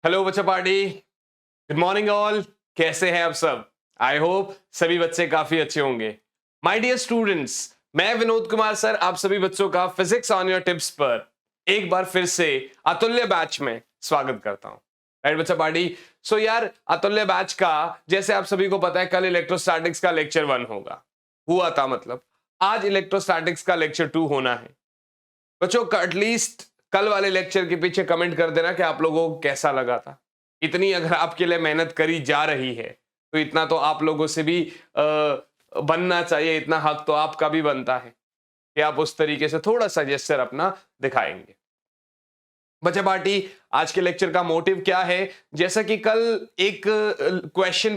Hello बच्चा party. Good morning all. कैसे हैं आप सब? आई होप सभी बच्चे काफी अच्छे होंगे। माय डियर स्टूडेंट्स, मैं विनोद कुमार सर आप सभी बच्चों का फिजिक्स ऑन योर टिप्स पर एक बार फिर से अतुल्य बैच में स्वागत करता हूं। राइट बच्चा पार्टी। सो यार, अतुल्य बैच का जैसे आप सभी को पता है कल इलेक्ट्रोस्टैटिक्स का लेक्चर 1 हुआ था, मतलब आज इलेक्ट्रोस्टैटिक्स का लेक्चर 2 होना है। बच्चों एटलीस्ट कल वाले लेक्चर के पीछे कमेंट कर देना कि आप लोगों को कैसा लगा था। इतनी अगर आपके लिए मेहनत करी जा रही है तो इतना तो आप लोगों से भी बनना चाहिए, इतना हक तो आपका भी बनता है कि आप उस तरीके से थोड़ा सा जेस्चर अपना दिखाएंगे। बच्चा पार्टी, आज के लेक्चर का मोटिव क्या है? जैसा कि कल एक क्वेश्चन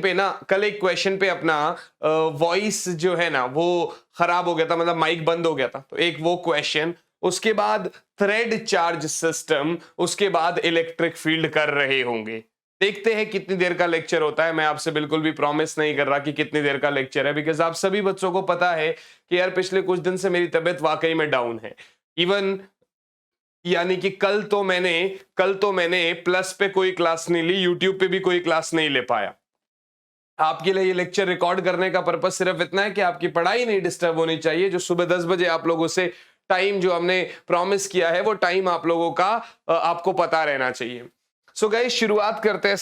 पे अपना वॉइस जो है ना वो खराब हो गया था, मतलब माइक बंद हो गया था, तो एक वो क्वेश्चन, उसके बाद थ्रेड चार्ज सिस्टम, उसके बाद इलेक्ट्रिक फील्ड कर रहे होंगे। देखते हैं कितनी देर का लेक्चर होता है। मैं आपसे बिल्कुल भी प्रॉमिस नहीं कर रहा कि कितनी देर का लेक्चर है, बिकॉज आप सभी बच्चों को पता है कि यार पिछले कुछ दिन से मेरी तबीयत वाकई में डाउन है। इवन यानी कि कल तो मैंने प्लस पे कोई क्लास नहीं ली, यूट्यूब पे भी कोई क्लास नहीं ले पाया। आपके लिए ये लेक्चर रिकॉर्ड करने का पर्पस सिर्फ इतना है कि आपकी पढ़ाई नहीं डिस्टर्ब होनी चाहिए। जो सुबह 10 बजे आप लोगों से टाइम जो हमने प्रॉमिस किया है वो टाइम आप लोगों का आपको पता रहना चाहिए। सो गाइस, शुरुआत करते हैं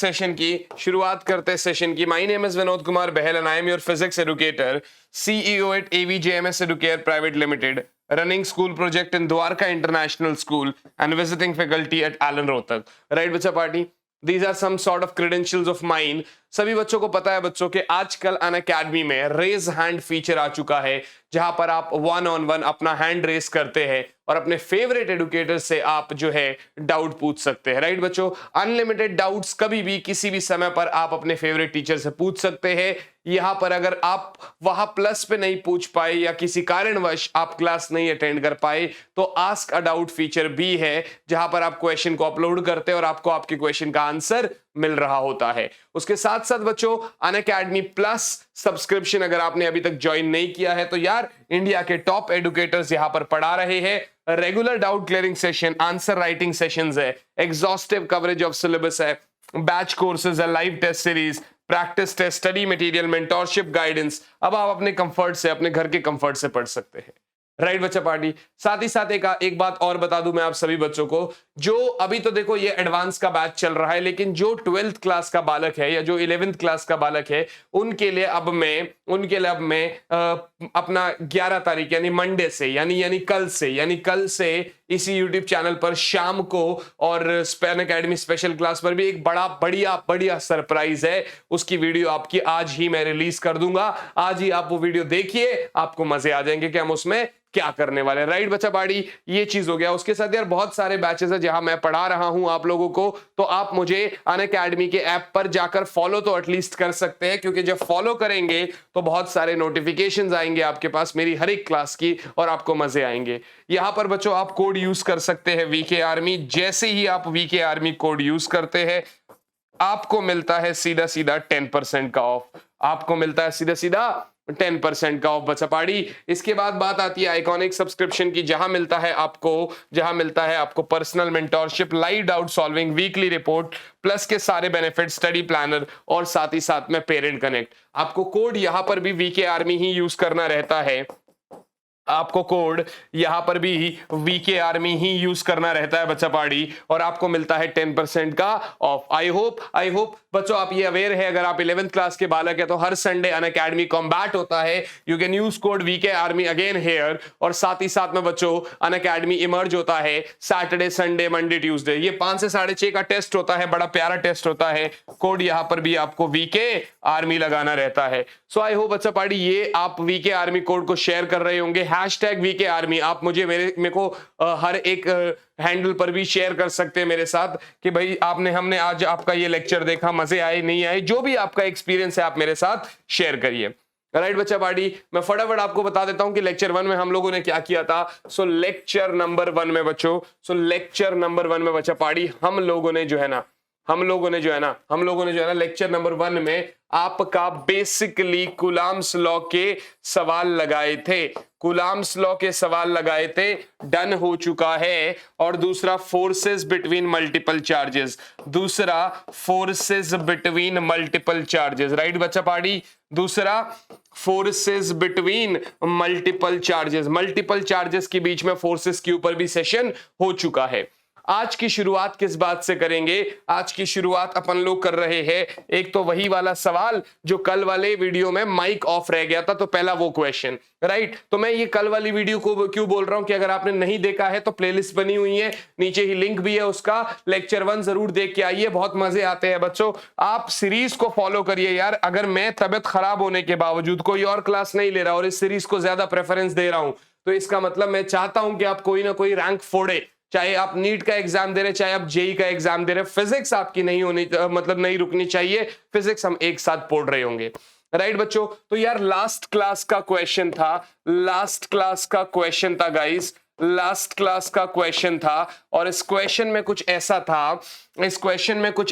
सेशन की। My name is Vinod Kumar Bahl and I am your physics educator, CEO at AVJMS Educare Private Limited, running school project in Dwarka International School and visiting faculty at Alan Rohtak. Right बच्चा party? These are some sort of credentials of mine. सभी बच्चों को पता है बच्चों के आजकल Unacademy में रेज हैंड फीचर आ चुका है, जहां पर आप 1-on-1 अपना हैंड रेस करते हैं और अपने फेवरेट एडुकेटर से आप जो है डाउट पूछ सकते हैं। राइट बच्चों, अनलिमिटेड डाउट्स कभी भी किसी भी समय पर आप अपने फेवरेट टीचर से पूछ सकते हैं। यहां पर अगर आप वहां प्लस पे नहीं पूछ पाए या किसी कारणवश आप क्लास नहीं अटेंड कर पाए तो आस्क अ डाउट फीचर भी है, जहां पर आप क्वेश्चन को अपलोड करते हैं और आपको आपके क्वेश्चन का आंसर मिल रहा होता है। उसके साथ साथ बच्चों, अनअकैडमी प्लस सब्सक्रिप्शन अगर आपने अभी तक ज्वाइन नहीं किया है तो यार इंडिया के टॉप एडुकेटर्स यहां पर पढ़ा रहे हैं। Regular doubt clearing session, answer writing sessions है, एग्जॉस्टिव कवरेज ऑफ सिलेबस है, बैच कोर्सेज है, live test series, practice test, study material, mentorship guidance. अब आप अपने कंफर्ट से, अपने घर के कंफर्ट से पढ़ सकते हैं। राइट बच्चा पार्टी। साथ ही साथ एक बात और बता दूं मैं आप सभी बच्चों को, जो अभी तो देखो ये एडवांस का बैच चल रहा है, लेकिन जो 12th क्लास का बालक है या जो 11th क्लास का बालक है उनके लिए अब मैं अपना 11 तारीख यानी मंडे से यानी कल से इसी YouTube चैनल पर शाम को और स्पेन एकेडमी स्पेशल क्लास पर भी एक बढ़िया सरप्राइज है। उसकी वीडियो आपकी आज ही मैं रिलीज कर दूंगा। आज ही आप वो वीडियो देखिए, आपको मजे आ जाएंगे कि हम उसमें क्या करने वाले हैं। राइट बच्चा पार्टी, ये चीज हो गया। उसके साथ यार बहुत सारे बैचेस है जहां मैं पढ़ा रहा हूं आप लोगों को, तो आप मुझे अनअकैडमी के ऐप पर जाकर फॉलो तो एटलीस्ट कर सकते हैं, क्योंकि जब फॉलो करेंगे तो बहुत सारे नोटिफिकेशंस आएंगे आपके पास मेरी हर एक क्लास की और आपको मजे आएंगे। यहां पर बच्चों आप कोड यूज कर सकते हैं VK आर्मी। जैसे ही आप VK आर्मी कोड यूज करते हैं आपको मिलता है सीधा 10% का ऑफ। आपको मिलता है सीधा 10% का ऑफ बच्चा पार्टी। इसके बाद बात आती है आइकॉनिक सब्सक्रिप्शन की, जहां मिलता है आपको personal mentorship, live doubt solving, weekly report, plus के सारे बेनिफिट, स्टडी प्लानर और साथ ही साथ में पेरेंट कनेक्ट। आपको कोड यहां पर भी VK आर्मी ही यूज करना रहता है। आपको कोड यहां पर भी VK आर्मी ही यूज करना रहता है बच्चा पार्टी, और आपको मिलता है 10% का ऑफ। आई होप बच्चों आप ये अवेयर है, अगर आप 11th क्लास के बालक है तो हर संडे अनअकैडमी कॉम्बैट होता है। You can use code VK army again here. और साथ ही साथ में बच्चों अनअकैडमी इमर्ज होता है सैटरडे, संडे, मंडे, ट्यूसडे। ये 5 से 6.5 का टेस्ट होता है, बड़ा प्यारा टेस्ट होता है। कोड यहां पर भी आपको VK आर्मी लगाना रहता है। सो आई होप बच्चा पार्टी ये आप VK आर्मी कोड को शेयर कर रहे होंगे। हैशटैग VK आर्मी आप मुझे मेरे को हर एक हैंडल पर भी शेयर कर सकते हैं मेरे साथ कि भाई हमने आज आपका ये लेक्चर देखा, मजे आए नहीं आए, जो भी आपका एक्सपीरियंस है आप मेरे साथ शेयर करिए। राइट बच्चा पार्टी, मैं फटाफट आपको बता देता हूं कि लेक्चर 1 में हम लोगों ने क्या किया था। लेक्चर नंबर 1 में बच्चा पार्टी हम लोगों ने जो है ना हम लोगों ने जो है ना लेक्चर नंबर 1 में आपका बेसिकली कूलम्ब्स लॉ के सवाल लगाए थे, कूलम्ब्स लॉ के सवाल लगाए थे, डन हो चुका है। और दूसरा फोर्सेस बिटवीन मल्टीपल चार्जेस, दूसरा forces between multiple charges, right बच्चा पार्टी। दूसरा फोर्सेस बिटवीन मल्टीपल चार्जेस के बीच में फोर्सेस के ऊपर भी सेशन हो चुका है। आज की शुरुआत किस बात से करेंगे? आज की शुरुआत अपन लोग कर रहे हैं, एक तो वही वाला सवाल जो कल वाले वीडियो में माइक ऑफ रह गया था, तो पहला वो क्वेश्चन, राइट। तो मैं ये कल वाली वीडियो को क्यों बोल रहा हूं कि अगर आपने नहीं देखा है तो प्लेलिस्ट बनी हुई है, नीचे ही लिंक भी है उसका, लेक्चर 1 जरूर देख के आइए, बहुत मजे आते हैं बच्चों। आप सीरीज को फॉलो करिए यार। अगर मैं तबियत खराब होने के बावजूद कोई और क्लास नहीं ले रहा और इस सीरीज को ज्यादा प्रेफरेंस दे रहा हूं, तो इसका मतलब मैं चाहता हूं कि आप कोई ना कोई रैंक फोड़े, चाहे आप नीट का एग्जाम दे रहे, चाहे आप जेई का एग्जाम दे रहे। फिजिक्स आपकी नहीं होनी, मतलब नहीं रुकनी चाहिए, फिजिक्स हम एक साथ पढ़ रहे होंगे, राइट बच्चों। तो यार लास्ट क्लास का क्वेश्चन था गाइस, लास्ट क्लास का क्वेश्चन था, और इस क्वेश्चन में कुछ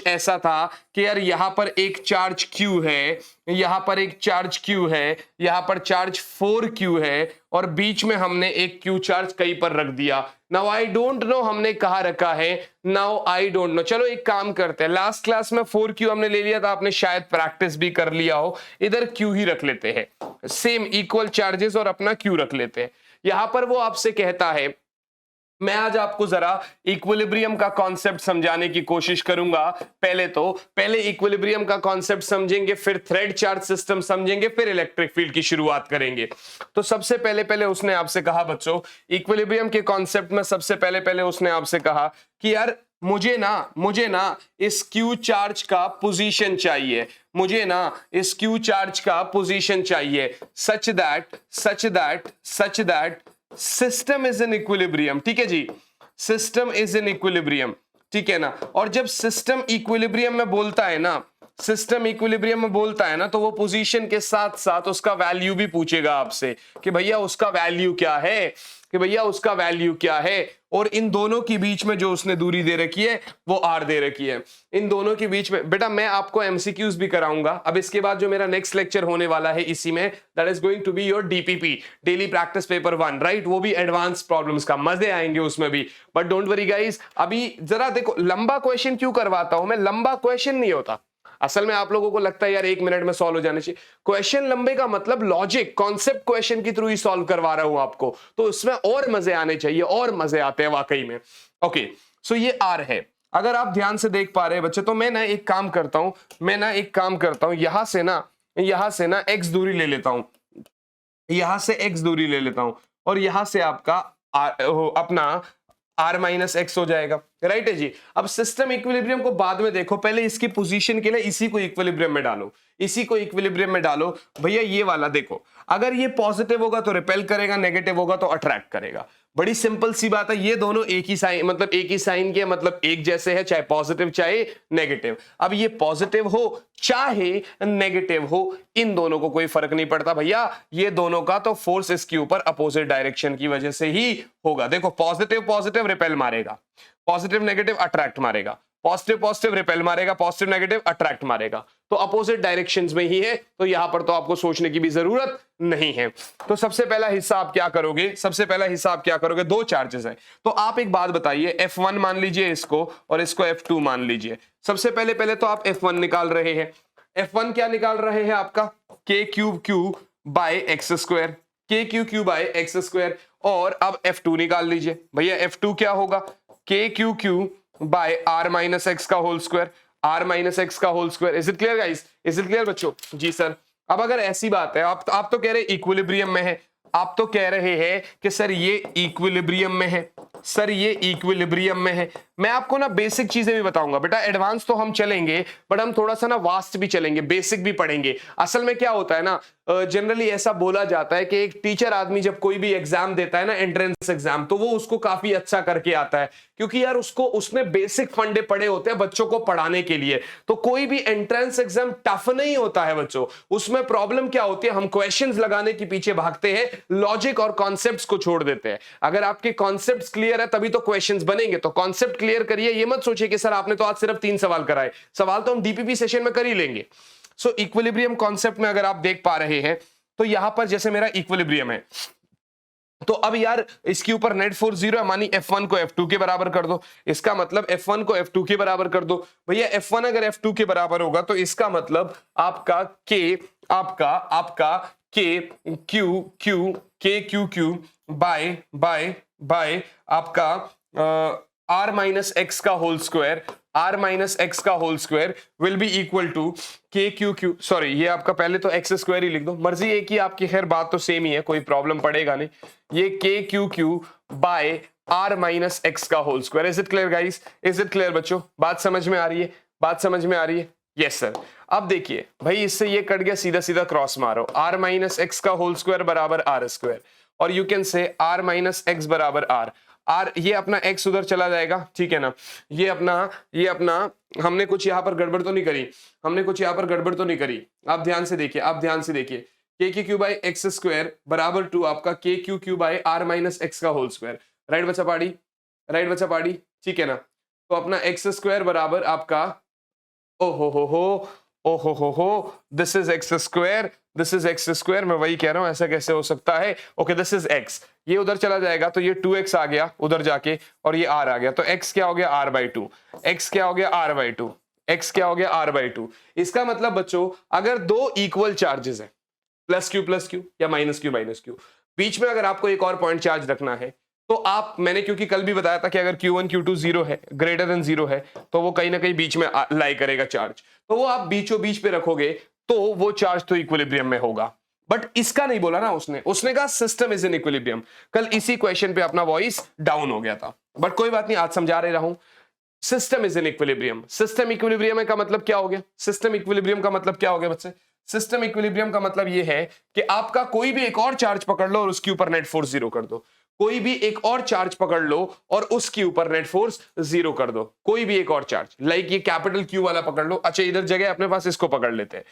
ऐसा था कि यार यहां पर एक चार्ज Q है, यहां पर एक चार्ज Q है, यहां पर चार्ज 4Q है, और बीच में हमने एक Q चार्ज कहीं पर रख दिया। नाउ आई डोंट नो हमने कहा रखा है, नाउ आई डोंट नो। चलो एक काम करते हैं, लास्ट क्लास में 4Q हमने ले लिया था, आपने शायद प्रैक्टिस भी कर लिया हो, इधर Q ही रख लेते हैं, सेम इक्वल चार्जेस और अपना Q रख लेते हैं। यहां पर वो आपसे कहता है, मैं आज आपको जरा इक्विलिब्रियम का कॉन्सेप्ट समझाने की कोशिश करूंगा। पहले इक्विलिब्रियम का कॉन्सेप्ट समझेंगे, फिर थ्रेड चार्ज सिस्टम समझेंगे, फिर इलेक्ट्रिक फील्ड की शुरुआत करेंगे। तो सबसे पहले उसने आपसे कहा बच्चों, इक्विलिब्रियम के कॉन्सेप्ट में सबसे पहले उसने आपसे कहा कि यार मुझे ना इस Q चार्ज का पोजीशन चाहिए, मुझे ना इस Q चार्ज का पोजीशन चाहिए, such that system is in equilibrium. ठीक है जी, सिस्टम इज इन इक्विलिब्रियम, ठीक है ना। और जब सिस्टम इक्विलिब्रियम में बोलता है ना, तो वो पोजीशन के साथ साथ उसका वैल्यू भी पूछेगा आपसे कि भैया उसका वैल्यू क्या है, और इन दोनों के बीच में जो उसने दूरी दे रखी है वो r दे रखी है। इन दोनों के बीच में बेटा मैं आपको एमसीक्यूज भी कराऊंगा। अब इसके बाद जो मेरा नेक्स्ट लेक्चर होने वाला है इसी में, that is going to be your DPP, daily practice paper 1, right. वो भी एडवांस प्रॉब्लम्स का, मजे आएंगे उसमें भी। बट डोंट वरी गाइस, अभी जरा देखो लंबा क्वेश्चन क्यों करवाता हूं मैं, लंबा क्वेश्चन नहीं होता असल में। आप लोगों को लगता है यार 1 मिनट में सॉल्व हो जाने चाहिए, क्वेश्चन लंबे का मतलब लॉजिक कॉन्सेप्ट क्वेश्चन के थ्रू ही सॉल्व करवा रहा हूं आपको, तो इसमें और मजे आने चाहिए, और मजे आते हैं वाकई में। ओके सो ये R है, अगर आप ध्यान से देख पा रहे हैं बच्चे, तो मैं ना एक काम करता हूं, यहां से ना x दूरी ले लेता हूं, और यहां से आपका अपना r-x हो जाएगा, राइट है जी। अब सिस्टम इक्विलिब्रियम को बाद में देखो, पहले इसकी पोजीशन के लिए इसी को इक्विलिब्रियम में डालो। भैया ये वाला देखो, अगर ये पॉजिटिव होगा तो रिपेल करेगा, नेगेटिव होगा तो अट्रैक्ट करेगा। बड़ी सिंपल सी बात है, ये दोनों एक ही साइन के मतलब एक जैसे है, चाहे पॉजिटिव चाहे नेगेटिव। अब ये पॉजिटिव हो चाहे नेगेटिव हो, इन दोनों को कोई फर्क नहीं पड़ता भैया, ये दोनों का तो फोर्स इसके ऊपर अपोजिट डायरेक्शन की वजह से ही होगा। देखो पॉजिटिव रिपेल मारेगा, पॉजिटिव नेगेटिव अट्रैक्ट मारेगा, पॉजिटिव रिपेल मारेगा, पॉजिटिव नेगेटिव अट्रैक्ट मारेगा, तो अपोजिट डायरेक्शंस में ही है। तो यहां पर तो आपको सोचने की भी जरूरत नहीं है। तो सबसे पहला हिस्सा आप क्या करोगे, 2 चार्जेस हैं, तो आप एक बात बताइए, F1 मान लीजिए इसको, और इसको F2 मान लीजिए। सबसे पहले तो आप F1 निकाल रहे हैं, F1 क्या निकाल रहे हैं आपका, k³ बाय x स्क्वायर, और अब F2 निकाल लीजिए। भैया F2 क्या होगा, k³ बाय r-x का whole square, is it clear guys, is it clear बच्चों? जी सर। अब अगर ऐसी बात है, आप तो कह रहे इक्विलिब्रियम में है, आप तो कह रहे हैं कि सर ये इक्विलिब्रियम में है, मैं आपको ना बेसिक चीजें भी बताऊंगा बेटा, एडवांस तो हम चलेंगे बट हम थोड़ा सा ना वास्ट भी चलेंगे, बेसिक भी पढ़ेंगे। असल में क्या होता है ना, जनरली ऐसा बोला जाता है कि एक टीचर आदमी जब कोई भी एग्जाम देता है ना, एंट्रेंस एग्जाम, तो वो उसको काफी अच्छा करके आता है, क्योंकि यार उसने बेसिक फंडे पढ़े होते हैं बच्चों को पढ़ाने के लिए। तो कोई भी एंट्रेंस एग्जाम टफ नहीं होता है बच्चों, उसमें प्रॉब्लम क्या होती है, हम क्वेश्चंस लगाने के पीछे भागते हैं, लॉजिक और कॉन्सेप्ट्स को छोड़ देते हैं। अगर आपके कॉन्सेप्ट्स क्लियर क्लियर है तभी तो क्वेश्चंस बनेंगे। तो कॉन्सेप्ट क्लियर करिए, ये मत सोचिए कि सर आपने तो आज सिर्फ 3 सवाल कराए, सवाल तो हम डीपीपी सेशन में कर ही लेंगे। सो इक्विलिब्रियम कॉन्सेप्ट में अगर आप देख पा रहे हैं तो यहां पर जैसे मेरा इक्विलिब्रियम है, तो अब यार इसके ऊपर नेट फोर्स 0 है, मानी F1 को F2 के बराबर कर दो, इसका मतलब F1 को F2 के बराबर कर दो। भैया F1 अगर F2 के बराबर होगा तो इसका मतलब आपका K, आपका K Q बाय आपका R माइनस एक्स का whole square will be equal to K sorry ये आपका पहले तो एक्स स्क्वायर ही लिख दो, मर्जी एक ही आपकी, खैर बात तो सेम ही है, कोई प्रॉब्लम पड़ेगा नहीं। ये K by R minus x का whole square. Is it clear guys? Is it clear बच्चों? बात समझ में आ रही है? बात समझ में आ रही है? Yes sir. अब देखिए भाई इससे ये कट गया, सीधा सीधा क्रॉस मारो, R माइनस एक्स का होल स्क्वायर बराबर R स्क्वायर, और यू कैन से R माइनस एक्स बराबर R। ये अपना x उधर चला जाएगा, ठीक है ना। ये अपना हमने कुछ यहाँ पर गड़बड़ तो नहीं करी, आप ध्यान से देखिए, k बाई एक्स स्क्वायर बराबर टू आपका k by R minus x का होल स्क्वायर। राइट बच्चा पाड़ी, ठीक है ना। तो अपना एक्स स्क्वायर बराबर आपका दिस इज एक्स स्क्वायर, मैं वही कह रहा हूं, ऐसा कैसे हो सकता है। ओके दिस इज x, ये उधर चला जाएगा तो ये 2x आ गया उधर जाके, और ये r आ गया, तो x क्या हो गया r बाई टू, x क्या हो गया r बाई टू। इसका मतलब बच्चों अगर दो इक्वल चार्जेस है, प्लस क्यू या माइनस क्यू, बीच में अगर आपको एक और पॉइंट चार्ज रखना है तो आप, मैंने क्योंकि कल भी बताया था कि अगर Q1 Q2 0 है, ग्रेटर देन 0 है, तो वो कहीं ना कहीं बीच में लाई करेगा चार्ज, तो वो आप बीचों बीच पे रखोगे तो वो चार्ज तो इक्विलिब्रियम में होगा। बट इसका नहीं बोला ना उसने कहा सिस्टम इज इन इक्विलिब्रियम। कल इसी क्वेश्चन पे अपना वॉइस डाउन हो गया था, बट कोई बात नहीं, आज समझा रहा हूं। System is in equilibrium, system equilibrium का मतलब क्या हो गया? सिस्टम इक्विलिब्रियम का मतलब क्या हो गया बच्चे? सिस्टम इक्विलिब्रियम का मतलब ये है कि आपका कोई भी एक और चार्ज पकड़ लो और उसके ऊपर नेट फोर्स 0 कर दो, कोई भी एक और चार्ज पकड़ लो और उसके ऊपर नेट फोर्स 0 कर दो, कोई भी एक और चार्ज, लाइक ये कैपिटल Q वाला पकड़ लो। अच्छा इधर जगह अपने पास इसको पकड़ लेते हैं,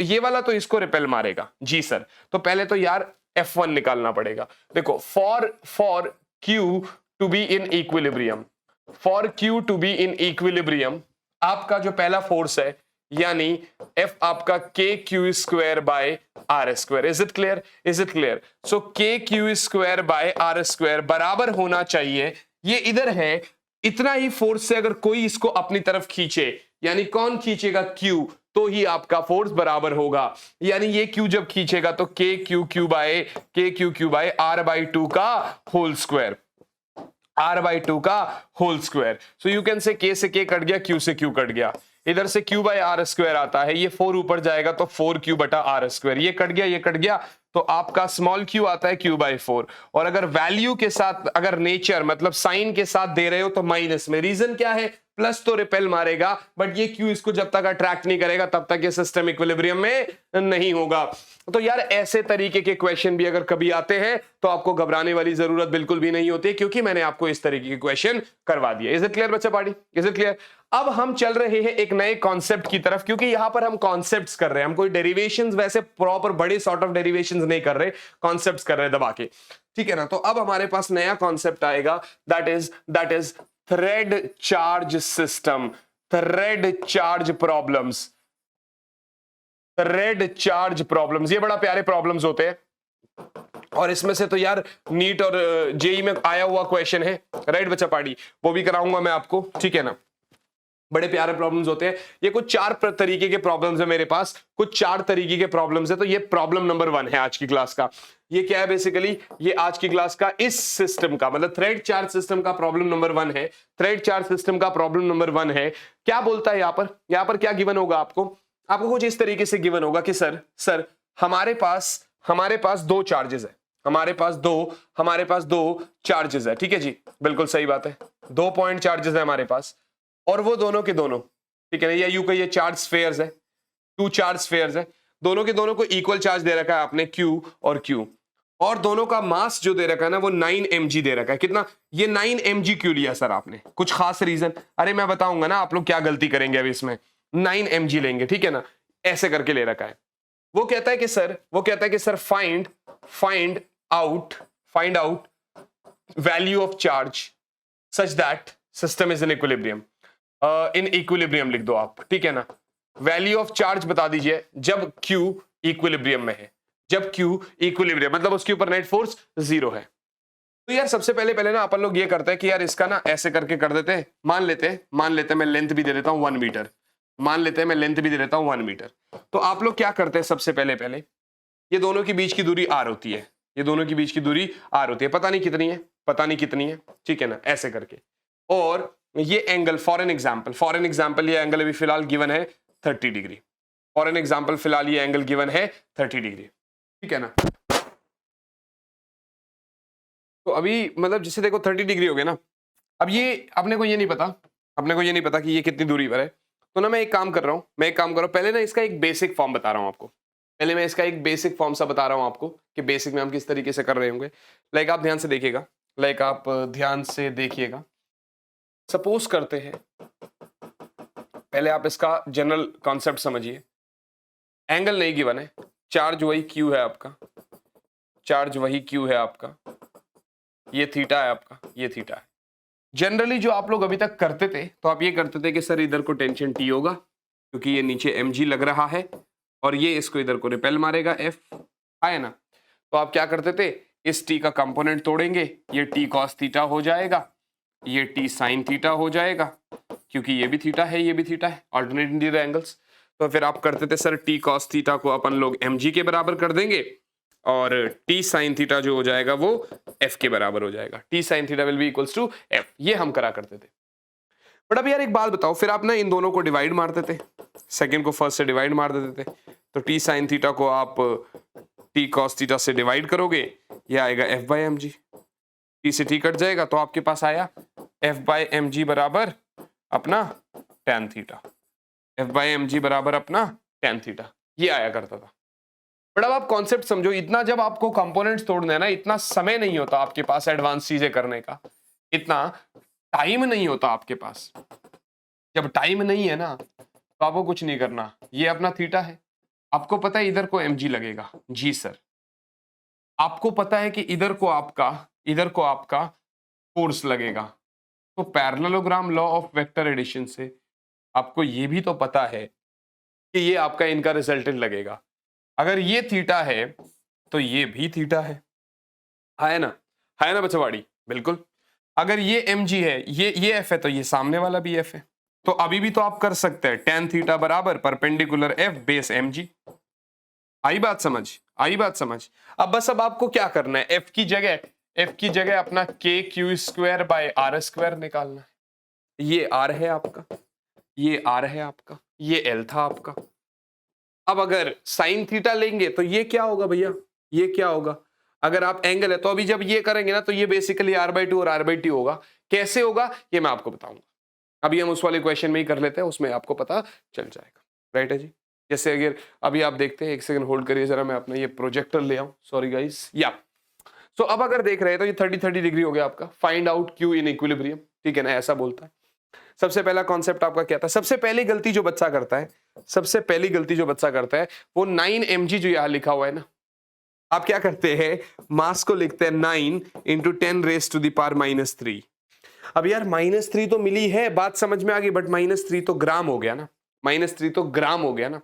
ये वाला तो इसको रिपेल मारेगा जी सर। तो पहले तो यार F1 निकालना पड़ेगा। देखो for Q to be in equilibrium, आपका जो पहला फोर्स है यानी F आपका KQ square by R square. Is it clear? So KQ square by R square बराबर होना चाहिए, ये इधर है, इतना ही फोर्स से अगर कोई इसको अपनी तरफ खींचे, यानी कौन खींचेगा? Q, तो ही आपका फोर्स बराबर होगा, यानी ये Q जब खींचेगा तो KQ by R by two का whole square, so you can say K से K कट गया, Q से Q कट गया, इधर से Q बाय R स्क्वायर आता है, ये 4 ऊपर जाएगा तो 4Q बटा R स्क्वायर, ये कट गया, तो आपका स्मॉल q आता है Q बाई 4। और अगर वैल्यू के साथ, अगर नेचर मतलब साइन के साथ दे रहे हो तो माइनस में, रीजन क्या है? प्लस तो रिपेल मारेगा, बट ये Q इसको जब तक अट्रैक्ट नहीं करेगा तब तक ये सिस्टम इक्विलिब्रियम में नहीं होगा। तो यार ऐसे तरीके के क्वेश्चन भी अगर कभी आते हैं तो आपको घबराने वाली जरूरत बिल्कुल भी नहीं होती, क्योंकि मैंने आपको इस तरीके के क्वेश्चन करवा दिए। इज इट क्लियर बच्चा पार्टी? Is it clear? अब हम चल रहे हैं एक नए कॉन्सेप्ट की तरफ, क्योंकि यहां पर हम कॉन्सेप्ट्स कर रहे हैं, हम कोई डेरिवेशंस वैसे प्रॉपर बड़े सॉर्ट ऑफ डेरिवेशंस नहीं कर रहे, कॉन्सेप्ट्स कर रहे हैं दबा के, ठीक है ना। तो अब हमारे पास नया कॉन्सेप्ट आएगा, that is thread charge system, thread charge problems. ये बड़ा प्यारे प्रॉब्लम्स होते हैं, और इसमें से तो यार नीट और जेई में आया हुआ क्वेश्चन है, राइट बच्चा पार्टी, वो भी कराऊंगा मैं आपको, ठीक है ना। बड़े प्यारे प्रॉब्लम्स होते हैं। ये कुछ 4 तरीके के प्रॉब्लम्स है मेरे पास, कुछ 4 तरीके के प्रॉब्लम्स है। तो ये प्रॉब्लम नंबर 1 है आज की क्लास का। ये क्या है बेसिकली? ये आज की क्लास का इस सिस्टम का मतलब थ्रेड चार्ज सिस्टम का प्रॉब्लम नंबर 1 है। थ्रेड चार्ज सिस्टम का प्रॉब्लम नंबर 1 है। क्या बोलता है यहाँ पर क्या गिवन होगा आपको कुछ इस तरीके से गिवन होगा कि सर हमारे पास 2 चार्जेस है, हमारे पास दो चार्जेस है, ठीक है जी, बिल्कुल सही बात है। 2 पॉइंट चार्जेस है हमारे पास, और वो दोनों के दोनों, ठीक है ना, या यूं कहिए चार्ज स्फीयर्स है, 2 चार्ज स्फीयर्स है, दोनों के दोनों को इक्वल चार्ज दे रखा है आपने Q और Q, और दोनों का मास जो दे रखा है ना वो 9 mg दे रखा है। कितना? ये 9 mg क्यों लिया सर आपने? कुछ खास रीजन? अरे मैं बताऊंगा ना, आप लोग क्या गलती करेंगे अभी इसमें। 9 mg लेंगे, ठीक है ना, ऐसे करके ले रखा है। वो कहता है कि sir find out value of charge such that system is in equilibrium, in equilibrium लिख दो आप, ठीक है ना। वैल्यू ऑफ चार्ज बता दीजिए जब Q इक्विलिब्रियम में है, जब Q इक्विलिब्रियम मतलब उसके ऊपर नेट फोर्स 0 है। तो यार सबसे पहले ना अपन लोग ये करते हैं कि यार इसका ना ऐसे करके कर देते हैं, मान लेते हैं मैं लेंथ भी दे देता हूं 1 मीटर, मान लेते हैं मैं लेंथ भी दे देता हूं 1 मीटर। तो आप लोग क्या करते हैं, सबसे पहले ये दोनों के बीच की दूरी r होती है, ये दोनों के बीच की दूरी r होती है, पता नहीं कितनी है, ठीक है ना, ऐसे करके। और ये एंगल फॉर एन एग्जांपल ये एंगल अभी फिलहाल गिवन है 30 डिग्री, फॉर एन एग्जांपल फिलहाल ये एंगल गिवन है 30 डिग्री, ठीक है ना। तो अभी मतलब जिसे देखो 30 डिग्री हो गया ना। अब ये अपने को ये नहीं पता कि ये कितनी दूरी पर है। तो ना मैं एक काम कर रहा हूं, पहले ना इसका एक बेसिक फॉर्म बता रहा हूं आपको, पहले मैं इसका एक बेसिक फॉर्म सा बता रहा हूं आपको कि बेसिक में हम किस तरीके से कर रहे होंगे। आप ध्यान से देखिएगा, सपोज करते हैं, पहले आप इसका जनरल कॉन्सेप्ट समझिए। एंगल नहीं गिवन है, चार्ज वही Q है आपका, ये थीटा है आपका, ये थीटा है। जनरली जो आप लोग अभी तक करते थे, तो आप ये करते थे कि सर इधर को टेंशन T होगा क्योंकि ये नीचे mg लग रहा है, और ये इसको इधर को रिपेल मारेगा F, है ना। तो आप क्या करते थे, इस T का कंपोनेंट तोड़ेंगे, ये T cos थीटा हो जाएगा, ये T sin थीटा हो जाएगा, क्योंकि ये भी थीटा है, ये भी थीटा है, ऑल्टरनेट इंटीरियर एंगल्स। तो फिर आप करते थे सर T cos थीटा को अपन लोग mg के बराबर कर देंगे, और T sin थीटा जो हो जाएगा वो F के बराबर हो जाएगा, T sin theta will be equals to F, ये हम करा करते थे। बट अब यार एक बात बताओ, फिर आप ना इन दोनों को डिवाइड मार देते, सेकंड को फर्स्ट से डिवाइड मार देते थे, तो T sin थीटा को आप T cos थीटा से डिवाइड करोगे, ये आएगा F by mg, T से T कट जाएगा, तो आपके पास आया F by mg बराबर अपना tan theta, F by mg बराबर अपना tan थीटा, ये आया करता था। बट अब आप कॉन्सेप्ट समझो, इतना जब आपको कंपोनेंट्स तोड़ने हैं ना, इतना समय नहीं होता आपके पास एडवांस चीजें करने का, इतना टाइम नहीं होता आपके पास। जब टाइम नहीं है ना, तो आपको कुछ नहीं करना, ये अपना थीटा है, आपको पता है इधर को mg लगेगा, जी सर, आपको पता है कि इधर को आपका फोर्स लगेगा। तो parallelogram law of vector addition से आपको ये भी तो पता है कि ये आपका इनका रिजल्टेंट लगेगा। अगर ये थीटा है तो ये भी थीटा है ना बचवाड़ी, बिल्कुल। अगर ये mg है, ये f है, तो ये सामने वाला भी f है। तो अभी भी तो आप कर सकते हैं tan थीटा बराबर परपेंडिकुलर f बेस mg। आई बात समझ। अब आपको क्या करना है, f की जगह अपना k q square by r square निकालना है। ये r है आपका, ये l था आपका। अब अगर साइन थीटा लेंगे तो ये क्या होगा भैया, ये क्या होगा, अगर आप एंगल है तो अभी जब ये करेंगे ना, तो ये बेसिकली r/2 और r/t होगा। कैसे होगा ये मैं आपको बताऊंगा, अभी हम उस वाले क्वेश्चन में ही कर लेते हैं, उसमें आपको पता चल जाएगा। राइट है जी। जैसे अगर अभी आप देखते हैं, एक सेकंड होल्ड करिए जरा, मैं अपना ये प्रोजेक्टर ले आऊं, सॉरी गाइस, या सो अब अगर देख रहे हैं तो ये 30 डिग्री हो गया आपका। Find out Q in equilibrium, ठीक है ना, ऐसा बोलता है। सबसे पहला कॉन्सेप्ट आपका क्या था, सबसे पहली गलती जो बच्चा करता है वो 9 mg जो यहां लिखा हुआ है ना, आप क्या करते हैं, मास को लिखते हैं 9 × 10⁻³ अब यार -3 तो मिली है, बात समझ में आ गई, बट -3 तो ग्राम हो गया ना,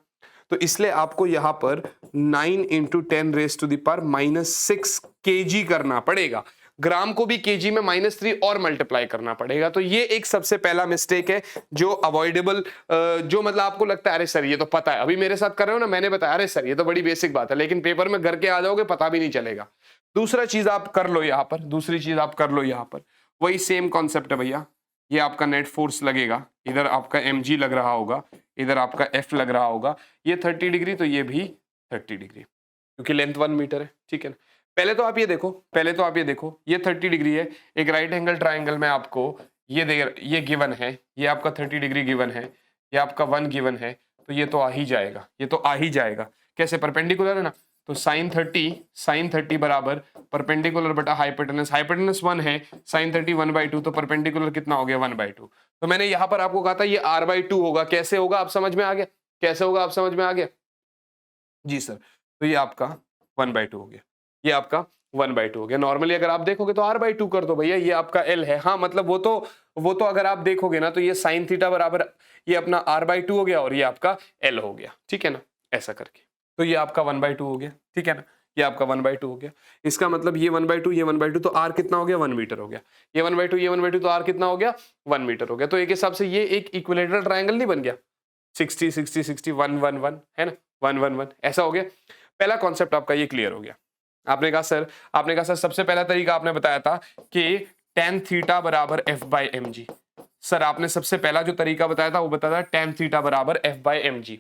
तो इसलिए आपको यहां पर 9 × 10⁻⁻6 kg करना पड़ेगा। ग्राम को भी केजी में -3 और मल्टीप्लाई करना पड़ेगा। तो ये एक सबसे पहला मिस्टेक है जो अवॉइडेबल, जो मतलब आपको लगता है अरे सर ये तो पता है, अभी मेरे साथ कर रहे हो ना, मैंने बताया अरे सर ये तो बड़ी बेसिक बात है, लेकिन पेपर में घर के आ जाओगे पता भी नहीं चलेगा। दूसरी चीज आप कर लो यहाँ पर, वही सेम कॉन्सेप्ट है भैया। ये आपका नेट फोर्स लगेगा, इधर आपका mg लग रहा होगा, इधर आपका f लग रहा होगा, ये 30 डिग्री तो ये भी 30 डिग्री, क्योंकि लेंथ 1 मीटर है, ठीक है ना। पहले तो आप ये देखो, ये 30 डिग्री है, एक राइट एंगल ट्राइंगल में आपको ये गिवन है, ये आपका 30 डिग्री गिवन है, ये आपका 1 गिवन है, तो ये तो आ ही जाएगा, कैसे, परपेंडिकुलर है ना, तो sin 30 बराबर परपेंडिकुलर बटा हाइपोटेनस 1 है, sin 30 1/2, तो परपेंडिकुलर कितना हो गया 1/2। तो मैंने यहां पर आपको कहा था ये r/2 होगा, कैसे होगा आप समझ में आ गया, जी सर। तो ये आपका 1/2 हो गया, ये आपका 1/2 हो गया। नॉर्मली अगर आप देखोगे तो r/2 कर दो भैया, ये आपका l है। हाँ मतलब वो तो अगर आप देखोगे ना तो ये साइन थीटा बराबर ये अपना r/2 हो गया और ये आपका l हो गया, ठीक है ना, ऐसा करके। तो ये आपका 1/2 हो गया, ठीक है ना, ये आपका 1/2 हो गया। इसका मतलब ये 1/2 ये 1/2 तो r कितना हो गया 1 मीटर हो गया। ये 1/2 ये 1/2 तो r कितना हो गया 1 मीटर हो गया। तो एक हिसाब से ये एक इक्विलेटरल ट्रायंगल नहीं बन गया, 60 60 60 1 1 1 है ना, 1 1 1 ऐसा हो गया। पहला कॉन्सेप्ट आपका ये क्लियर हो गया। आपने कहा सर सबसे पहला तरीका आपने बताया था कि tan थीटा बराबर f/mg। सर आपने सबसे पहला जो तरीका बताया था वो बताया था tan थीटा बराबर f/mg,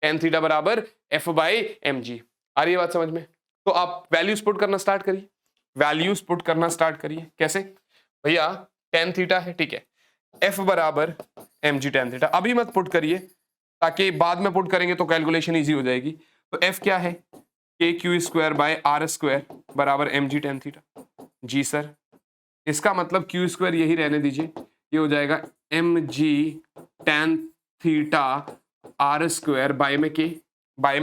tan थीटा बराबर f/mg। आ रही है बात समझ में? तो आप वैल्यूज पुट करना स्टार्ट करिए, वैल्यूज पुट करना स्टार्ट करिए। कैसे भैया, tan थीटा है, ठीक है, f बराबर mg tan थीटा। अभी मत पुट करिए ताकि बाद में पुट करेंगे तो कैलकुलेशन इजी हो जाएगी। तो f क्या है, K Q square by are square बराबर mg tan थीटा। जी सर, इसका मतलब क्यू स्क्वायर यही रहने दीजिए, ये हो जाएगा mg tan theta R square by में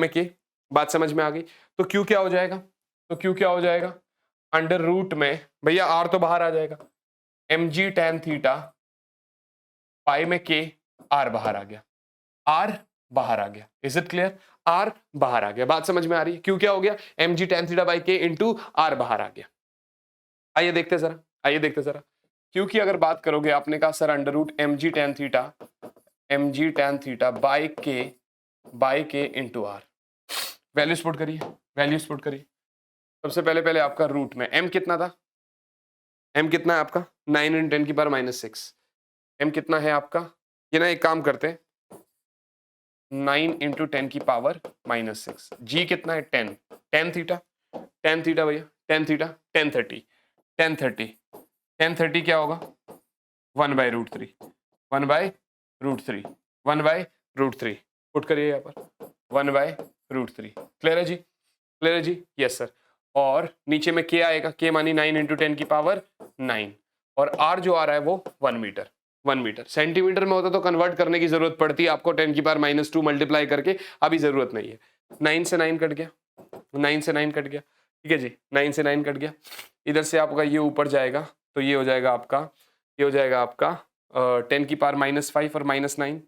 के। बात समझ में आ गई? तो क्यू क्या हो जाएगा, तो क्यू क्या हो जाएगा, अंडर रूट में भैया आर तो बाहर आ जाएगा, mg tan थीटा बाय में के, आर बाहर आ गया, आर बाहर आ गया। Is it clear? आर बाहर आ गया। बात समझ में आ रही है? क्यों क्या हो गया, mg tan theta by K into are बाहर आ गया। आइए देखते जरा, आइए देखते जरा। क्योंकि अगर बात करोगे आपने कहा sir under root mg tan theta by K into R. Values put करिए, वैल्यूज पुट करिए। सबसे पहले आपका रूट में m कितना था, m कितना है आपका 9 × 10 की पावर -6। m कितना है आपका, ये ना एक काम करते हैं 9 × 10 की पावर -6। g कितना है 10, tan थीटा भैया, tan थीटा 10 30 क्या होगा 1/√3 1/√3 पुट करिए यहाँ पर 1/√3। क्लियर है जी, क्लियर है जी? Yes sir. और नीचे में k आएगा, k मानी 9 × 10 की पावर 9 और r जो आ रहा है वो 1 मीटर। सेंटीमीटर में होता तो कन्वर्ट करने की जरूरत पड़ती है आपको 10 की पावर -2 मल्टीप्लाई करके, अभी जरूरत नहीं है। 9 से 9 कट गया, 9 से 9 कट गया, ठीक है जी, 9 से 9 कट गया। इधर से आपका ये ऊपर जाएगा तो ये हो जाएगा आपका 10 की पावर -5 और -9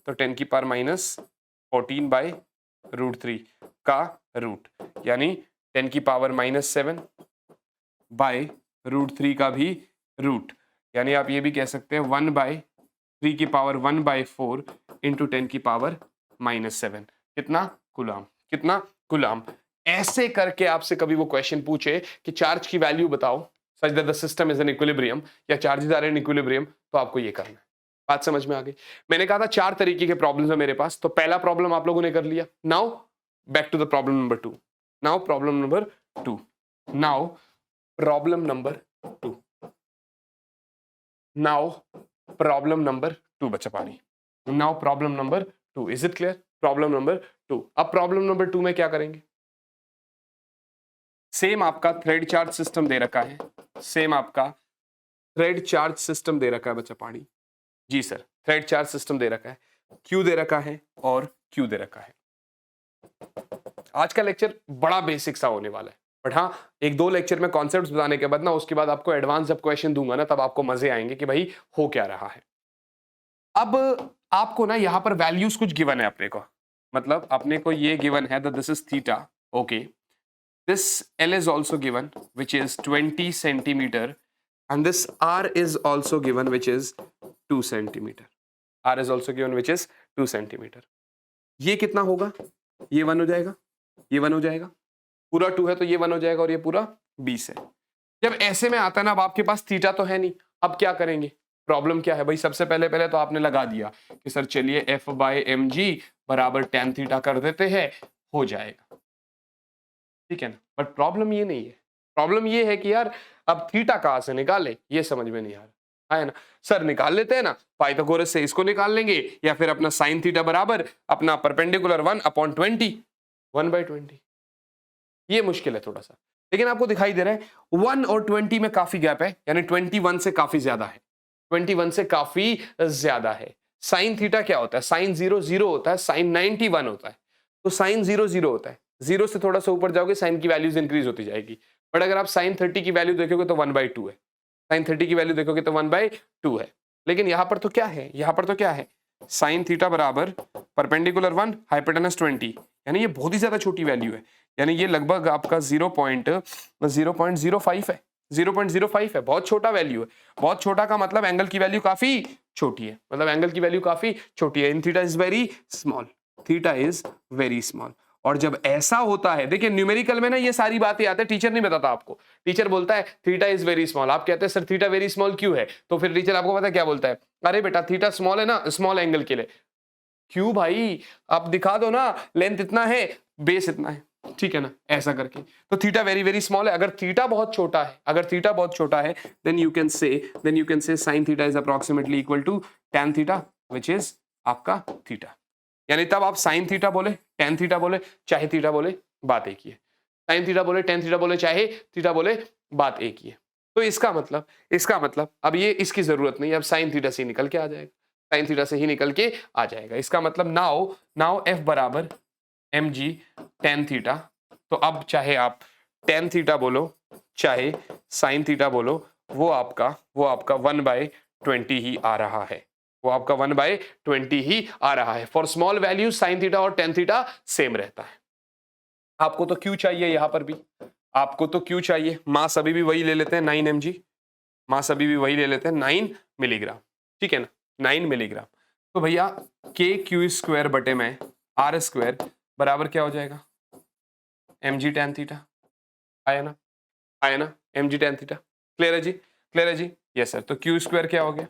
तो 10 की पावर -14/√3 का रूट, यानी 10 की पावर -7/√3 का भी रूट, यानी आप ये भी कह सकते हैं 1/3 की पावर 1/4 इंटू 10 की पावर -7। कितना कूलम, कितना कूलम। ऐसे करके आपसे कभी वो क्वेश्चन पूछे कि चार्ज की वैल्यू बताओ such that the system is in equilibrium या चार्जेस आर इन इक्विलिब्रियम, तो आपको ये करना है। बात समझ में आ गई? मैंने कहा था 4 तरीके के प्रॉब्लम्स है मेरे पास, तो पहला प्रॉब्लम आप लोगों ने कर लिया। Now back to the problem number 2। Now problem number 2 now problem number 2 now problem number 2 बच्चा पानी। Now problem number 2, is it clear? Problem number 2। अब प्रॉब्लम नंबर 2 में क्या करेंगे, सेम आपका थ्रेड चार्ज सिस्टम दे रखा है, सेम आपका थ्रेड चार्ज सिस्टम दे रखा है बच्चा पानी। जी सर, थ्रेड चार्ज सिस्टम दे रखा है, क्यू दे रखा है और क्यू दे रखा है। आज का लेक्चर बड़ा बेसिक सा होने वाला है, बट हाँ 1-2 लेक्चर में कॉन्सेप्ट्स बताने के बाद ना उसके बाद आपको एडवांस जब क्वेश्चन दूंगा ना तब आपको मजे आएंगे कि भाई हो क्या रहा है। अब आपको ना यहाँ पर वैल्यूज कुछ गिवन है अपने को, मतलब अपने को ये गिवन है this is theta, okay, this L is also given which is 20 centimeter and this R is also given which is 2 centimeter. R is also given which is 2 centimeter. ये कितना होगा, ये 1 हो जाएगा, ये 1 हो जाएगा, पूरा 2 है तो ये 1 हो जाएगा और ये पूरा 20 है। जब ऐसे में आता है ना, अब आपके पास थीटा तो है नहीं, अब क्या करेंगे, प्रॉब्लम क्या है भाई, सबसे पहले तो आपने लगा दिया कि सर चलिए f/mg बराबर tan थीटा कर देते हैं, हो जाएगा, ठीक है ना। बट प्रॉब्लम ये नहीं है, प्रॉब्लम ये है कि यार अब थीटा कहां से निकाले, ये समझ में नहीं आ रहा है ना। सर निकाल लेते हैं ना, पाइथागोरस से इसको निकाल लेंगे या फिर अपना साइन थीटा बराबर अपना परपेंडिकुलर 1/20 1/20। ये मुश्किल है थोड़ा सा, लेकिन आपको दिखाई दे रहा है 1 और 20 में काफी गैप है, यानी 21 से काफी ज्यादा है, 21 से काफी ज्यादा है। साइन थीटा क्या होता है, साइन 0 0 होता है, साइन 90 1 होता है, तो साइन 0 0 होता है, 0 से थोड़ा सा ऊपर जाओगे साइन की वैल्यूज इंक्रीज होती जाएगी, बट अगर आप साइन 30 की वैल्यू देखोगे तो 1/2 है, साइन 30 की वैल्यू देखोगे तो 1/2 है। लेकिन यहाँ पर तो क्या है, यहाँ पर तो क्या है, साइन थीटा बराबर परपेंडिकुलर 1 हाइपोटेनस 20, यानी ये बहुत ही ज्यादा छोटी वैल्यू है, यानी ये लगभग आपका 0.05 है, 0.05 है, बहुत छोटा वैल्यू है। बहुत छोटा का मतलब एंगल की वैल्यू काफी छोटी है, मतलब एंगल की वैल्यू काफी छोटी है। In theta is very small, theta is very small. और जब ऐसा होता है, देखिए न्यूमेरिकल में ना ये सारी बातें आती है, टीचर नहीं बताता आपको। टीचर बोलता है थीटा इज वेरी स्मॉल, आप कहते हैं सर थीटा वेरी स्मॉल क्यों है, तो फिर टीचर आपको पता है क्या बोलता है, अरे बेटा थीटा स्मॉल है ना स्मॉल एंगल के लिए। क्यों भाई, आप दिखा दो ना, लेंथ इतना है बेस इतना है, ठीक है ना, ऐसा करके। तो थीटा वेरी वेरी स्मॉल है। अगर थीटा बहुत छोटा है, अगर थीटा बहुत छोटा है, then you can say sine theta is approximately equal to tan theta which is आपका थीटा। यानी तब आप साइन थीटा बोले, टैन थीटा बोले, चाहे थीटा बोले, बात एक ही है। साइन थीटा बोले, टैन थीटा बोले, चाहे थीटा बोले, बात एक ही है। तो इसका मतलब अब ये इसकी जरूरत नहीं, अब साइन थीटा से निकल के आ जाएगा, साइन थीटा से ही निकल के आ जाएगा। इसका मतलब नाउ एफ बराबर एम जी टेन थीटा। तो अब चाहे आप टेन थीटा बोलो, चाहे साइन थीटा बोलो, वो आपका 1/20 ही आ रहा है, वो आपका 1/20 ही आ रहा है। For small value sine theta और टेन थीटा सेम रहता है। आपको तो क्यू चाहिए, यहां पर भी आपको तो क्यू चाहिए, मास अभी भी वही ले लेते हैं 9 mg, मास अभी भी वही ले लेते हैं 9 मिलीग्राम, ठीक है ना, 9 मिलीग्राम। तो भैया के क्यू स्क्वायर बटे में आर स्क्वायर बराबर क्या हो जाएगा, एम जी टेन थीटा। आया ना, आया ना, M G tan theta. Clear है जी, क्लियर है जी, यस सर। तो क्यू स्क्वायर क्या हो गया,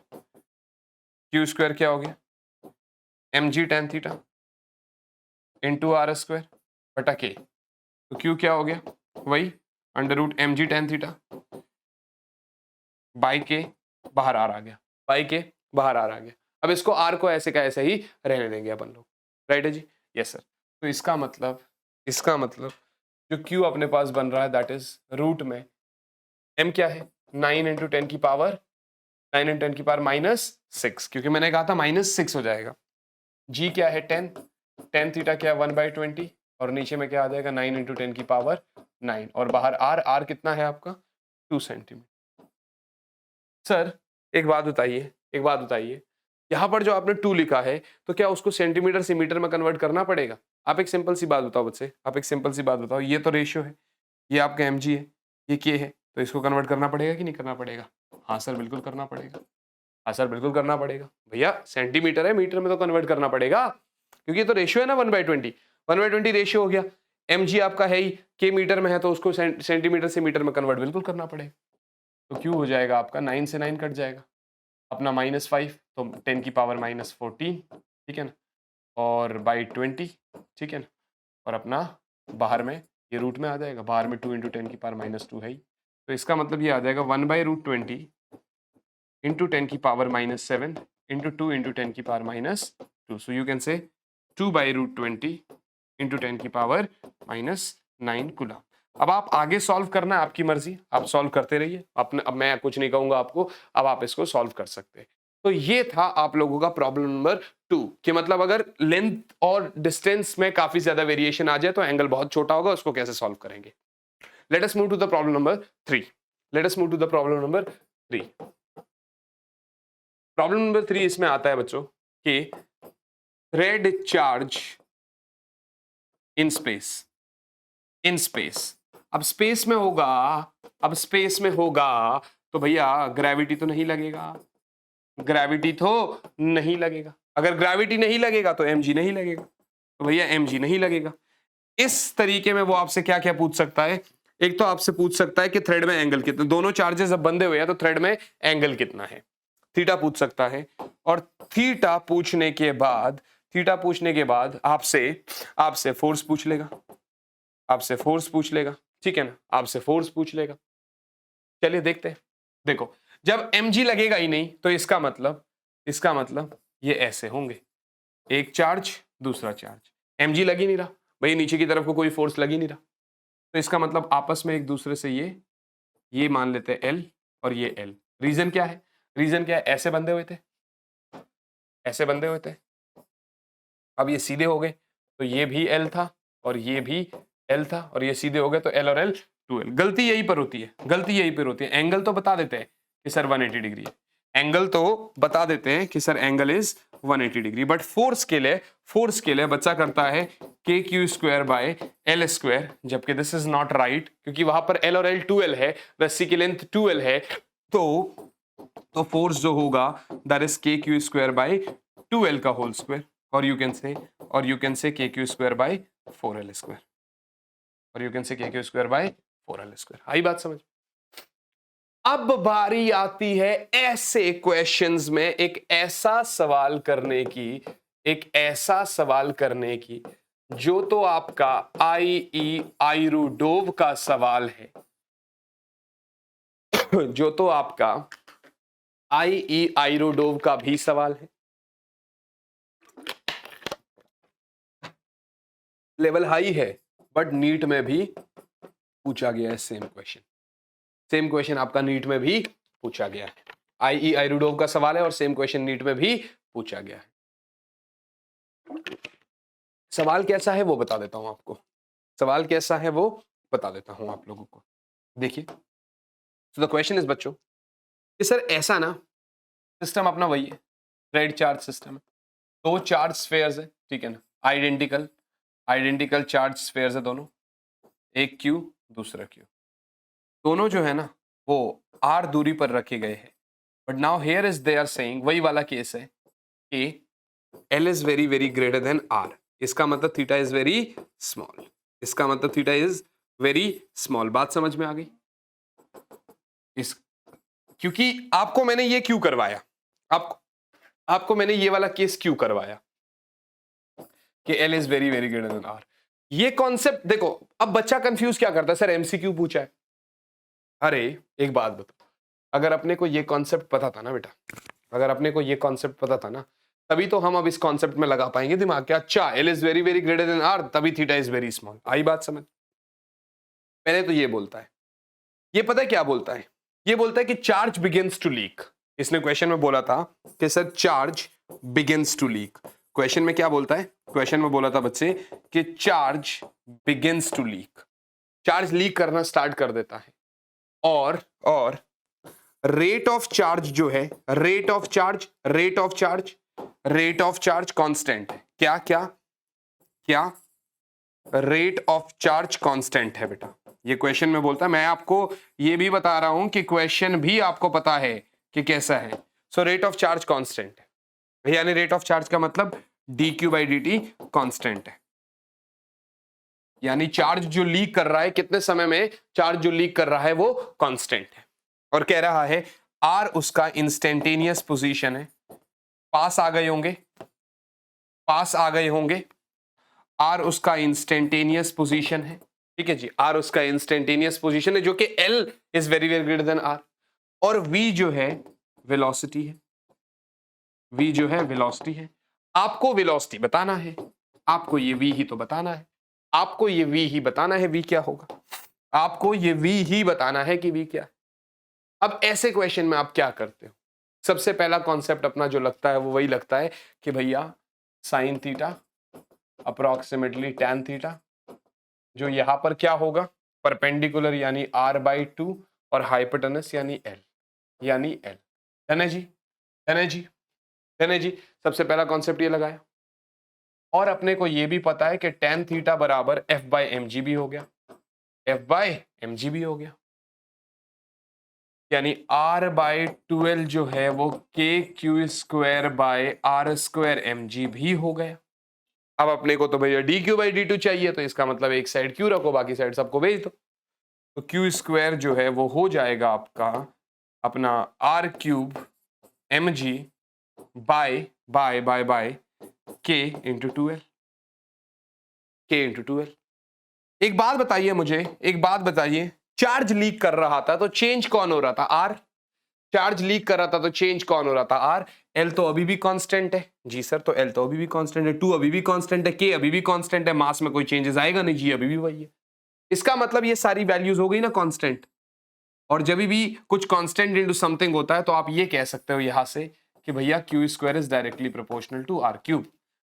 क्यू स्क्वायर क्या हो गया, M G tan theta into R square बटा के। तो क्यू क्या हो गया, वही under root M G tan theta by K, बाहर आर आ गया, बाई के बाहर आर आ गया। अब इसको आर को ऐसे का ऐसे ही रहने देंगे अपन लोग, राइट है जी, यस सर। तो इसका मतलब जो क्यू अपने पास बन रहा है दैट इज रूट में एम क्या है 9 इंटू 10 की पावर 9 इंटू 10 की पावर -6, क्योंकि मैंने कहा था -6 हो जाएगा। जी क्या है 10, टेन थीटा क्या है 1/20, और नीचे में क्या आ जाएगा 9 इंटू 10 की पावर 9, और बाहर आर कितना है आपका 2 सेंटीमीटर। सर एक बात बताइए, यहाँ पर जो आपने 2 लिखा है तो क्या उसको सेंटीमीटर से मीटर में कन्वर्ट करना पड़ेगा? आप एक सिंपल सी बात बताओ बच्चे, आप एक सिंपल सी बात बताओ, ये तो रेशियो है, ये आपका एम है, ये के है, तो इसको कन्वर्ट करना पड़ेगा कि नहीं करना पड़ेगा? हाँ सर बिल्कुल करना पड़ेगा, हाँ सर बिल्कुल करना पड़ेगा। भैया सेंटीमीटर है, मीटर में तो कन्वर्ट करना पड़ेगा, क्योंकि ये तो रेशियो है ना 1/20, 1/20 रेशियो हो गया। एम आपका है ही, के मीटर में है तो उसको सेंटीमीटर से मीटर में कन्वर्ट बिल्कुल करना पड़ेगा। तो क्यू हो जाएगा आपका 9 से 9 कट जाएगा, अपना -5 तो 10 की पावर -14, ठीक है ना, और बाई 20, ठीक है ना, और अपना बाहर में ये रूट में आ जाएगा, बाहर में 2 इंटू 10 की पावर -2 है ही। तो इसका मतलब ये आ जाएगा 1/√20 इंटू 10 की पावर -7 इंटू 2 इंटू 10 की पावर -2। सो यू कैन से 2/√20 इंटू 10 की पावर -9 कूलम। अब आप आगे सॉल्व करना है, आपकी मर्जी, आप सॉल्व करते रहिए, अपने अब मैं कुछ नहीं कहूंगा आपको, अब आप इसको सॉल्व कर सकते हैं। तो ये था आप लोगों का प्रॉब्लम नंबर 2, कि मतलब अगर लेंथ और डिस्टेंस में काफी ज्यादा वेरिएशन आ जाए तो एंगल बहुत छोटा होगा, उसको कैसे सॉल्व करेंगे। Let us move to the problem number 3, let us move to the problem number 3। Problem number 3 इसमें आता है बच्चों कि thread charge in space, in space. अब स्पेस में होगा, अब स्पेस में होगा तो भैया ग्रेविटी तो नहीं लगेगा, ग्रेविटी तो नहीं लगेगा। अगर ग्रेविटी नहीं लगेगा तो mg नहीं लगेगा, तो भैया mg नहीं लगेगा। इस तरीके में वो आपसे क्या क्या पूछ सकता है, एक तो आपसे पूछ सकता है कि थ्रेड में एंगल कितना, दोनों चार्जेस अब बंधे हुए हैं तो थ्रेड में एंगल कितना है, थीटा पूछ सकता है। और थीटा पूछने के बाद आपसे फोर्स पूछ लेगा, आपसे फोर्स पूछ लेगा, ठीक है ना, आपसे फोर्स पूछ लेगा। चलिए देखते हैं। देखो जब mg लगेगा ही नहीं तो इसका मतलब ये ऐसे होंगे, एक चार्ज दूसरा चार्ज, mg लग ही नहीं रहा भाई, नीचे की तरफ को कोई फोर्स लग ही नहीं रहा, तो इसका मतलब आपस में एक दूसरे से ये मान लेते हैं L और ये L। रीजन क्या है, रीजन क्या है, ऐसे बंधे हुए थे, ऐसे बंधे हुए थे, अब ये सीधे हो गए तो ये भी L था और ये भी L था, और ये सीधे हो गए तो L और L 2L। गलती यहीं पर होती है, गलती यहीं पर होती है। एंगल तो बता देते हैं कि सर 180 डिग्री है, एंगल तो बता देते हैं कि sir angle is 180 degree, but force के लिए बच्चा करता है K Q square by L square, जबकि दिस इज नॉट राइट, क्योंकि वहां पर एल और एल 2L है, रस्सी की लेंथ 2L है, तो फोर्स जो होगा that is K Q square by 2L का होल स्क्वायर, और you can say K Q square by 4L square, और you can say K Q square by 4L square. आई बात समझ? अब बारी आती है ऐसे क्वेश्चंस में एक ऐसा सवाल करने की जो तो आपका आईरूडोव का सवाल है, जो तो आपका आईरूडोव का भी सवाल है, लेवल हाई है, बट नीट में भी पूछा गया है सेम क्वेश्चन आपका नीट में भी पूछा गया है। आईरूडोव का सवाल है और सेम क्वेश्चन नीट में भी पूछा गया है। सवाल कैसा है वो बता देता हूं आपको, आप लोगों को। देखिए, तो द क्वेश्चन इज बच्चों कि सर ऐसा ना, सिस्टम अपना वही है, थ्रेड चार्ज सिस्टम है, दो चार्ज स्फेयर्स है, ठीक है ना, आइडेंटिकल चार्ज स्फेयर्स है दोनों, एक क्यू दूसरा क्यू, दोनों जो है ना वो r दूरी पर रखे गए हैं, but now here is they are saying, वही वाला केस है कि L is very very greater than R, इसका मतलब थीटा इज वेरी स्मॉल, बात समझ में आ गई? क्योंकि आपको मैंने ये क्यों करवाया, आपको मैंने ये वाला केस क्यों करवाया कि L is very very greater than R। ये कॉन्सेप्ट देखो, अब बच्चा कंफ्यूज क्या करता है, सर MCQ पूछा है। अरे एक बात बताओ, अगर अपने को ये कॉन्सेप्ट पता था ना बेटा, तभी तो हम अब इस कॉन्सेप्ट में लगा पाएंगे दिमाग के, अच्छा L is very very greater than R, तभी थीटा इज वेरी स्मॉल। आई बात समझ? पहले तो ये बोलता है, ये पता है क्या बोलता है, ये बोलता है कि चार्ज बिगिंस टू लीक। इसने क्वेश्चन में बोला था कि sir charge begins to leak. Question में क्या बोलता है? क्वेश्चन में बोला था बच्चे कि charge begins to leak, charge leak करना स्टार्ट कर देता है, और रेट ऑफ चार्ज जो है, रेट ऑफ चार्ज कांस्टेंट है। क्या रेट ऑफ चार्ज कांस्टेंट है बेटा, ये क्वेश्चन में बोलता है। मैं आपको ये भी बता रहा हूं कि क्वेश्चन भी आपको पता है कि कैसा है। So rate of charge constant है, यानी रेट ऑफ चार्ज का मतलब dq/dt कांस्टेंट है, यानी चार्ज जो लीक कर रहा है, कितने समय में चार्ज जो लीक कर रहा है वो कांस्टेंट है, और कह रहा है r उसका इंस्टेंटेनियस पोजीशन है, पास आ गए होंगे, r उसका इंस्टेंटेनियस पोजीशन है, ठीक है जी, r उसका इंस्टेंटेनियस पोजीशन है, जो कि L is very very greater than R, और v जो है वेलोसिटी है, आपको वेलोसिटी बताना है, आपको ये v ही तो बताना है, v क्या होगा, आपको ये v ही बताना है कि v क्या है। अब ऐसे क्वेश्चन में आप क्या करते हो? सबसे पहला कॉन्सेप्ट अपना जो लगता है वो वही लगता है कि भैया sine theta approximately tan theta, जो यहां पर क्या होगा, परपेंडिकुलर यानी r/2 और हाइपोटेनस यानी L। है ना जी, सबसे पहला कॉन्सेप्ट ये लगाया, और अपने को ये भी पता है कि टैन थीटा बराबर f/mg भी हो गया, यानी r/2L जो है वो kq²/r² भी हो गया। अब अपने को तो भैया dq/dt चाहिए, तो इसका मतलब एक साइड q रखो, बाकी साइड सबको भेज दो, तो q² जो है वो हो जाएगा आपका अपना r³ mg bye k into 2L। एक बात बताइए, चार्ज लीक कर रहा था तो चेंज कौन हो रहा था? R। चार्ज लीक कर रहा था तो चेंज कौन हो रहा था? R। L तो अभी भी कांस्टेंट है जी सर, तो L तो अभी भी कांस्टेंट है, 2 अभी भी कांस्टेंट है, K अभी भी कांस्टेंट है, मास में कोई चेंजेस आएगा नहीं, G अभी भी वही है। इसका मतलब ये सारी वैल्यूज हो गई ना कांस्टेंट, और जब भी कुछ कांस्टेंट इनटू समथिंग होता है तो आप ये कह सकते हो यहां से कि भैया q² is directly proportional to r³।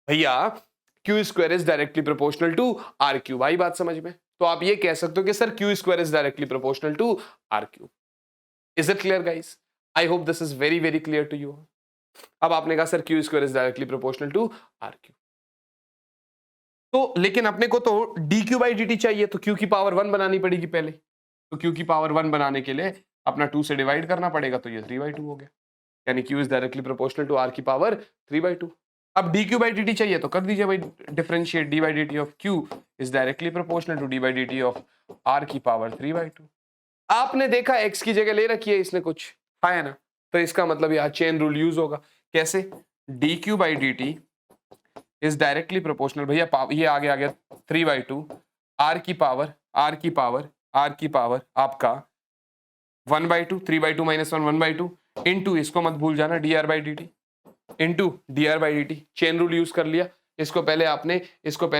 भैया q² is directly proportional to r³। आई बात समझ में? तो आप ये कह सकते हो कि sir Q square is directly proportional to R cube. Is it clear guys? I hope this is very very clear to you. अब आपने कहा sir Q square is directly proportional to R cube, तो लेकिन अपने को तो D Q by D T चाहिए, तो क्यू की पावर 1 बनानी पड़ेगी पहले। तो क्यू की पावर 1 बनाने के लिए अपना 2 से डिवाइड करना पड़ेगा, तो ये 3/2 हो गया, यानी Q is directly proportional to are की पावर 3/2। अब D Q by D T चाहिए तो कर दीजिए भाई differentiate, D by D T of Q is directly proportional to D by D T of R की पावर 3/2। आपने देखा एक्स की जगह ले रखी है इसने कुछ, है ना, तो इसका मतलब यहाँ चेन रूल यूज होगा। कैसे? D Q by D T is directly proportional, भैया ये आगे आ गया 3/2 आर की पावर आपका 1/2, 3/2 माइनस 1 1/2 इंटू, इसको मत भूल जाना, D R by D T into D R by D T. Chain rule use कर लिया, इसको पहले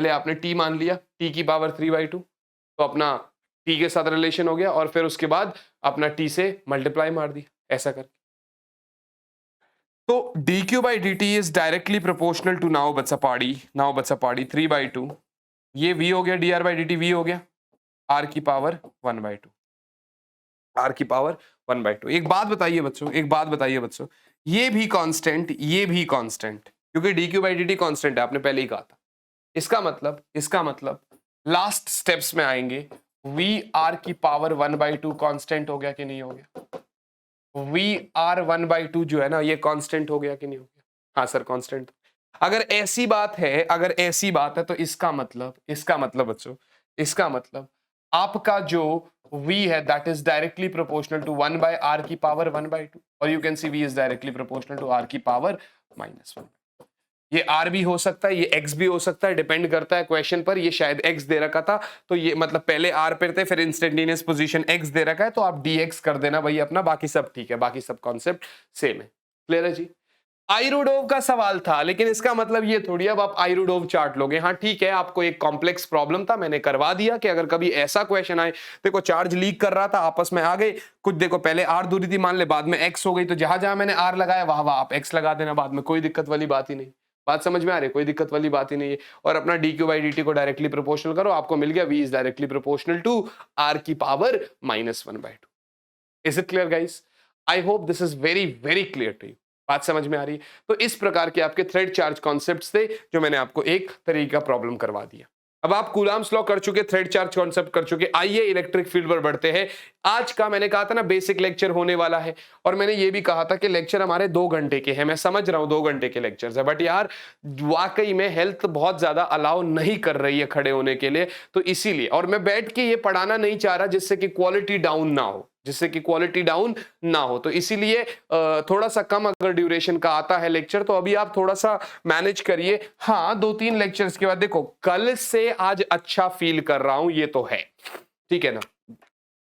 आपने टी मान लिया, टी की पावर 3/2, तो अपना टी के साथ रिलेशन हो गया, और फिर उसके बाद अपना टी से मल्टीप्लाई मार दिया, ऐसा करके। तो D Q by D T is directly proportional to, now बच्चा पाड़ी 3/2, ये v हो गया, D R by D T V हो गया, आर की पावर 1/2, आर की पावर 1/2। एक बात बताइए बच्चों, ये भी कांस्टेंट, क्योंकि D Q by D T constant है, आपने पहले ही कहा था। इसका मतलब लास्ट स्टेप्स में आएंगे, वी आर की पावर 1/2 कांस्टेंट हो गया कि नहीं हो गया? वी आर 1/2 जो है ना, ये कांस्टेंट हो गया कि नहीं हो गया? हाँ सर कांस्टेंट। अगर ऐसी बात है तो इसका मतलब बच्चों, आपका जो v है that is directly proportional to 1/r की पावर 1/2, और you can see v is directly proportional to r की पावर -1। ये r भी हो सकता है, ये x भी हो सकता है, डिपेंड करता है क्वेश्चन पर। ये शायद x दे रखा था, तो ये मतलब पहले r पे थे, फिर इंस्टेंटेनियस पोजीशन x दे रखा है, तो आप dx कर देना भाई अपना, बाकी सब ठीक है, बाकी सब कॉन्सेप्ट सेम है। क्लियर है जी? आइरोडोव का सवाल था, लेकिन इसका मतलब ये थोड़ी अब आप आइरोडोव चार्ट लोगे। हाँ ठीक है, आपको एक कॉम्प्लेक्स प्रॉब्लम था, मैंने करवा दिया कि अगर कभी ऐसा क्वेश्चन आए, देखो चार्ज लीक कर रहा था, आपस में आ गए कुछ, देखो पहले आर दूरी थी मान ले, बाद में एक्स हो गई, तो जहां जहां मैंने आर लगाया वहां वहां आप एक्स लगा देना बाद में, कोई दिक्कत वाली बात ही नहीं। बात समझ में आ रही है? कोई दिक्कत वाली बात ही नहीं है। और अपना d Q by D t को डायरेक्टली प्रोपोर्शनल करो, आपको मिल गया v is directly proportional to are की power -1/2। Is it clear guys? I hope this is very very clear to you. बात समझ में आ रही है? तो इस प्रकार के आपके थ्रेड चार्ज कॉन्सेप्ट्स थे, जो मैंने आपको एक तरीका प्रॉब्लम करवा दिया। अब आप कूलाम्स लॉ कर चुके, थ्रेड चार्ज कॉन्सेप्ट कर चुके, आइए इलेक्ट्रिक फील्ड पर बढ़ते हैं। आज का मैंने कहा था ना बेसिक लेक्चर होने वाला है, और मैंने ये भी कहा था कि लेक्चर हमारे 2 घंटे के हैं। मैं समझ रहा हूं 2 घंटे के लेक्चर्स है, बट यार वाकई में हेल्थ बहुत ज्यादा अलाउ नहीं कर रही है खड़े होने के लिए, तो इसीलिए, और मैं बैठ के ये पढ़ाना नहीं चाह रहा जिससे कि क्वालिटी डाउन ना हो, तो इसीलिए थोड़ा सा कम अगर ड्यूरेशन का आता है लेक्चर, तो अभी आप थोड़ा सा मैनेज करिए। हाँ 2-3 लेक्चर्स के बाद देखो, कल से आज अच्छा फील कर रहा हूं, ये तो है, ठीक है ना।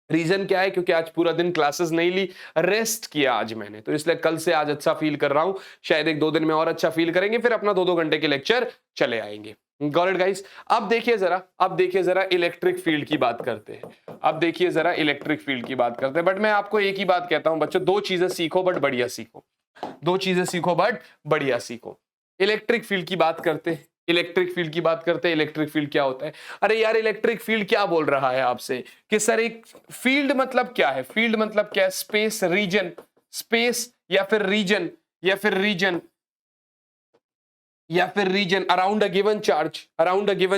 रीजन क्या है? क्योंकि आज पूरा दिन क्लासेस नहीं ली, रेस्ट किया आज मैंने, तो इसलिए कल से आज अच्छा फील कर रहा हूं। शायद 1-2 दिन में और अच्छा फील करेंगे, फिर अपना 2-2 घंटे के लेक्चर चले आएंगे। Got it guys? अब देखिए जरा इलेक्ट्रिक फील्ड की बात करते हैं। बट मैं आपको एक ही बात कहता हूं बच्चों, 2 चीजें सीखो बट बढ़िया सीखो। इलेक्ट्रिक फील्ड की बात करते हैं। इलेक्ट्रिक फील्ड क्या होता है? अरे यार इलेक्ट्रिक फील्ड क्या बोल रहा है आपसे कि सर एक फील्ड मतलब क्या है? स्पेस या फिर region around a given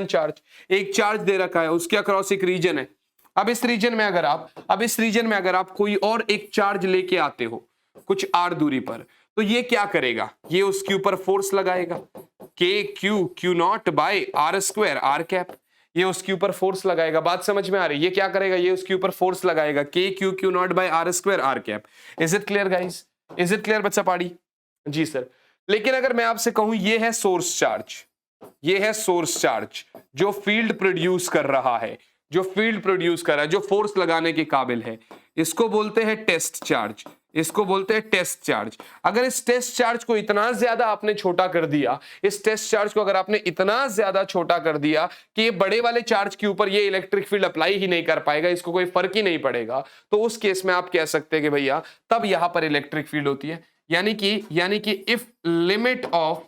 charge. एक चार्ज दे रखा है, उसके अक्रॉस एक रीजन है। अब इस रीजन में अगर आप कोई और एक चार्ज लेके आते हो कुछ आर दूरी पर, तो ये क्या करेगा? ये उसके ऊपर फोर्स लगाएगा, Q not by are square R cap, ये उसके ऊपर फोर्स लगाएगा। बात समझ में आ रही है? ये क्या करेगा? ये उसके ऊपर फोर्स लगाएगा, Q not by are square R cap. Is it clear guys? Is it clear बच्चा पाड़ी? जी सर। लेकिन अगर मैं आपसे कहूं ये है सोर्स चार्ज जो फील्ड प्रोड्यूस कर रहा है, जो फोर्स लगाने के काबिल है, इसको बोलते हैं टेस्ट चार्ज। अगर इस टेस्ट चार्ज को इतना ज्यादा आपने छोटा कर दिया, कि ये बड़े वाले चार्ज के ऊपर ये इलेक्ट्रिक फील्ड अप्लाई ही नहीं कर पाएगा, इसको कोई फर्क ही नहीं पड़ेगा, तो उस केस में आप कह सकते हैं कि भैया तब यहां पर इलेक्ट्रिक फील्ड होती है। यानी कि if limit of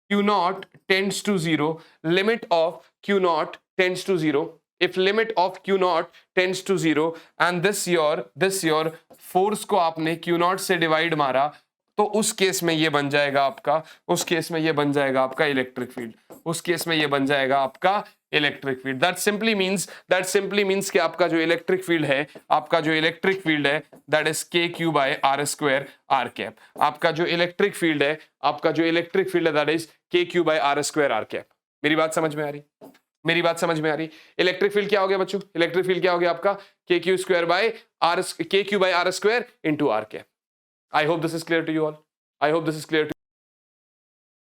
Q0 tends to zero, if limit of Q not tends to 0 and this your force को आपने क्यू नॉट से डिवाइड मारा, तो उस केस में ये बन जाएगा आपका, उस केस में ये बन जाएगा आपका इलेक्ट्रिक फील्ड, उस केस में ये बन जाएगा आपका electric field. That simply means कि आपका जो इलेक्ट्रिक फील्ड है, आपका जो इलेक्ट्रिक फील्ड है that is K Q by are square R cap. आपका जो इलेक्ट्रिक फील्ड है, आपका जो इलेक्ट्रिक फील्ड है that is K Q by are square R cap. मेरी बात समझ में आ रही? मेरी बात समझ में आ रही? इलेक्ट्रिक फील्ड क्या हो गया बच्चों? इलेक्ट्रिक फील्ड क्या हो गया आपका? K Q square by R, K Q by are square into R cap. I hope this is clear to you all. I hope this is clear to.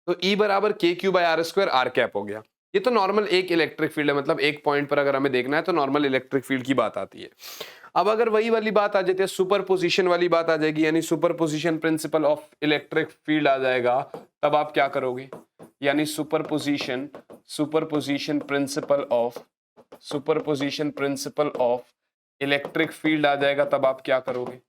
तो E बराबर K Q by are square R cap हो गया। ये तो normal एक electric field है, मतलब एक पॉइंट पर अगर हमें देखना है तो नॉर्मल इलेक्ट्रिक फील्ड की बात आती है। अब अगर वही वाली बात आ जाती है, सुपरपोजिशन वाली बात आ जाएगी, यानी superposition principle of electric field आ जाएगा, तब आप क्या करोगे? यानी superposition principle of electric field आ जाएगा, तब आप क्या करोगे?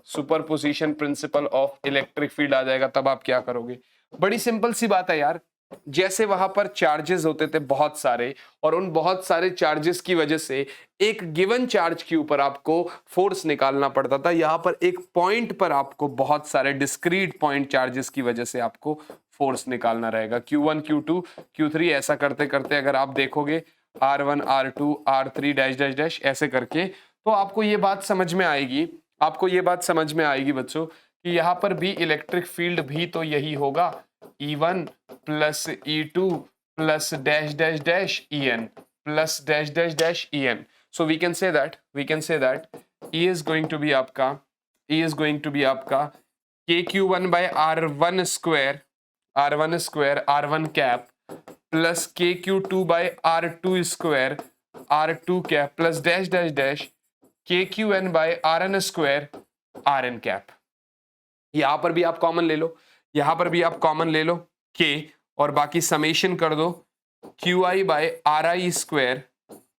Superposition principle of electric field आ जाएगा, तब आप क्या करोगे? बड़ी सिंपल सी बात है यार। जैसे वहां पर चार्जेस होते थे बहुत सारे, और उन बहुत सारे चार्जेस की वजह से एक गिवन चार्ज के ऊपर आपको फोर्स निकालना पड़ता था, यहां पर एक पॉइंट पर आपको बहुत सारे डिस्क्रीट पॉइंट चार्जेस की वजह से आपको फोर्स निकालना रहेगा। Q1 Q2 Q3 ऐसा करते करते अगर आप देखोगे R1 R2 R3 dash dash dash ऐसे करके, तो आपको ये बात समझ में आएगी, आपको ये बात समझ में आएगी बच्चों कि यहाँ पर भी इलेक्ट्रिक फील्ड भी तो यही होगा, E1 plus E2 plus dash dash dash En plus dash dash dash En। So we can say that E is going to be आपका KQ1 by R1 square R1 cap plus KQ2 by R2 square R2 cap plus dash dash dash KQN by RN square RN cap. यहां पर भी आप common ले लो, यहां पर भी आप कॉमन ले लो K, और बाकी समेशन कर दो QI by RI square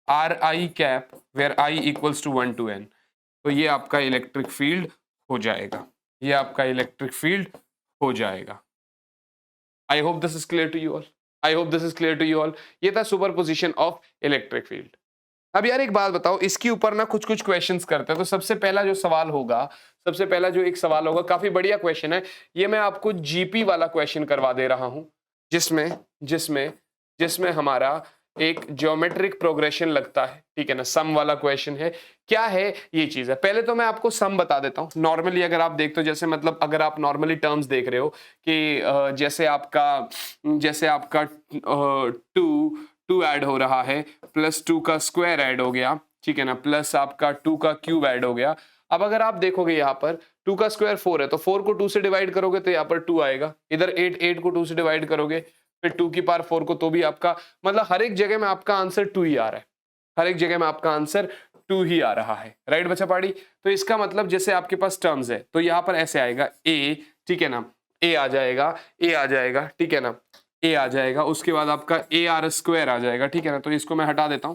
RI cap where I equals to 1 to N। तो ये आपका इलेक्ट्रिक फील्ड हो जाएगा, ये आपका इलेक्ट्रिक फील्ड हो जाएगा। I hope this is clear to you all. I hope this is clear to you all. ये था सुपरपोजिशन ऑफ इलेक्ट्रिक फील्ड। अब यार एक बात बताओ, इसके ऊपर ना कुछ कुछ क्वेश्चंस करते हैं। तो सबसे पहला जो सवाल होगा, सबसे पहला जो एक सवाल होगा, काफी बढ़िया क्वेश्चन है ये, मैं आपको जीपी वाला क्वेश्चन करवा दे रहा हूं, जिसमें जिसमें जिसमें हमारा एक ज्योमेट्रिक प्रोग्रेशन लगता है, ठीक है ना, सम वाला क्वेश्चन है। क्या है ये चीज है? पहले तो मैं आपको सम बता देता हूं। नॉर्मली अगर आप देखते हो, जैसे मतलब अगर आप नॉर्मली टर्म्स देख रहे हो कि जैसे आपका 2 ऐड हो रहा है, प्लस 2 का स्क्वायर ऐड हो गया, ठीक है ना, प्लस आपका 2 का क्यूब ऐड हो गया। अब अगर आप देखोगे यहाँ पर 2 का स्क्वायर 4 है, तो 4 को 2 से डिवाइड करोगे तो यहाँ पर 2 आएगा। इधर 8 को 2 से डिवाइड करोगे, फिर 2 की पावर 4 को, तो भी आपका मतलब हर एक जगह में आपका आंसर 2 ही आ रहा है, हर एक जगह में आपका आंसर 2 ही आ रहा है। राइट बच्चा पाड़ी? तो इसका मतलब जैसे आपके पास टर्म्स है, तो यहाँ पर ऐसे आएगा A, ठीक है ना, A आ जाएगा, ठीक है ना, A आ जाएगा। उसके बाद आपका AR स्क्वायर आ जाएगा, ठीक है ना। तो इसको मैं हटा देता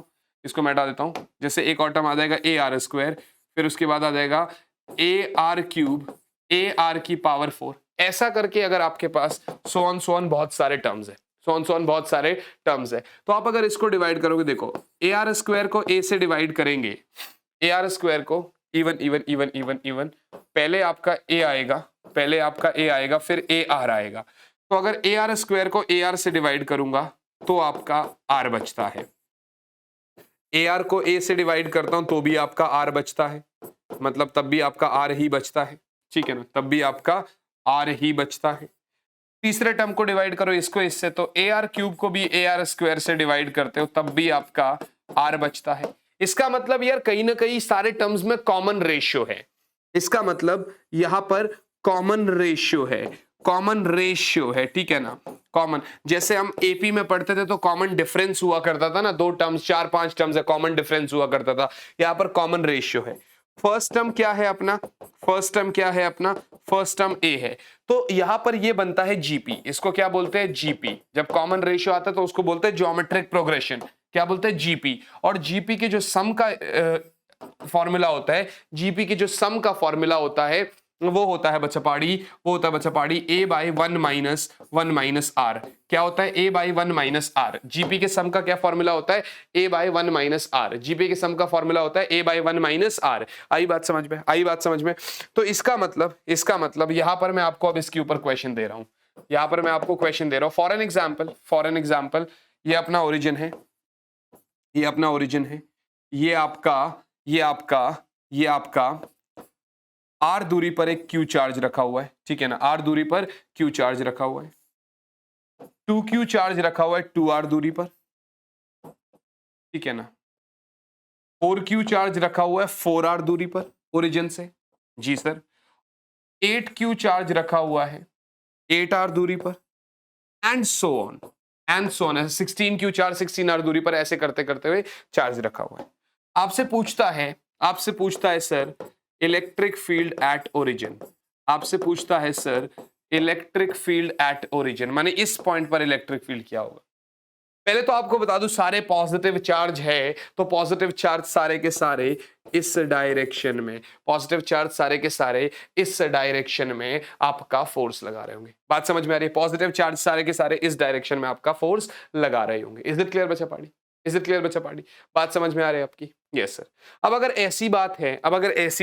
हूँ, जैसे एक और टर्म आ जाएगा AR स्क्वायर, फिर उसके बाद आ जाएगा AR क्यूब, AR की पावर 4। ऐसा करके अगर आपके पास सो ऑन बहुत सारे टर्म्स है, बहुत सारे टर्म्स है, तो आप अगर इसको डिवाइड करोगे, देखो AR स्क्वायर को A से डिवाइड करेंगे, AR स्क्वायर को इवन, पहले आपका A आएगा, फिर AR आएगा। तो अगर AR स्क्वायर को AR से डिवाइड करूंगा तो आपका R बचता है, AR को A से डिवाइड करता हूं तो भी आपका R बचता है, मतलब तब भी आपका R ही बचता है, ठीक है ना, तब भी आपका R ही बचता है। तीसरे टर्म को डिवाइड करो इसको इससे, तो AR क्यूब को भी AR स्क्वायर से डिवाइड करते हो तब भी आपका R बचता है। इसका मतलब यार कहीं ना कहीं सारे टर्म्स में कॉमन रेशियो है, इसका मतलब यहां पर कॉमन रेशियो है, ठीक है ना, कॉमन। जैसे हम एपी में पढ़ते थे तो कॉमन डिफरेंस हुआ करता था ना, 2 टर्म्स 4-5 टर्म्स है, कॉमन डिफरेंस हुआ करता था। यहां पर कॉमन रेशियो है। फर्स्ट टर्म क्या है अपना? फर्स्ट टर्म ए है, तो यहां पर ये बनता है जीपी। इसको क्या बोलते हैं? जीपी। जब कॉमन रेशियो आता है तो उसको बोलते हैं ज्योमेट्रिक प्रोग्रेशन। क्या बोलते हैं? जीपी। और जीपी के जो सम का फॉर्मूला होता है, जीपी के जो सम का फॉर्मूला होता है वो होता है बच्चा पाड़ी a बाई 1 - 1 - r। क्या होता है a बाई 1 - r? जीपी के सम का क्या फॉर्मूला होता है? a by 1 - r। जीपी के सम का फॉर्मूला होता है a बाई 1 - r। आई बात समझ में? तो इसका मतलब यहां पर मैं आपको अब इसके ऊपर क्वेश्चन दे रहा हूं। फॉर एन एग्जाम्पल ये अपना ओरिजिन है, ये आपका r दूरी पर एक q चार्ज रखा हुआ है, ठीक है ना? r दूरी पर q चार्ज रखा हुआ है, 2q चार्ज रखा हुआ है 2r दूरी पर, ठीक है ना? 4q चार्ज रखा हुआ है 4r दूरी पर ओरिजिन से, जी सर। 8q चार्ज रखा हुआ है 8r दूरी पर, and so on 16q charge 16r दूरी पर, ऐसे करते करते हुए चार्ज रखा हुआ है। आपसे पूछता है sir electric field at origin. माने इस पॉइंट पर इलेक्ट्रिक फील्ड क्या होगा? पहले तो आपको बता दूं सारे पॉजिटिव चार्ज है, तो पॉजिटिव चार्ज सारे के सारे इस डायरेक्शन में आपका फोर्स लगा रहे होंगे। बात समझ में आ रही है? पॉजिटिव चार्ज सारे के सारे इस डायरेक्शन में आपका फोर्स लगा रहे होंगे। इज इट क्लियर बच्चा पार्टी? बात समझ में आ रही है आपकी? Yes sir. अब अगर ऐसी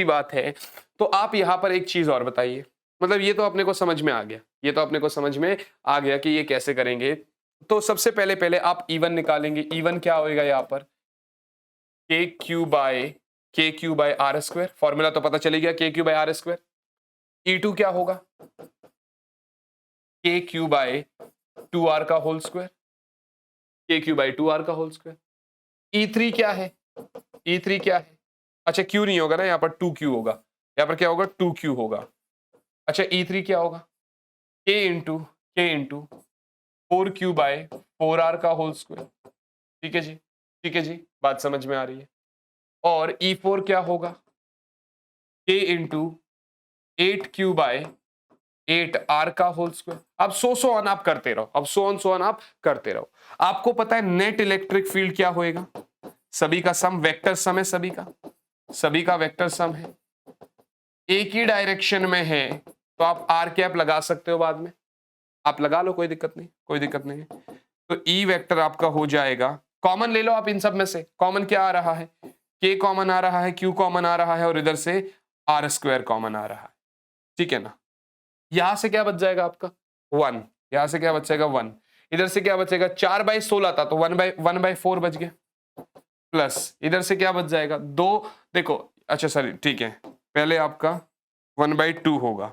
बात है तो आप यहां पर एक चीज और बताइए। मतलब ये तो अपने को समझ में आ गया कि ये कैसे करेंगे। तो सबसे पहले आप E1 निकालेंगे। E1 क्या होएगा यहाँ पर? KQ by are square. Formula तो पता चली गया, KQ by are square. E2 क्या होगा? KQ बाय 2R का होल स्क्वायर। E3 क्या है? अच्छा Q नहीं होगा ना, यहाँ पर 2Q होगा। यहाँ पर क्या होगा? 2Q होगा। अच्छा E3 क्या होगा? K into 4Q bye 4R का होल स्क्वायर। ठीक है जी, बात समझ में आ रही है। और E4 क्या होगा? K into 8Q bye 8R का होल स्क्वायर। अब सो ऑन आप करते रहो। आपको पता है नेट इलेक्ट्रिक फील्ड क्या होएगा? सभी का सम वेक्टर सम है, सभी का वेक्टर सम है, एक ही डायरेक्शन में है, तो आप आर कैप लगा सकते हो बाद में, आप लगा लो, कोई दिक्कत नहीं। तो ई वेक्टर आपका हो जाएगा, कॉमन ले लो आप इन सब में से। कॉमन क्या आ रहा है? के कॉमन आ रहा है, क्यू कॉमन आ रहा है, और इधर से आर स्क्वायर कॉमन आ रहा है, ठीक है ना? यहां से क्या बच जाएगा आपका? 1। यहां से क्या बचेगा? 1। इधर से क्या बचेगा? 4/16 था तो 1/4 बच गया, प्लस इधर से क्या बच जाएगा? 2। देखो अच्छा सॉरी, ठीक है, पहले आपका 1/2 होगा,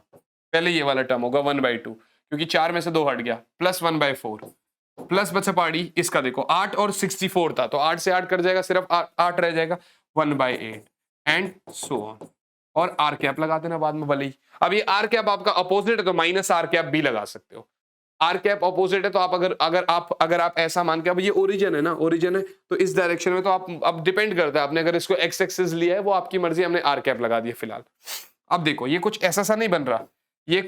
पहले ये वाला टर्म होगा 1/2, क्योंकि 4 में से 2 हट गया, प्लस 1/4, प्लस बचा पाड़ी इसका। देखो 8 और 64 था, तो 8 से 8 कट जाएगा, सिर्फ 8 रह जाएगा, 1/8 एंड सो ऑन। और आर कैप लगा देना बाद में भले ही। अब ये आर कैप आपका अपोजिट है तो माइनस आर कैप भी लगा सकते हो। आर कैप अपोजिट है तो आप अगर आप ऐसा मान के, अब ये ओरिजिन है ना, तो इस डायरेक्शन में, तो आप अब डिपेंड करता है, आपने अगर इसको एक्स एक्सिस लिया है वो आपकी मर्जी, हमने आर कैप लगा दिया फिलहाल। अब देखो ये कुछ ऐसा सा नहीं बन रहा, बच्चों, ये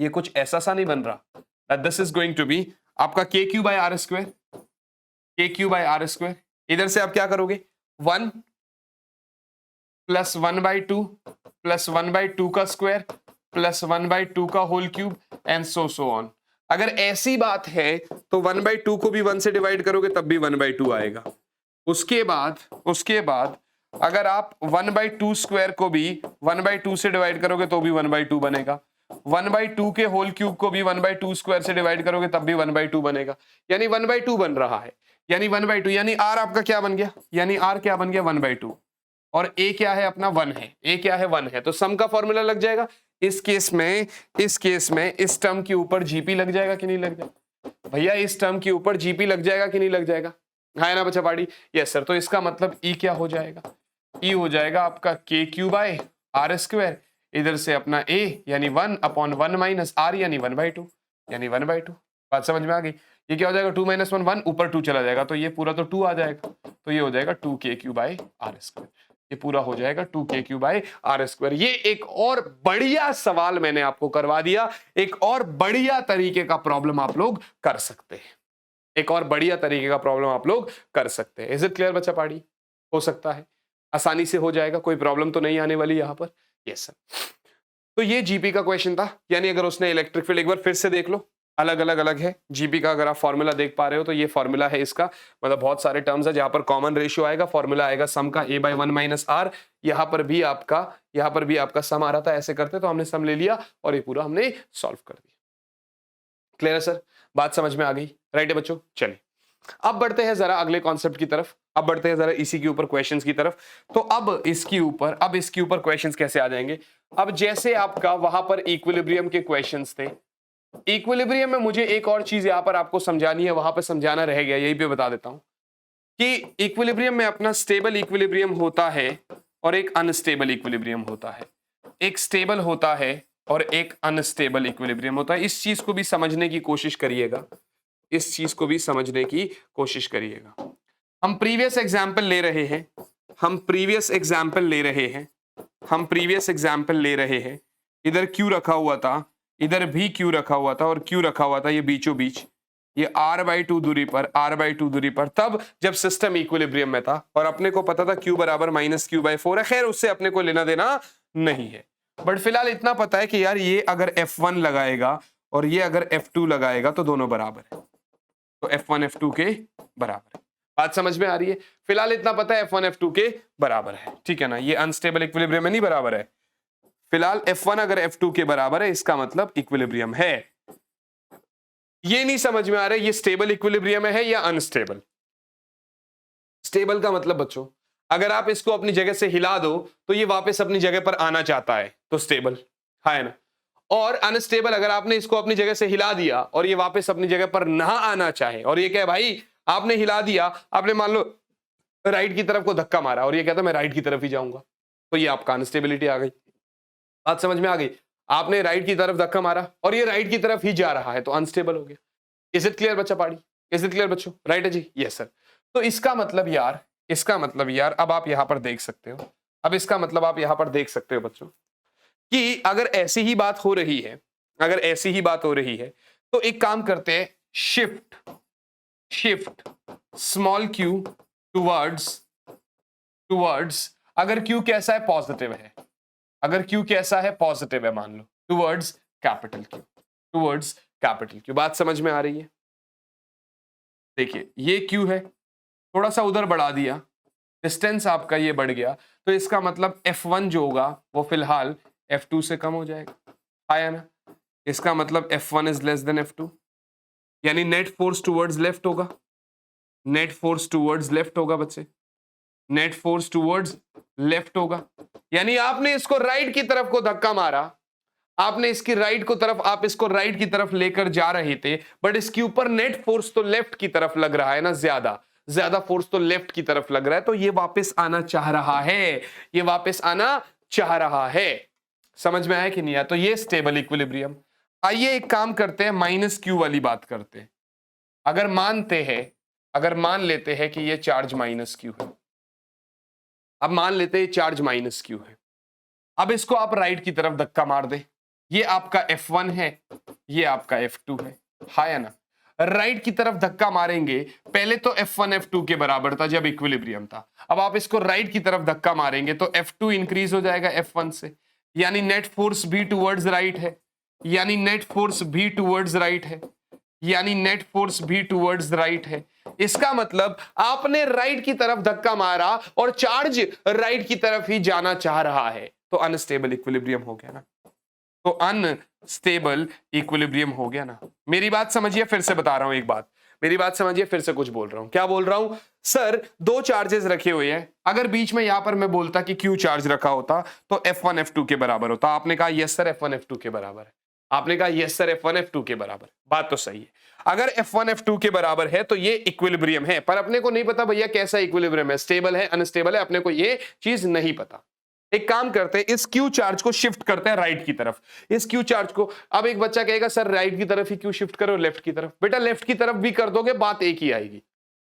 कुछ ऐसा सा नहीं बन रहा। This is going to be आपका KQ बाय आर स्क्वायर। इधर से आप क्या करोगे? 1 प्लस 1/2 प्लस 1/2 का स्क्वायर प्लस 1/2 का whole cube and so on. अगर ऐसी बात है तो 1/2 को भी 1 से डिवाइड करोगे तब भी 1/2 आएगा। उसके बाद अगर आप 1/2 स्क्वायर को भी 1/2 से डिवाइड करोगे तो भी 1/2 बनेगा। 1/2 के होल क्यूब को भी 1/2 स्क्वायर से डिवाइड करोगे तब भी 1/2 बनेगा। यानी 1/2 बन रहा है, यानी 1/2, यानी आर आपका क्या बन गया? 1/2, और ए क्या है अपना? 1 है। तो सम का फॉर्मूला लग जाएगा। इस केस में इस टर्म के ऊपर जीपी लग जाएगा कि नहीं लग जाएगा? भैया इस टर्म के ऊपर जीपी लग जाएगा कि नहीं लग जाएगा? हाँ ना बच्चा पार्टी? Yes sir. तो इसका मतलब ई क्या हो जाएगा? ई हो जाएगा आपका KQ बाय आर स्क्वायर, इधर से अपना ए यानी 1/1 माइनस आर यानी 1/2। बात समझ में आ गई? ये क्या हो जाएगा? 2 - 1 1, ऊपर 2 चला जाएगा, तो ये पूरा तो 2 आ जाएगा, तो ये हो जाएगा 2KQ बाय आर स्क्वायर। ये पूरा हो जाएगा 2KQ बाय आर स्क्वायर। ये एक और बढ़िया सवाल मैंने आपको करवा दिया, एक और बढ़िया तरीके का प्रॉब्लम आप लोग कर सकते हैं, इज इट क्लियर बच्चा पार्टी? हो सकता है। आसानी से हो जाएगा, कोई प्रॉब्लम तो नहीं आने वाली यहाँ पर। Yes sir. तो ये जीपी का क्वेश्चन था, यानी अगर उसने इलेक्ट्रिक फील्ड, एक बार फिर से देख लो, अलग अलग अलग है जीपी का। अगर आप फॉर्मूला देख पा रहे हो तो ये फॉर्मूला है इसका, मतलब बहुत सारे टर्म्स है जहां पर कॉमन रेशियो आएगा, फॉर्मूला आएगा सम का a/1 - r। यहाँ पर भी आपका सम आ रहा था, ऐसे करते तो हमने सम ले लिया और ये पूरा हमने सॉल्व कर दिया। क्लियर है सर, बात समझ में आ गई? राइट है बच्चों, चलिए अब बढ़ते हैं जरा अगले कॉन्सेप्ट की तरफ, अब बढ़ते हैं जरा इसी के ऊपर क्वेश्चंस की तरफ। तो अब इसके ऊपर क्वेश्चंस कैसे आ जाएंगे? अब जैसे आपका वहां पर इक्विलिब्रियम के क्वेश्चंस थे, इक्विलिब्रियम में मुझे एक और चीज यहां पर आपको समझानी है, वहां पर समझाना रह गया, यही पे बता देता हूं कि इक्विलिब्रियम में अपना स्टेबल इक्विलिब्रियम होता है और एक अनस्टेबल इक्विलिब्रियम होता है, एक स्टेबल होता है और एक अनस्टेबल इक्विलिब्रियम होता है। इस चीज को भी समझने की कोशिश करिएगा, इस चीज को भी समझने की कोशिश करिएगा। हम प्रीवियस एग्जाम्पल ले रहे हैं, हम प्रीवियस एग्जाम्पल ले रहे हैं। इधर क्यू रखा हुआ था, इधर भी क्यू रखा हुआ था और क्यू रखा हुआ था ये बीचों बीच, ये r/2 दूरी पर, तब जब सिस्टम इक्विलिब्रियम में था और अपने को पता था q बराबर -q/4 है। खैर उससे अपने को लेना देना नहीं है, बट फिलहाल इतना पता है कि यार ये अगर F1 लगाएगा और ये अगर F2 लगाएगा तो दोनों बराबर है, तो F1 F2 के बराबर है। बात समझ में आ रही है? फिलहाल इतना पता है F1 F2 के बराबर है, ठीक है ना? ये अनस्टेबल इक्विलिब्रियम में नहीं बराबर है। फिलहाल F1 अगर F2 के बराबर है इसका मतलब इक्विलिब्रियम है। ये नहीं समझ में आ रहा है ये स्टेबल इक्विलिब्रियम है या अनस्टेबल। स्टेबल का मतलब बच्चों, अगर आप इसको अपनी जगह से हिला दो तो ये वापस अपनी जगह पर आना चाहता है, तो स्टेबल है ना। और अनस्टेबल, अगर आपने इसको अपनी जगह से हिला दिया और ये वापस अपनी जगह पर ना आना चाहे, और ये क्या है भाई, आपने हिला दिया, आपने मान लो राइट की तरफ को धक्का मारा और ये कहता मैं राइट की तरफ ही जाऊंगा, तो ये आपका अनस्टेबिलिटी आ गई। बात समझ में आ गई? आपने राइट की तरफ धक्का मारा और ये राइट की तरफ ही जा रहा है, तो अनस्टेबल हो गया। इज इट क्लियर बच्चा पाड़ी? इज इट क्लियर बच्चों? राइट है जी, यस सर। तो इसका मतलब यार अब आप यहां पर देख सकते हो, अब इसका मतलब आप यहां पर देख सकते हो बच्चों कि अगर ऐसी ही बात हो रही है, तो एक काम करते हैं, शिफ्ट स्मॉल q टुवर्ड्स, अगर q कैसा है, पॉजिटिव है, अगर q कैसा है, पॉजिटिव है मान लो, टुवर्ड्स कैपिटल Q। बात समझ में आ रही है? देखिए ये q है, थोड़ा सा उधर बढ़ा दिया, डिस्टेंस आपका ये बढ़ गया, तो इसका मतलब F1 जो होगा वो फिलहाल F2 से कम हो जाएगा, आया ना? इसका मतलब F1 is less than F2, यानी नेट फोर्स टुवर्ड्स लेफ्ट होगा, नेट फोर्स टुवर्ड्स लेफ्ट होगा बच्चे, नेट फोर्स टुवर्ड्स लेफ्ट होगा। यानी आपने इसको राइट की तरफ को धक्का मारा, आपने इसकी राइट को तरफ, आप इसको राइट की तरफ लेकर जा रहे थे, बट इसके ऊपर नेट फोर्स तो लेफ्ट की तरफ लग रहा है ना, ज्यादा फोर्स तो लेफ्ट की तरफ लग रहा है, तो ये वापस आना चाह रहा है, ये वापस आना चाह रहा है। समझ में आया कि नहीं आया? तो ये स्टेबल इक्विलिब्रियम। आइए एक काम करते हैं, -q वाली बात करते हैं। अगर मान लेते हैं कि ये चार्ज -q है, अब मान लेते हैं चार्ज -q है, अब इसको आप राइट की तरफ धक्का मार दे, ये आपका F1 है, ये आपका F2 है, या ना? राइट की तरफ धक्का मारेंगे, पहले तो F1 F2 के बराबर था जब इक्विलिब्रियम था, अब आप इसको राइट की तरफ धक्का मारेंगे तो F2 इंक्रीज हो जाएगा F1 से, यानी नेट फोर्स भी टुवर्ड्स राइट है, यानी नेट फोर्स भी टुवर्ड्स राइट है, यानी नेट फोर्स भी टुवर्ड्स राइट है। इसका मतलब आपने राइट की तरफ धक्का मारा और चार्ज राइट की तरफ ही जाना चाह रहा है, तो अनस्टेबल इक्विलिब्रियम हो गया ना, तो अनस्टेबल इक्विलिब्रियम हो गया ना। मेरी बात समझिए, फिर से बता रहा हूं एक बात, मेरी बात समझिए, फिर से कुछ बोल रहा हूं। क्या बोल रहा हूं सर? दो चार्जेस रखे हुए हैं, अगर बीच में यहां पर मैं बोलता कि Q चार्ज रखा होता तो F1 F2 के बराबर होता, आपने कहा यस सर F1 F2 के बराबर है, आपने कहा यस सर F1 F2 के बराबर, बात तो सही है। अगर F1 F2 के बराबर है तो ये इक्विलिब्रियम है, पर अपने को नहीं पता भैया कैसा इक्विलिब्रियम है, स्टेबल है अनस्टेबल है, अपने को ये चीज नहीं पता। एक काम करते हैं, इस Q चार्ज को शिफ्ट करते हैं राइट की तरफ, इस Q चार्ज को। अब एक बच्चा कहेगा सर राइट की तरफ ही क्यों शिफ्ट करो, लेफ्ट की तरफ? बेटा लेफ्ट की तरफ भी कर दोगे बात एक ही आएगी।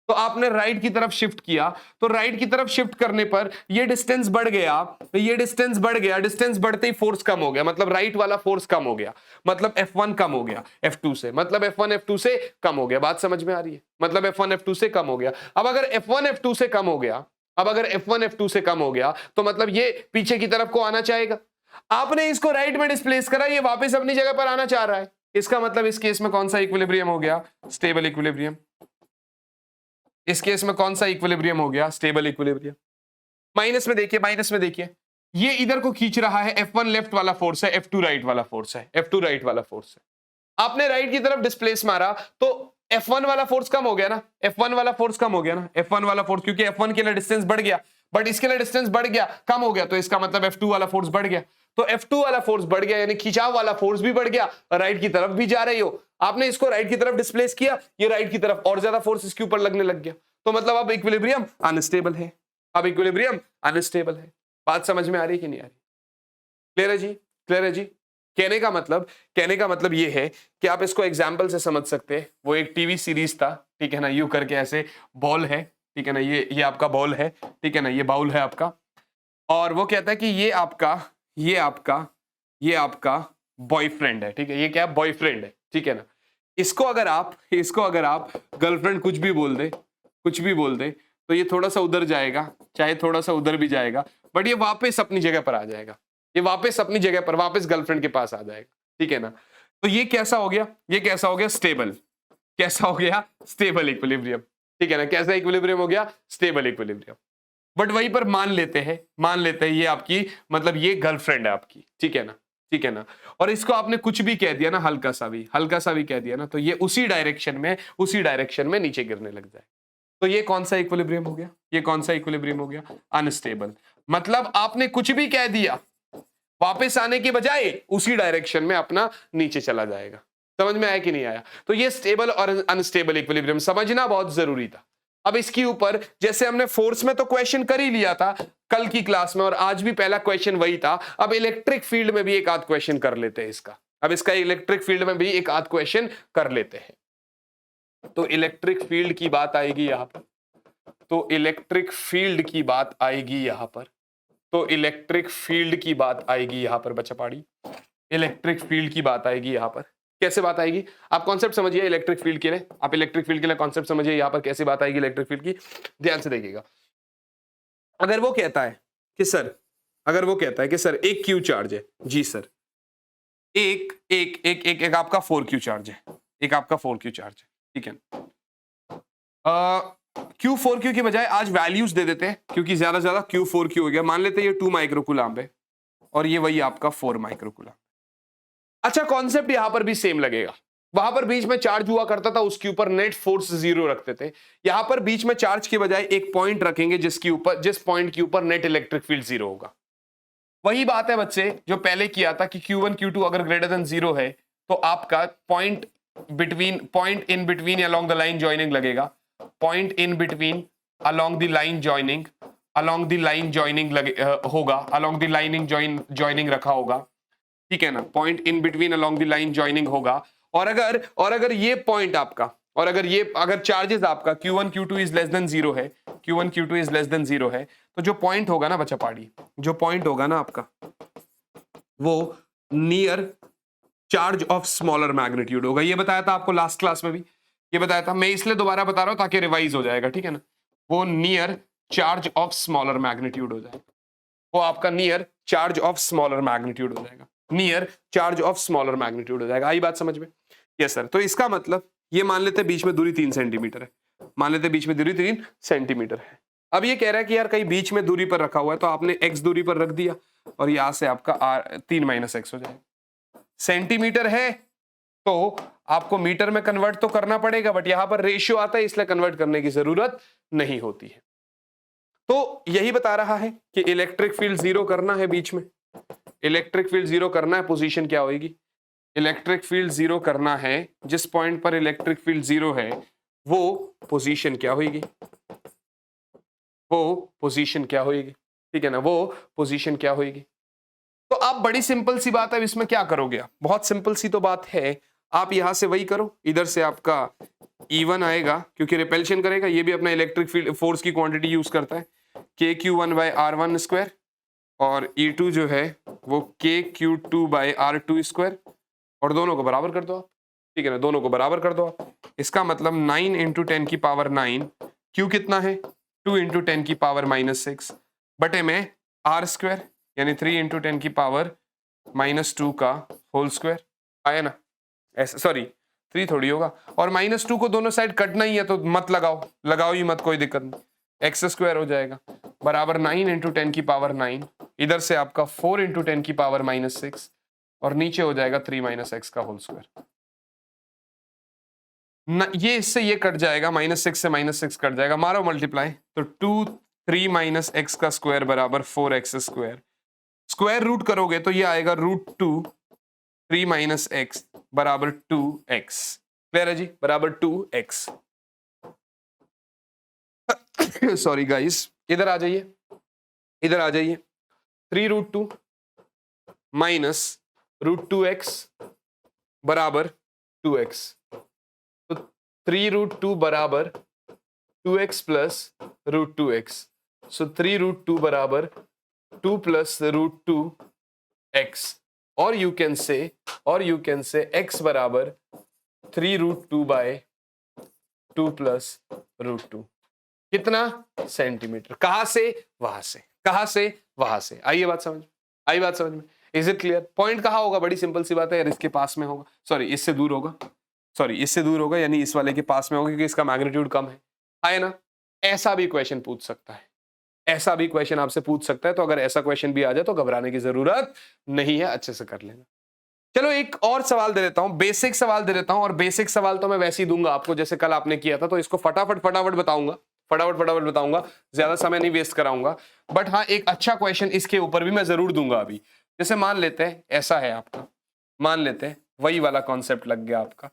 तो आपने राइट की तरफ शिफ्ट किया, तो राइट की तरफ शिफ्ट करने पर ये डिस्टेंस बढ़ गया, ये डिस्टेंस बढ़ गया, डिस्टेंस बढ़ते ही फोर्स कम हो गया, मतलब राइट वाला फोर्स कम हो गया, मतलब F1 कम हो गया F2 से, मतलब F1 F2 से कम हो गया। बात समझ में आ रही है? मतलब F1 F2 से कम हो गया। अब अगर F1 F2 से कम हो गया, अब अगर F1 F2 से कम हो गया तो मतलब ये पीछे की तरफ को आना चाहेगा। आपने इसको राइट में डिस्प्लेस करा, ये वापस अपनी जगह पर आना चाह रहा है। इसका मतलब इस केस में कौन सा इक्विलिब्रियम हो गया? Stable equilibrium. इस केस में कौन सा इक्विलिब्रियम हो गया? Stable equilibrium. माइनस में देखिए, माइनस में देखिए, ये इधर को खींच रहा है, F1 लेफ्ट वाला फोर्स है, F2 राइट वाला फोर्स है, F2 राइट वाला फोर्स है। आपने राइट की तरफ डिस्प्लेस मारा तो F1 वाला फोर्स कम हो गया ना, F1 वाला फोर्स कम हो गया ना, F1 वाला फोर्स, क्योंकि F1 के लिए डिस्टेंस बढ़ गया, बट इसके लिए डिस्टेंस बढ़ गया, कम हो गया, तो इसका मतलब F2 वाला फोर्स बढ़ गया। तो F2 वाला फोर्स बढ़ गया यानी खिंचाव वाला फोर्स भी बढ़ गया, राइट की तरफ भी जा रही हो। आपने इसको राइट की तरफ डिस्प्लेस किया, ये राइट की तरफ और ज्यादा फोर्स इसके ऊपर लगने लग गया, तो मतलब अब इक्विलिब्रियम अनस्टेबल है। अब इक्विलिब्रियम अनस्टेबल है। बात समझ में आ रही है कि नहीं आ रही? क्लियर है जी? क्लियर है जी? कहने का मतलब ये है कि आप इसको एग्जाम्पल से समझ सकते हैं। वो एक टीवी सीरीज था, ठीक है ना, यू करके ऐसे बॉल है, ठीक है ना, ये आपका बॉल है, ठीक है ना, ये बाउल है आपका, और वो कहता है कि ये आपका बॉयफ्रेंड है, ठीक है, ये क्या है? बॉयफ्रेंड है, ठीक है ना। इसको अगर आप गर्लफ्रेंड कुछ भी बोल दे तो ये थोड़ा सा उधर जाएगा, चाहे थोड़ा सा उधर भी जाएगा, बट ये वापस अपनी जगह पर आ जाएगा, ये वापस अपनी जगह पर वापस गर्लफ्रेंड के पास आ जाएगा, ठीक है ना। तो ये कैसा हो गया? ये कैसा हो गया? स्टेबल। कैसा हो गया? स्टेबल इक्विलिब्रियम, ठीक है ना। कैसा इक्विलिब्रियम हो गया? Stable equilibrium. बट वहीं पर मान लेते हैं ये आपकी, मतलब ये गर्लफ्रेंड है आपकी, ठीक है ना, ठीक है ना, और इसको आपने कुछ भी कह दिया ना, हल्का सा भी कह दिया ना, तो ये उसी डायरेक्शन में नीचे गिरने लग जाए। तो ये कौन सा इक्विलिब्रियम हो गया? ये कौन सा इक्विलिब्रियम हो गया? अनस्टेबल। मतलब आपने कुछ भी कह दिया, वापस आने के बजाय उसी डायरेक्शन में अपना नीचे चला जाएगा। समझ में आया कि नहीं आया? तो ये स्टेबल और अनस्टेबल इक्विलिब्रियम समझना बहुत जरूरी था। अब इसके ऊपर जैसे हमने फोर्स में तो क्वेश्चन कर ही लिया था कल की क्लास में, और आज भी पहला क्वेश्चन वही था। अब इलेक्ट्रिक फील्ड में भी एक आध क्वेश्चन कर लेते हैं इसका। अब इसका इलेक्ट्रिक फील्ड में भी एक आध क्वेश्चन कर लेते हैं। तो इलेक्ट्रिक फील्ड की बात आएगी यहां पर, तो इलेक्ट्रिक फील्ड की बात आएगी यहां पर, तो इलेक्ट्रिक फील्ड की बात आएगी यहां पर बच्चा पाड़ी, इलेक्ट्रिक फील्ड की बात आएगी यहां पर। कैसे बात आएगी? आप कॉन्सेप्ट समझिए इलेक्ट्रिक फील्ड के लिए, आप इलेक्ट्रिक फील्ड के लिए कॉन्सेप्ट समझिए यहां पर कैसे बात आएगी इलेक्ट्रिक फील्ड की। ध्यान से देखिएगा। अगर वो कहता है कि सर एक क्यू चार्ज है, जी सर, एक आपका 4Q चार्ज है, एक आपका 4Q चार्ज है, ठीक है। Q4Q की बजाय आज वैल्यूज दे देते हैं, क्योंकि ज्यादा Q4Q हो गया। मान लेते हैं ये 2 माइक्रोकूलम्ब है और ये वही आपका 4 माइक्रोकूलम्ब। अच्छा, कॉन्सेप्ट यहां पर भी सेम लगेगा। वहां पर बीच में चार्ज हुआ करता था, उसके ऊपर नेट फोर्स 0 रखते थे। यहां पर बीच में चार्ज के बजाय एक पॉइंट रखेंगे जिस पॉइंट के ऊपर नेट इलेक्ट्रिक फील्ड 0 होगा। वही बात है बच्चे जो पहले किया था कि Q1 Q2 अगर ग्रेटर देन 0 है तो आपका point in between along the line joining लगेगा, point in between along the line joining होगा, अलोंग द लाइनिंग जॉइनिंग रखा होगा, ठीक है ना। Point in between along the line joining होगा। और अगर ये पॉइंट आपका, और अगर चार्जेस आपका Q1 Q2 is less than 0 है, Q1 Q2 is less than 0 है, तो जो पॉइंट होगा ना बच्चा पाड़ी, जो पॉइंट होगा ना आपका, वो near charge of smaller magnitude होगा। ये बताया था आपको लास्ट क्लास में भी, ये बताया था, मैं इसलिए दोबारा बता रहा हूं ताकि रिवाइज हो जाएगा, ठीक है ना। वो near charge of smaller magnitude हो जाएगा, वो आपका near charge of smaller magnitude हो जाएगा, near charge of smaller magnitude हो जाएगा। आई बात समझ में? Yes sir. तो इसका मतलब ये मान लेते हैं बीच में दूरी 3 सेंटीमीटर है, मान लेते हैं बीच में दूरी 3 सेंटीमीटर है। अब ये कह रहा है कि यार कहीं बीच में दूरी पर रखा हुआ है, तो आपने x दूरी पर रख दिया और यहां से आपका r 3 - x हो जाएगा। सेंटीमीटर है तो आपको मीटर में कन्वर्ट तो करना पड़ेगा, बट यहां पर रेशियो आता है इसलिए कन्वर्ट करने की जरूरत नहीं होती है। तो यही बता रहा है कि इलेक्ट्रिक फील्ड 0 करना है, बीच में इलेक्ट्रिक फील्ड 0 करना है, पोजीशन क्या होगी? इलेक्ट्रिक फील्ड 0 करना है, जिस पॉइंट पर इलेक्ट्रिक फील्ड 0 है वो पोजीशन क्या होगी? वो पोजीशन क्या होगी? ठीक है ना, वो पोजीशन क्या होगी? तो आप बड़ी सिंपल सी बात है, इसमें क्या करोगे आप? बहुत सिंपल सी तो बात है, आप यहां से वही करो, इधर से आपका E1 आएगा क्योंकि रिपल्शन करेगा, ये भी अपना इलेक्ट्रिक फील्ड फोर्स की क्वांटिटी यूज करता है, KQ1/R1 और E2 जो है वो KQ2/R2, और दोनों को बराबर कर दो आप, ठीक है ना, दोनों को बराबर कर दो आप। इसका मतलब 9 × 10⁻⁹, Q कितना है? 2 इंटू 10 की पावर -6 बटे में आर स्क्वायर यानी 3 इंटू 10 की पावर -2 का होल स्क्वायर आया ना, ऐसा सॉरी 3 थोड़ी होगा, और -2 को दोनों साइड कटना ही है तो मत लगाओ, लगाओ ही मत, कोई दिक्कत नहीं, एक्स स्क्वायर हो जाएगा बराबर 9 इंटू 10 की पावर 9, इधर से आपका 4 इंटू 10 की पावर -6 और नीचे हो जाएगा 3 माइनस एक्स का होल स्क्वायर। ये इससे ये कट जाएगा, -6 से -6 कट जाएगा, मारो मल्टीप्लाई, तो 2 3 माइनस एक्स का स्क्वायर बराबर 4x स्क्वायर, स्क्वायर रूट करोगे तो ये आएगा √2 3 माइनस एक्स बराबर 2x, क्लियर है जी, बराबर 2x। सॉरी गाइस, इधर आ जाइए, इधर आ जाइए, 3√2 माइनस √2x बराबर 2x, तो 3√2 बराबर 2x प्लस √2x, सो 3√2 बराबर 2 प्लस √2x, और यू कैन से x बराबर 3√2 बाय 2 प्लस √2, कितना सेंटीमीटर, कहां से वहां से, कहां से वहां से, आइए बात समझ, आई बात समझ में, इज इट क्लियर? पॉइंट कहां होगा, बड़ी सिंपल सी बात है यार, इसके पास में होगा, सॉरी इससे दूर होगा, सॉरी इससे दूर होगा, यानी इस वाले के पास में होगा क्योंकि इसका मैग्नीट्यूड कम है ना। ऐसा भी क्वेश्चन पूछ सकता है, ऐसा भी क्वेश्चन आपसे पूछ सकता है, तो अगर ऐसा क्वेश्चन भी आ जाए तो घबराने की जरूरत नहीं है, अच्छे से कर लेना। चलो एक और सवाल दे देता हूं, बेसिक सवाल दे देता हूं, और बेसिक सवाल तो मैं वैसे ही दूंगा आपको जैसे कल आपने किया था, तो इसको फटाफट फटाफट बताऊंगा, फटाफट फटाफट बताऊंगा, ज्यादा समय नहीं वेस्ट कराऊंगा, बट हाँ एक अच्छा क्वेश्चन इसके ऊपर भी मैं जरूर दूंगा अभी। जैसे मान लेते हैं ऐसा है आपका, मान लेते हैं वही वाला कॉन्सेप्ट लग गया आपका,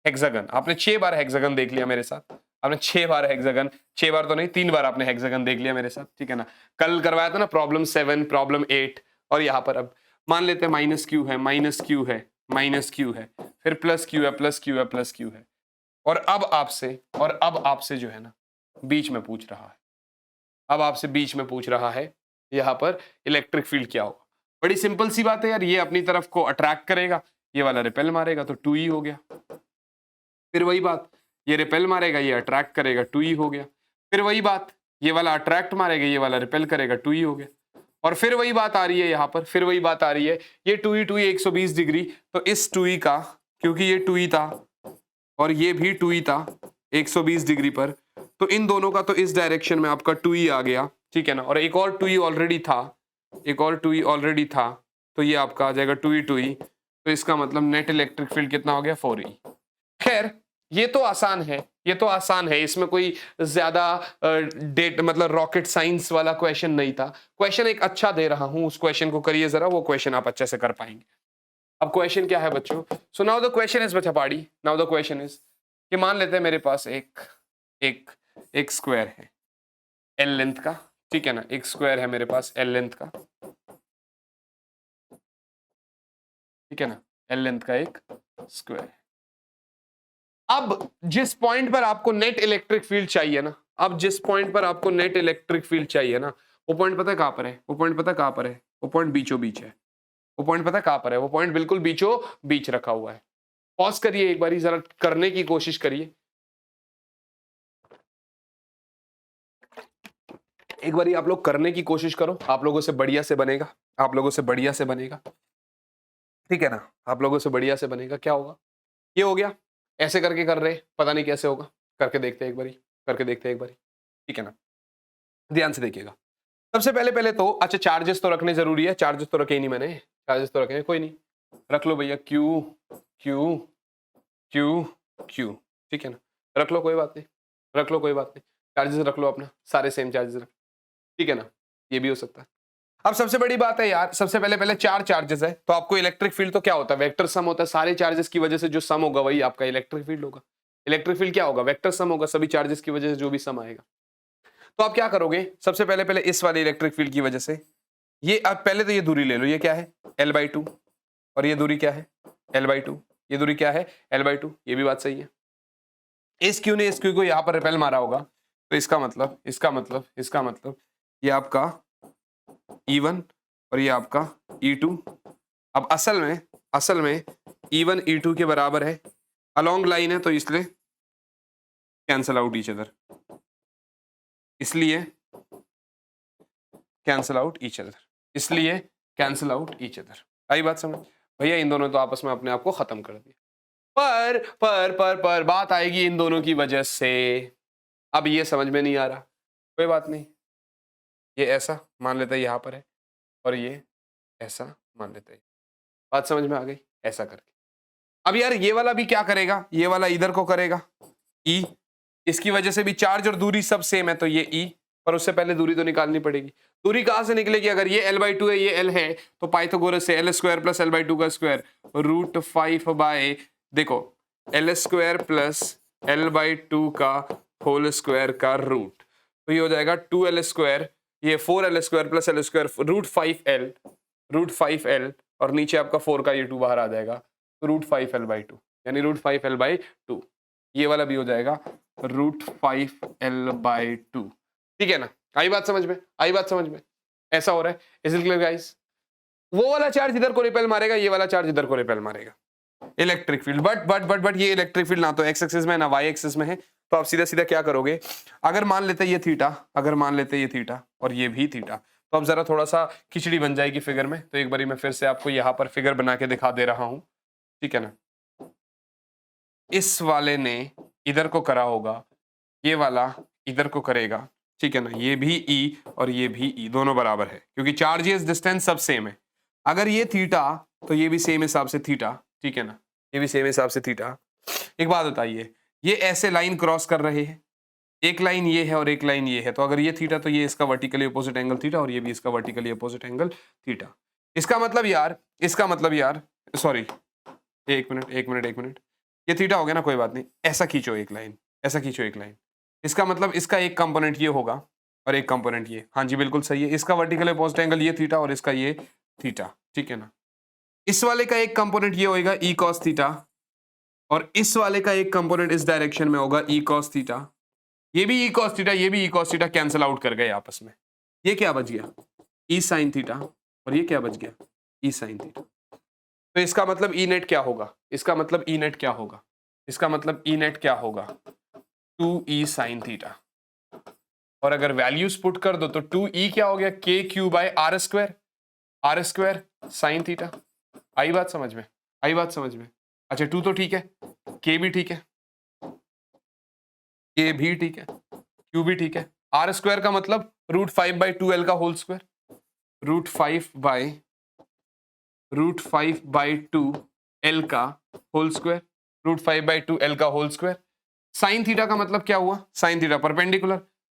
हेक्सागन, आपने 6 बार हेक्सागन देख लिया मेरे साथ, आपने 6 बार हेक्सागन, 6 बार तो नहीं 3 बार आपने हेक्सागन देख लिया मेरे साथ, ठीक है ना। कल करवाया था ना प्रॉब्लम 7, प्रॉब्लम 8, और यहां पर अब मान लेते हैं माइनस क्यू है, माइनस क्यू है, माइनस क्यू है, फिर प्लस क्यू है, प्लस क्यू है, प्लस क्यू है, और अब आपसे जो है ना बीच में पूछ रहा है, अब आपसे बीच में पूछ रहा है यहां पर इलेक्ट्रिक फील्ड क्या होगा। बड़ी सिंपल सी बात है यार, ये अपनी तरफ को अट्रैक्ट करेगा, ये वाला रिपेल मारेगा तो 2E हो गया, फिर वही बात, ये रिपेल मारेगा, ये अट्रैक्ट करेगा, 2E हो गया, फिर वही बात, ये वाला अट्रैक्ट मारेगा, ये वाला रिपेल करेगा, 2E हो गया, और फिर वही बात आ रही है यहां पर, फिर वही बात आ रही है, ये 2E 120 डिग्री, तो इस 2E का, क्योंकि ये 2E था और ये भी 2E था 120 डिग्री पर, तो इन दोनों का तो इस डायरेक्शन में आपका 2E आ गया, ठीक है ना, और एक और 2E ऑलरेडी था, एक और 2E ऑलरेडी था, तो ये आपका आ जाएगा 2E, तो इसका मतलब नेट इलेक्ट्रिक फील्ड कितना हो गया 4E। खैर ये तो आसान है, ये तो आसान है, इसमें कोई ज्यादा डेट मतलब रॉकेट साइंस वाला क्वेश्चन नहीं था, क्वेश्चन एक अच्छा दे रहा हूं, उस क्वेश्चन को करिए जरा, वो क्वेश्चन आप अच्छे से कर पाएंगे। अब क्वेश्चन क्या है बच्चों, so now the question is बच्चा पाड़ी, नाउ द क्वेश्चन इज कि मान लेते हैं मेरे पास एक स्क्वायर है एल लेंथ का, ठीक है ना, एक स्क्वायर है मेरे पास एल लेंथ का, ठीक है ना, एल लेंथ का एक स्क्वायर है। अब जिस पॉइंट पर आपको नेट इलेक्ट्रिक फील्ड चाहिए ना, अब जिस पॉइंट पर आपको नेट इलेक्ट्रिक फील्ड चाहिए ना, वो पॉइंट पता है कहां पर है, वो पॉइंट पता है कहां पर है, वो पॉइंट बीचों बीच है, वो पॉइंट पता है कहां पर है, वो पॉइंट बिल्कुल बीचों बीच रखा हुआ है। पॉज करिए एक बारी, जरा करने की कोशिश करिए, एक बारी आप लोग करने की कोशिश करो, आप लोगों से बढ़िया से बनेगा, आप लोगों से बढ़िया से बनेगा, ठीक है ना, आप लोगों से बढ़िया से बनेगा। क्या होगा, ये हो गया, ऐसे करके कर रहे, पता नहीं कैसे होगा, करके देखते हैं एक बारी, करके देखते हैं एक बारी, ठीक है ना, ध्यान से देखिएगा। सबसे पहले पहले तो अच्छा चार्जेस तो रखने जरूरी है, चार्जेस तो रखे ही नहीं मैंने, चार्जेस तो रखे कोई नहीं, रख लो भैया क्यू क्यू क्यू क्यू, ठीक है ना, रख लो कोई बात नहीं, रख लो कोई बात नहीं, चार्जेस रख लो अपना, सारे सेम चार्जेस रख, ठीक है ना, ये भी हो सकता है। अब सबसे बड़ी बात है यार, सबसे पहले पहले 4 चार्जेस है, तो आपको इलेक्ट्रिक फील्ड तो क्या होता है, वेक्टर सम होता है, सारे चार्जेस की वजह से जो सम होगा वही आपका इलेक्ट्रिक फील्ड होगा। इलेक्ट्रिक फील्ड क्या होगा, वेक्टर सम होगा, सभी चार्जेस की वजह से जो भी सम आएगा। तो आप क्या करोगे, सबसे पहले पहले इस वाले इलेक्ट्रिक फील्ड की वजह से ये, आप पहले तो ये दूरी ले लो, ये क्या है L/2, और ये दूरी क्या है L/2, ये दूरी क्या है L/2, ये भी बात सही है। इस क्यू ने इस क्यू को यहां पर रिपेल मारा होगा, तो इसका मतलब ये आपका E1 और ये आपका E2। अब असल में E1 E2 के बराबर है, अलोंग लाइन है, तो इसलिए कैंसल आउट ईच अदर, इसलिए कैंसिल आउट ईच अदर, इसलिए कैंसिल आउट ईच अदर। आई बात समझ? भैया इन दोनों तो आपस में अपने आप को खत्म कर दिया। पर बात आएगी इन दोनों की वजह से। अब ये समझ में नहीं आ रहा, कोई बात नहीं, ये ऐसा मान लेते हैं यहां पर है और ये ऐसा मान लेते हैं। बात समझ में आ गई? ऐसा करके अब यार ये वाला भी क्या करेगा, ये वाला इधर को करेगा ई, इसकी वजह से भी चार्ज और दूरी सब सेम है, तो ये ई, पर उससे पहले दूरी तो निकालनी पड़ेगी। दूरी कहां से निकलेगी? अगर ये l/2 है, ये l है, तो पाइथागोरस से l² प्लस l/2 का स्क्वायर √5 बाय, देखो l² प्लस l/2 का होल स्क्वायर का रूट, तो ये हो जाएगा 2l², ये 4l² प्लस l² √5l और नीचे आपका 4 का ये 2 बाहर आ जाएगा, √5l/2 यानी √5l/2। ये वाला भी हो जाएगा √5l/2। ठीक है ना? आई बात समझ में? आई बात समझ में? ऐसा हो रहा है। Is it clear guys? वो वाला चार्ज इधर को रिपेल मारेगा, ये वाला चार्ज इधर को रिपेल मारेगा। इलेक्ट्रिक फील्ड, बट ये इलेक्ट्रिक फील्ड ना तो एक्स एक्सिस में ना वाई एक्सिस में है, तो आप सीधा सीधा क्या करोगे? अगर मान लेते ये थीटा, अगर मान लेते ये थीटा और ये भी थीटा, तो अब जरा थोड़ा सा खिचड़ी बन जाएगी फिगर में। तो एक बारी मैं फिर से आपको यहां पर फिगर बना के दिखा दे रहा हूं, ठीक है ना? इस वाले ने इधर को करा होगा, ये वाला इधर को करेगा, ठीक है ना? ये भी ई और ये भी ई, दोनों बराबर है क्योंकि चार्जेस डिस्टेंस सब सेम है। अगर ये थीटा तो ये भी सेम हिसाब से थीटा, ठीक है ना? ये भी सेम हिसाब से थीटा। एक बात बताइए, ये ऐसे लाइन क्रॉस कर रहे हैं, एक लाइन ये है और एक लाइन ये है, तो अगर ये थीटा तो ये इसका वर्टिकली अपोजिट एंगल थीटा और ये भी इसका वर्टिकली अपोजिट एंगल थीटा। इसका मतलब यार सॉरी, एक मिनट, ये थीटा हो गया ना, कोई बात नहीं, ऐसा खींचो एक लाइन, ऐसा खींचो एक लाइन। इसका मतलब इसका एक कंपोनेंट ये होगा और एक कंपोनेंट ये, हाँ जी बिल्कुल सही है। इसका वर्टिकल अपोजिट एंगल ये थीटा और इसका ये थीटा, ठीक है ना? इस वाले का एक कंपोनेंट ये होगा ई कॉस थीटा और इस वाले का एक कंपोनेंट इस डायरेक्शन में होगा ई कॉस थीटा। ये भी ई कॉस थीटा, ये भी E cos theta cancel out कर गए आपस में। ये क्या बच गया? ई साइन थीटा और ये क्या बच गया? ई साइन थीटा। तो इसका मतलब ई नेट क्या होगा? इसका मतलब ई नेट क्या होगा? इसका मतलब ई नेट क्या होगा? 2e sine theta. और अगर वैल्यूज पुट कर दो तो 2e क्या हो गया? KQ/r², r² sine theta. आई बात समझ में? आई बात समझ में? अच्छा 2 तो ठीक है, k भी ठीक है, k भी ठीक है, q भी ठीक है। r² का मतलब √5/2l का होल स्क्वायर, √5/2l का होल स्क्वायर, √5/2l का होल स्क्वायर। साइन थीटा का मतलब क्या हुआ? साइन थीटा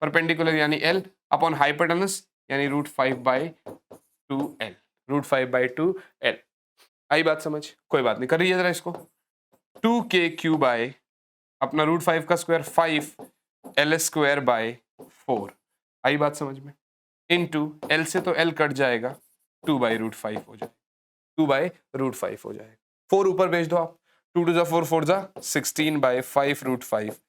परपेंडिकुलर यानी l अपॉन हाइपोटेनस यानी √5/2l, √5/2l। आई बात समझ? कोई बात नहीं, करिए जरा इसको। 2kq बाय अपना √5 का स्क्वायर 5l²/4। आई बात समझ में? इनटू l से तो l कट जाएगा, 2/√5 हो जाएगा, 2/√5 हो जाएगा। 4 ऊपर भेज दो आप, 2 to the 4 4 जा 16/5√5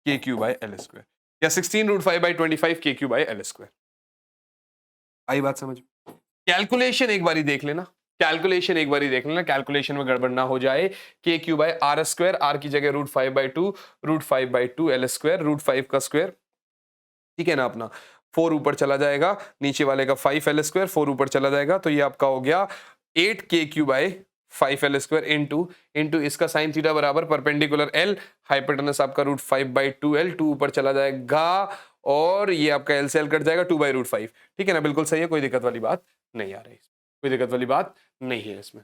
KQ/l² या 16√5/25 KQ/l²। आई बात समझ? कैलकुलेशन एक बारी देख लेना, कैलकुलेशन एक बारी देख लेना, कैलकुलेशन में गड़बड़ ना हो जाए। KQ/r², r की जगह √5/2, √5/2l², √5 का स्क्वायर, ठीक है ना? अपना 4 ऊपर चला जाएगा, नीचे वाले का 5l², 4 ऊपर चला जाएगा, तो ये आपका हो गया 8kQ/5l² इंटू इसका साइन थीटा बराबर परपेंडिकुलर l, हाइपोटेनस आपका √5/2l, 2 ऊपर चला जाएगा और ये आपका l से l कट जाएगा, 2/√5। ठीक है ना? बिल्कुल सही है, कोई दिक्कत वाली बात नहीं आ रही, कोई दिक्कत वाली बात नहीं है इसमें।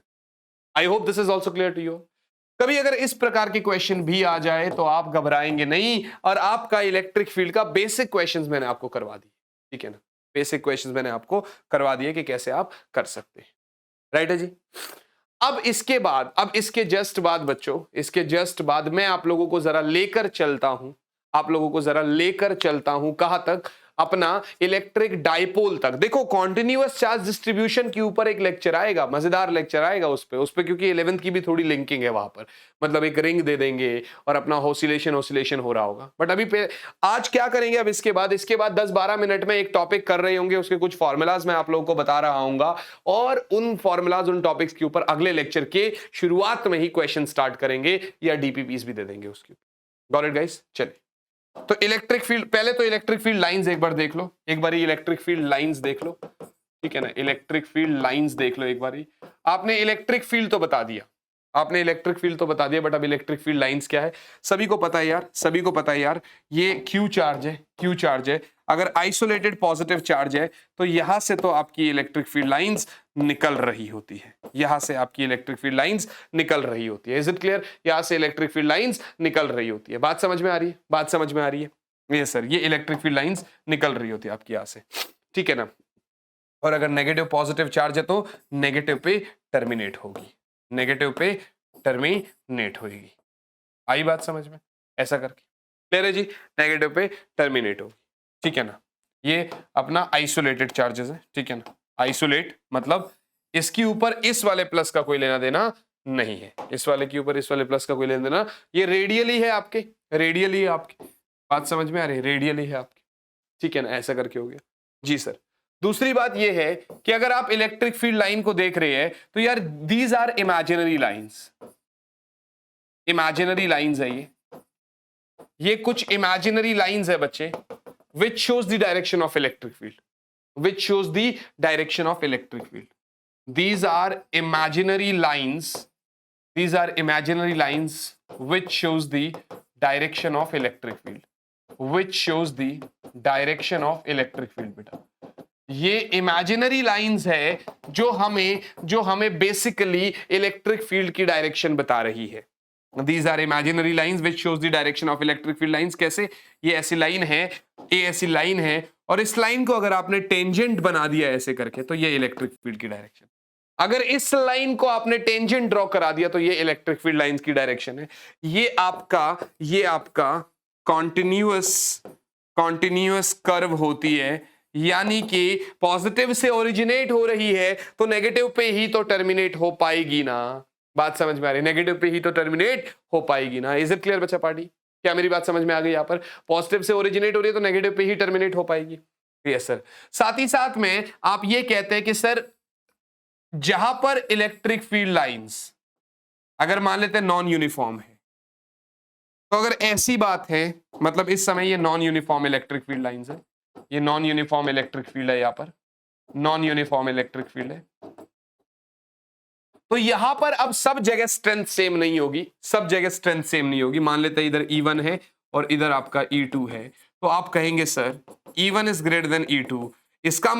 I hope this is also clear to you. कभी अगर इस प्रकार के क्वेश्चन भी आ जाए तो आप घबराएंगे नहीं, और आपका इलेक्ट्रिक फील्ड का बेसिक क्वेश्चंस मैंने आपको करवा दिए, ठीक है ना? बेसिक क्वेश्चंस मैंने आपको करवा दिए कि कैसे आप कर सकते हैं। राइट है जी? अब इसके बाद, अब इसके जस्ट बाद बच्चों, इसके जस्ट बाद मैं आप लोगों को जरा लेकर चलता हूं, आप लोगों को जरा लेकर चलता हूं कहां तक? अपना इलेक्ट्रिक डाइपोल तक। देखो कॉन्टिन्यूअस चार्ज डिस्ट्रीब्यूशन के ऊपर एक लेक्चर आएगा, मजेदार लेक्चर आएगा उस पे क्योंकि 11th की भी थोड़ी लिंकिंग है वहां पर, मतलब एक रिंग दे देंगे और अपना ऑसिलेशन हो रहा होगा। बट अभी पे आज क्या करेंगे? अब इसके बाद 10-12 मिनट में एक टॉपिक कर रहे होंगे, उसके कुछ फॉर्मूलाज मैं आप लोगों को बता रहा हूंगा और उन फॉर्मूलाज, उन टॉपिक्स के ऊपर अगले लेक्चर के शुरुआत में ही क्वेश्चन स्टार्ट करेंगे या डीपीपीस भी दे देंगे उसके ऊपर। Got it guys? चलिए तो इलेक्ट्रिक फील्ड, पहले तो इलेक्ट्रिक फील्ड लाइंस एक बार देख लो, एक बार इलेक्ट्रिक फील्ड लाइंस देख लो, ठीक है ना, इलेक्ट्रिक फील्ड लाइंस देख लो एक बार। आपने इलेक्ट्रिक फील्ड तो बता दिया, आपने इलेक्ट्रिक फील्ड तो बता दिया, बट अब इलेक्ट्रिक फील्ड लाइंस क्या है सभी को पता है यार, सभी को पता है यार। ये क्यू चार्ज है, क्यू चार्ज है। अगर आइसोलेटेड पॉजिटिव चार्ज है तो यहां से तो आपकी इलेक्ट्रिक फील्ड लाइंस निकल रही होती है, यहां से आपकी इलेक्ट्रिक फील्ड लाइंस निकल रही होती है। Is it clear? यहां से इलेक्ट्रिक फील्ड लाइंस निकल रही होती है। बात समझ में आ रही है? बात समझ में आ रही है? यस सर, ये इलेक्ट्रिक फील्ड लाइंस निकल रही होती है आपकी यहां से, ठीक है ना। और अगर नेगेटिव पॉजिटिव चार्ज है तो नेगेटिव पे टर्मिनेट होगी, नेगेटिव पे टर्मिनेट होगी। आई बात समझ में? ऐसा करके क्लियर है जी, नेगेटिव पे टर्मिनेट होगी, ठीक है ना। ये अपना आइसोलेटेड चार्जेस है, ठीक है ना। आइसोलेट मतलब इसके ऊपर इस वाले प्लस का कोई लेना देना नहीं है, इस वाले के ऊपर इस वाले प्लस का कोई लेना देना, ये रेडियली है आपके, रेडियली है आपके। बात समझ में आ रही है? रेडियली है आपके, ठीक है ना। ऐसा करके हो गया जी सर। दूसरी बात ये है कि अगर आप इलेक्ट्रिक फील्ड लाइन को देख रहे हैं तो यार these are imaginary lines, imaginary lines है ये कुछ इमेजिनरी लाइंस है बच्चे, which shows the direction of electric field, which shows the direction of electric field. These are imaginary lines, these are imaginary lines which shows the direction of electric field, which shows the direction of electric field। बेटा ये imaginary lines है जो हमें basically electric field की direction बता रही है। These are imaginary lines which shows the direction of electric field lines। कैसे? ये ऐसी लाइन है, ये ऐसी लाइन है, और इस लाइन को अगर आपने टेंजेंट बना दिया ऐसे करके तो ये इलेक्ट्रिक फील्ड की डायरेक्शन। अगर इस लाइन को आपने टेंजेंट ड्रॉ करा दिया तो ये इलेक्ट्रिक फील्ड लाइंस की डायरेक्शन है। ये आपका कॉन्टिन्यूअस कर्व होती है, यानी कि पॉजिटिव से ओरिजिनेट हो रही है तो नेगेटिव पे ही तो टर्मिनेट हो पाएगी ना। बात समझ में आ रही है? नेगेटिव पे ही तो टर्मिनेट हो पाएगी ना। इज इट क्लियर बच्चा पार्टी? क्या मेरी बात समझ में आ गई? यहां पर पॉजिटिव से ओरिजिनेट हो रही है तो नेगेटिव पे ही टर्मिनेट हो पाएगी। Yes sir. साथ ही साथ में आप ये कहते हैं कि सर जहां पर इलेक्ट्रिक फील्ड लाइंस अगर मान लेते हैं नॉन यूनिफॉर्म है, तो अगर ऐसी बात है मतलब इस समय ये non uniform electric field lines है, ये नॉन यूनिफॉर्म इलेक्ट्रिक फील्ड है, यहां पर नॉन यूनिफॉर्म इलेक्ट्रिक फील्ड है, तो यहां पर अब सब जगह स्ट्रेंथ सेम नहीं होगी, सब जगह स्ट्रेंथ सेम नहीं होगी। मान लेते हैं इधर E1 है और इधर आपका E2 है, तो आप कहेंगे sir E1 is greater than E2। इसका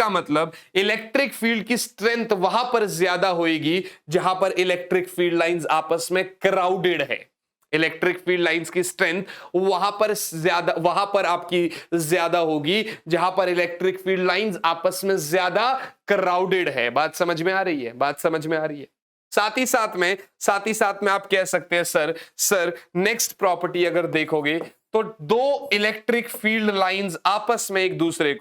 मतलब इलेक्ट्रिक फील्ड की स्ट्रेंथ वहां पर ज्यादा होगी जहां पर इलेक्ट्रिक फील्ड लाइंस आपस में क्राउडेड है। इलेक्ट्रिक फील्ड लाइंस की स्ट्रेंथ वहां पर आपकी ज्यादा होगी जहां पर इलेक्ट्रिक फील्ड लाइंस आपस में ज्यादा क्राउडेड है। बात समझ में आ रही है? बात समझ में आ रही है? साथ ही साथ में आप कह सकते हैं सर नेक्स्ट प्रॉपर्टी अगर देखोगे तो दो इलेक्ट्रिक फील्ड लाइंस आपस में एक दूसरे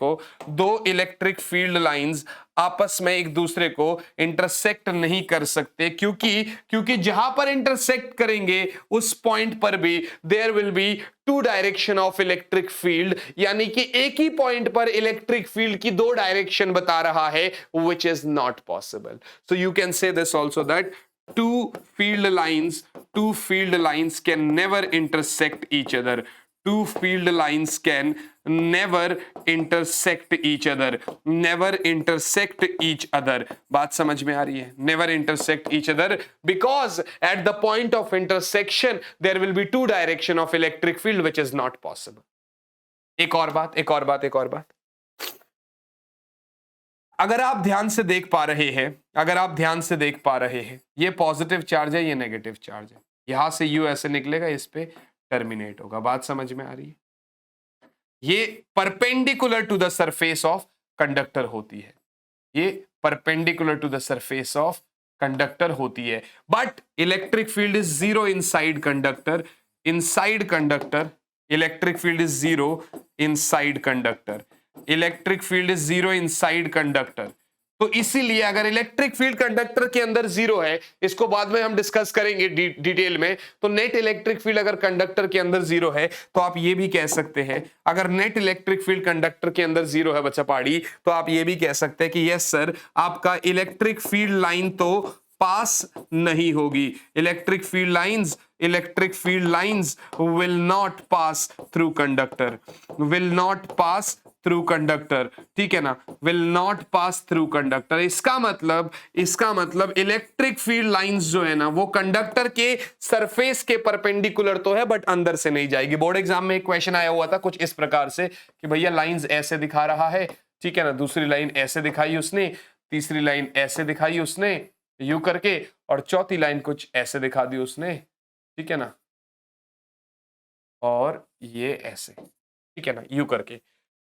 को इंटरसेक्ट नहीं कर सकते, क्योंकि जहां पर इंटरसेक्ट करेंगे उस पॉइंट पर भी there will be two direction of electric field, यानी कि एक ही पॉइंट पर इलेक्ट्रिक फील्ड की दो डायरेक्शन बता रहा है, which is not possible. So you can say this also that two field lines can never intersect each other. Two field lines can never intersect each other. बात समझ में आ रही है? Never intersect each other because at the point of intersection there will be two direction of electric field which is not possible. एक और बात अगर आप ध्यान से देख पा रहे हैं, ये पॉजिटिव चार्ज है, ये नेगेटिव चार्ज है, यहां से U ऐसे निकलेगा, इस पे टर्मिनेट होगा। बात समझ में आ रही है? ये perpendicular to the surface of conductor होती है, ये perpendicular to the surface of conductor होती है, but electric field is zero inside conductor, electric field is zero inside conductor. तो इसीलिए अगर इलेक्ट्रिक फील्ड कंडक्टर के अंदर जीरो है, इसको बाद में हम डिस्कस करेंगे डिटेल में, तो नेट इलेक्ट्रिक फील्ड अगर कंडक्टर के अंदर जीरो है तो आप ये भी कह सकते हैं, अगर नेट इलेक्ट्रिक फील्ड कंडक्टर के अंदर जीरो है बच्चा पहाड़ी, तो आप ये भी कह सकते हैं कि यस सर आपका इलेक्ट्रिक फील्ड लाइन तो पास नहीं होगी, electric field lines electric field lines will not pass through conductor, will not pass through conductor, ठीक है ना, will not pass through conductor. इसका मतलब इलेक्ट्रिक फील्ड लाइंस जो है ना वो कंडक्टर के सरफेस के परपेंडिकुलर तो है बट अंदर से नहीं जाएगी। बोर्ड एग्जाम में एक क्वेश्चन आया हुआ था कुछ इस प्रकार से कि भैया लाइंस ऐसे दिखा रहा है, ठीक है ना, दूसरी लाइन ऐसे दिखाई उसने, तीसरी लाइन ऐसे दिखाई उसने यू करके, और चौथी लाइन कुछ ऐसे दिखा दी उसने, ठीक है ना, और ये ऐसे, ठीक है ना, यू करके।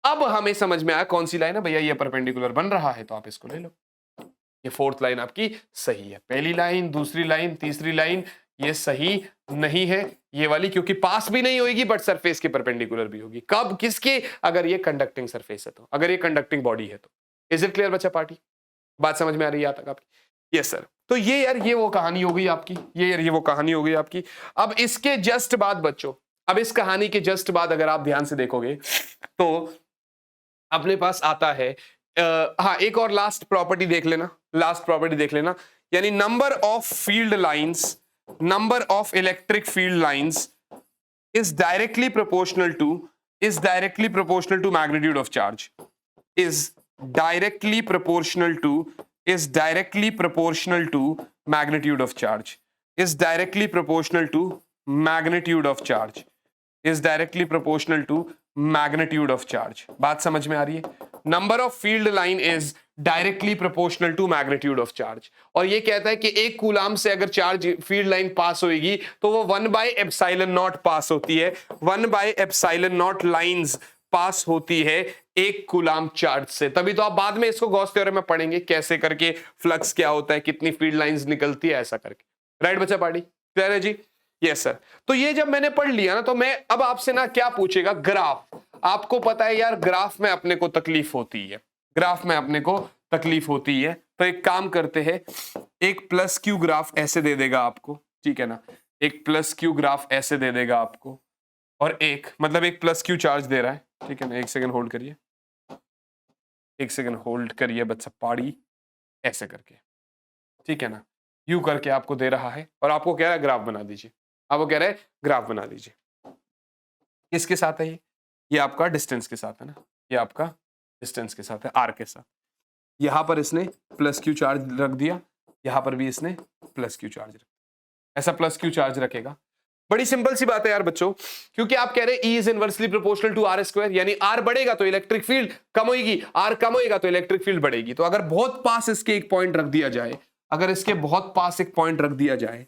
अब हमें समझ में आया कौन सी लाइन है भैया, ये परपेंडिकुलर बन रहा है तो आप इसको ले लो। ये फोर्थ लाइन आपकी सही है। पहली लाइन, दूसरी लाइन, तीसरी लाइन ये सही नहीं है ये वाली, क्योंकि पास भी नहीं होगी बट सरफेस के परपेंडिकुलर भी होगी। कब, किसके, अगर ये कंडक्टिंग सरफेस है तो, अगर ये कंडक्टिंग बॉडी है तो। इज इट क्लियर बच्चा पार्टी? बात समझ में आ रही है यहाँ तक आपकी? Yes sir. तो ये यार ये वो कहानी हो गई आपकी, ये यार ये वो कहानी हो गई आपकी। अब इसके जस्ट बाद बच्चों, अब इस कहानी के जस्ट बाद अगर आप ध्यान से देखोगे तो अपने पास आता है हाँ, एक और लास्ट प्रॉपर्टी देख लेना, लास्ट प्रॉपर्टी देख लेना, यानी number of field lines, number of electric field lines is directly proportional to magnitude of charge, is directly proportional to magnitude of charge, is directly proportional to magnitude of charge, is directly proportional to magnitude of charge। बात समझ में आ रही है? Number of field line is directly proportional to magnitude of charge, और ये कहता है कि एक कूलाम से अगर चार्ज फील्ड लाइन पास होगी तो वो 1/ε0 पास होती है, 1/ε0 लाइंस पास होती है एक कूलाम चार्ज से। तभी तो आप बाद में इसको गॉस थ्योरम में पढ़ेंगे कैसे करके फ्लक्स क्या होता है, कितनी फील्ड लाइंस निकलती है, ऐसा करके। राइट बच्चा पार्टी? क्लियर है जी? Yes sir. तो ये जब मैंने पढ़ लिया ना तो मैं अब आपसे ना क्या पूछेगा, ग्राफ। आपको पता है यार ग्राफ में अपने को तकलीफ होती है, ग्राफ में अपने को तकलीफ होती है। तो एक काम करते हैं, एक प्लस क्यू ग्राफ ऐसे दे देगा आपको, ठीक है ना, एक प्लस क्यू ग्राफ ऐसे दे देगा आपको, और एक मतलब एक प्लस क्यू चार्ज दे रहा है, ठीक है ना, एक सेकंड होल्ड करिए, एक सेकंड होल्ड करिए बच्चा पाड़ी, ऐसे करके, ठीक है ना, यू करके आपको दे रहा है और आपको कह रहा है ग्राफ बना दीजिए, आपको कह रहा है ग्राफ बना दीजिए। किसके साथ है ये आपका डिस्टेंस के साथ है ना, ये आपका डिस्टेंस के साथ है, आर के साथ। यहां पर इसने प्लस क्यू चार्ज रख दिया, यहां पर भी इसने प्लस क्यू चार्ज रख दिया, ऐसा प्लस क्यू चार्ज रखेगा। बड़ी सिंपल सी बात है यार बच्चों, क्योंकि आप कह रहे हैं E is inversely proportional to R square, यानी आर बढ़ेगा तो इलेक्ट्रिक फील्ड कम होगी, आर कम होगा तो इलेक्ट्रिक फील्ड बढ़ेगी। तो अगर बहुत पास इसके एक पॉइंट रख दिया जाए, अगर इसके बहुत पास एक पॉइंट रख दिया जाए,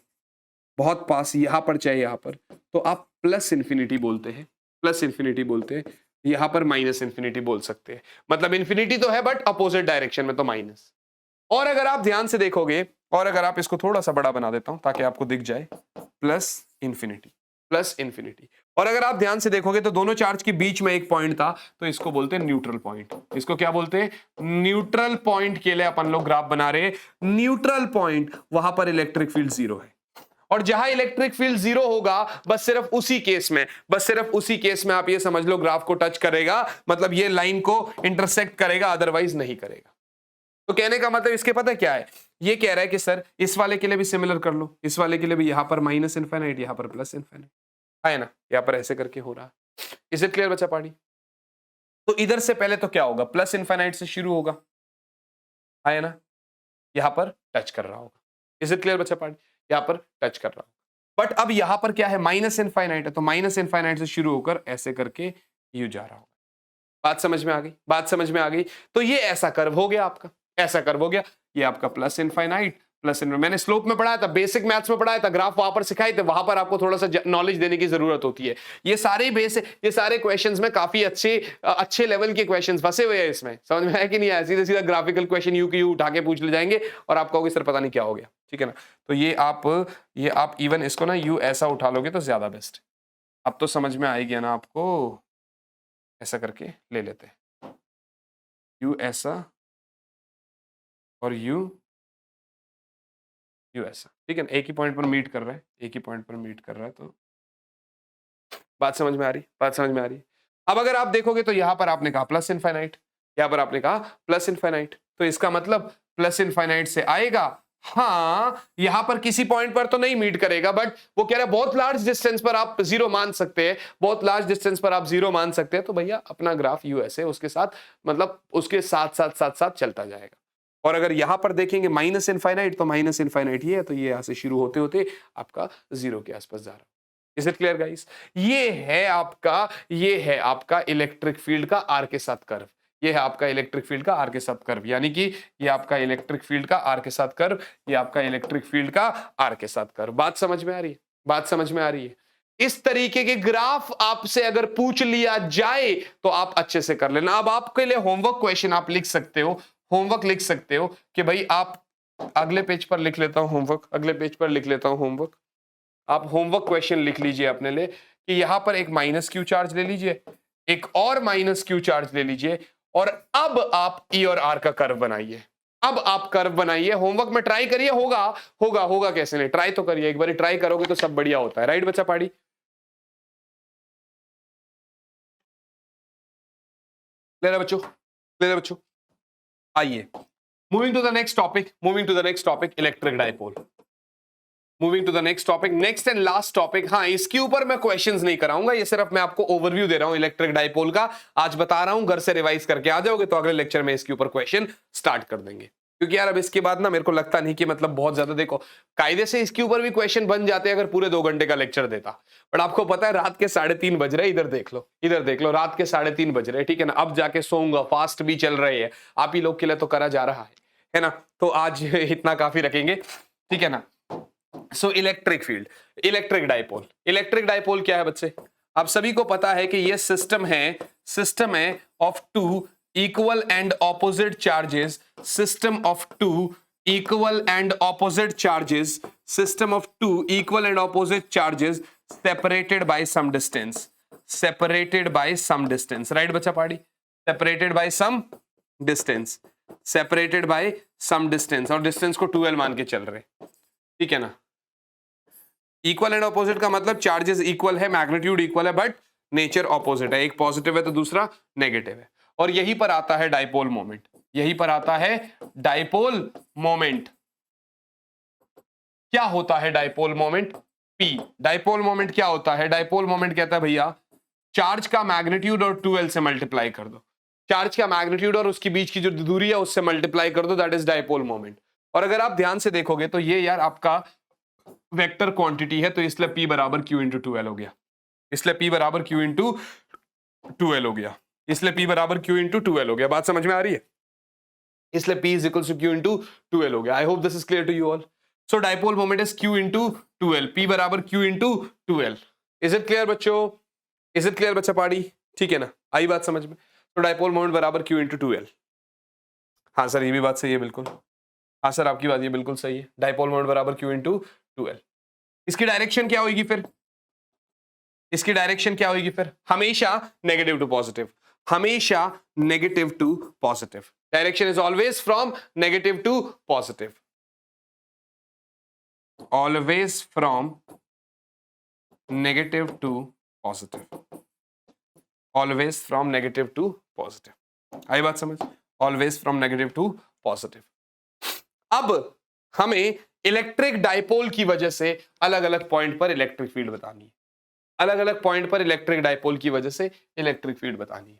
बहुत पास यहां पर चाहे यहां पर, तो आप प्लस इंफिनिटी बोलते हैं, प्लस इंफिनिटी बोलते हैं, यहां पर माइनस इंफिनिटी बोल सकते हैं। मतलब इंफिनिटी तो है बट अपोजिट डायरेक्शन में तो माइनस। और अगर आप ध्यान से देखोगे, और अगर आप इसको थोड़ा सा बड़ा बना देता हूं ताकि आपको दिख जाए, प्लस इंफिनिटी, प्लस इंफिनिटी। और अगर आप ध्यान से देखोगे तो दोनों चार्ज के बीच में एक पॉइंट था, तो इसको बोलते हैं न्यूट्रल पॉइंट। इसको क्या बोलते हैं? न्यूट्रल पॉइंट के लिए अपन लोग ग्राफ बना रहे हैं। न्यूट्रल पॉइंट, वहां पर इलेक्ट्रिक फील्ड जीरो है, और जहां इलेक्ट्रिक फील्ड जीरो होगा बस सिर्फ उसी केस में, बस सिर्फ उसी केस में आप ये समझ लो ग्राफ को टच करेगा, मतलब ये लाइन को इंटरसेक्ट करेगा, अदरवाइज नहीं करेगा। तो कहने का मतलब इसके पता क्या है, ये कह रहा है कि सर इस वाले के लिए भी सिमिलर कर लो, इस वाले के लिए भी, यहां पर माइनस इनफाइनाइट, यहां पर प्लस इनफाइनाइट है ना, यहां पर ऐसे करके हो रहा। इज इट क्लियर बच्चा पार्टी? तो इधर से पहले तो क्या होगा, प्लस इनफाइनाइट से शुरू होगा, है ना, यहां पर टच कर रहा होगा। इज इट क्लियर बच्चा पार्टी? यहां पर टच कर रहा होगा। बट अब यहां पर क्या है, माइनस इनफाइनाइट है, तो माइनस इनफाइनाइट से शुरू होकर ऐसे करके यू जा रहा होगा। बात समझ में आ गई? बात समझ में आ गई? तो ये ऐसा कर्व हो गया आपका, ऐसा कर्व हो गया, ये आपका प्लस इनफाइनाइट, प्लस इनफाइनाइट। मैंने स्लोप में पढ़ाया था, बेसिक मैथ्स में पढ़ाया था, ग्राफ वहां पर सिखाए थे, वहां पर आपको थोड़ा सा नॉलेज देने की जरूरत होती है। ये सारे ये सारे क्वेश्चंस में काफी अच्छे लेवल के क्वेश्चंस फंसे हुए हैं इसमें, समझ में आया कि नहीं आया? सीधा सीधा ग्राफिकल क्वेश्चन यू की यू उठा के पूछ ले जाएंगे और आप कहोगे सर पता नहीं क्या हो गया, ठीक है ना। तो ये आप इवन इसको ना यू ऐसा उठा लोगे तो ज्यादा बेस्ट। अब तो समझ में आएगी ना आपको, ऐसा करके ले लेते हैं, यू ऐसा और यू ऐसा, ठीक है ना, एक ही पॉइंट पर मीट कर रहा है, एक ही पॉइंट पर मीट कर रहा है। तो बात समझ में आ रही, बात समझ में आ रही। अब अगर आप देखोगे तो यहां पर आपने कहा प्लस इनफाइनाइट, यहां पर आपने कहा प्लस इनफाइनाइट, तो इसका मतलब प्लस इनफाइनाइट से आएगा, हाँ, यहां पर किसी पॉइंट पर तो नहीं मीट करेगा, बट वो कह रहा है बहुत लार्ज डिस्टेंस पर आप जीरो मान सकते हैं, बहुत लार्ज डिस्टेंस पर आप जीरो मान सकते हैं। तो भैया अपना ग्राफ यूएस है, उसके साथ मतलब उसके साथ साथ साथ साथ चलता जाएगा। और अगर यहां पर देखेंगे माइनस इनफाइनाइट, तो माइनस इनफाइनाइट ये है, तो ये यहां से शुरू होते होते आपका जीरो के आसपास जा रहा है। Is it clear guys? ये है आपका इलेक्ट्रिक फील्ड का आर के साथ कर्व। ये है आपका इलेक्ट्रिक फील्ड का आर के साथ कर्व, यानी कि ये आपका इलेक्ट्रिक फील्ड का आर के साथ कर्व, ये आपका इलेक्ट्रिक फील्ड का आर के साथ कर्व। बात समझ में आ रही है? बात समझ में आ रही है? इस तरीके के ग्राफ आपसे अगर पूछ लिया जाए तो आप अच्छे से कर लेना। अब आपके लिए होमवर्क क्वेश्चन आप लिख सकते हो, होमवर्क लिख सकते हो कि भाई आप अगले पेज पर लिख लेता हूं होमवर्क, अगले पेज पर लिख लेता हूं होमवर्क। आप होमवर्क क्वेश्चन लिख लीजिए अपने लिए कि यहां पर एक माइनस क्यू चार्ज ले लीजिए, एक और माइनस क्यू चार्ज ले लीजिए, और अब आप ई और आर का कर्व बनाइए। अब आप कर्व बनाइए, होमवर्क में ट्राई करिए, होगा होगा होगा कैसे नहीं, ट्राई तो करिए, एक बार ट्राई करोगे तो सब बढ़िया होता है। राइट बच्चा पाड़ी? ले रहे बच्चों, ले रहे बच्चों, आइए moving to the next topic, moving to the next topic, electric dipole. Moving to the next topic, next and last topic. हाँ, इसके ऊपर मैं क्वेश्चंस नहीं कराऊंगा, ये सिर्फ मैं आपको ओवरव्यू दे रहा हूं इलेक्ट्रिक डाइपोल का। आज बता रहा हूं, घर से रिवाइज करके आ जाओगे तो अगले लेक्चर में इसके ऊपर क्वेश्चन स्टार्ट कर देंगे। क्योंकि यार अब इसके बाद ना मेरे को लगता नहीं कि मतलब बहुत ज्यादा, देखो कायदे से इसके ऊपर भी क्वेश्चन बन जाते अगर पूरे 2 घंटे का लेक्चर देता, बट आपको पता है रात के 3:30 बज रहे, इधर देख लो, इधर देख लो, रात के 3:30 बज रहे, ठीक है ना। अब जाके सोऊंगा, फास्ट भी चल रहे हैं, आप ही लोग के लिए तो करा जा रहा है ना। तो आज इतना काफी रखेंगे, ठीक है ना। So electric field, electric dipole, electric dipole क्या है बच्चे? आप सभी को पता है कि ये सिस्टम है of two equal and opposite charges, system of two equal and opposite charges, system of two equal and opposite charges separated by some distance, separated by some distance. Right बच्चा पाड़ी? Separated by some distance, separated by some distance, और distance को 2l मान के चल रहे, ठीक है ना। इक्वल एंड ऑपोजिट का मतलब चार्जेस इक्वल है, मैग्नीट्यूड इक्वल है, बट नेचर ऑपोजिट है, एक पॉजिटिव है तो दूसरा नेगेटिव है। और यहीं पर आता है डाइपोल मोमेंट, यहीं पर आता है डाइपोल मोमेंट। क्या होता है dipole moment? P. Dipole moment क्या होता है? डाइपोल मोमेंट कहता है भैया चार्ज का मैग्नीट्यूड और 2l से मल्टीप्लाई कर दो, चार्ज का मैग्नीट्यूड और उसके बीच की जो दूरी है उससे मल्टीप्लाई कर दो, दैट इज डाइपोल मोमेंट। और अगर आप ध्यान से देखोगे तो ये यार आपका वेक्टर क्वांटिटी है, तो इसलिए P बराबर Q इंटू 2l हो गया, इसलिए P बराबर Q इंटू 2l हो गया, इसलिए P बराबर Q इंटू 2l हो गया। बात समझ में आ रही है? इसलिए P is equals to Q into 2l हो गया। I hope this is clear to you all. So dipole moment is Q into 2l, P बराबर Q into 2l। Is it clear बच्चों? इज इट क्लियर बच्चा पाड़ी? ठीक है ना, आई बात समझ में? तो डाइपोल मोमेंट बराबर Q इंटू 2l। हाँ सर, ये भी बात सही है बिल्कुल। हाँ सर, आपकी बात ये बिल्कुल सही है, डाइपोल मोमेंट बराबर Q इंटू 2l। इसकी डायरेक्शन क्या होगी फिर? इसकी डायरेक्शन क्या होगी फिर? हमेशा नेगेटिव टू पॉजिटिव, हमेशा negative to positive. Direction is always from negative to positive, always from negative to positive, always from negative to positive. आई बात समझ? Always from negative to positive. अब हमें इलेक्ट्रिक डाइपोल की वजह से अलग अलग पॉइंट पर इलेक्ट्रिक फील्ड बतानी है, अलग अलग पॉइंट पर इलेक्ट्रिक डाइपोल की वजह से इलेक्ट्रिक फील्ड बतानी है।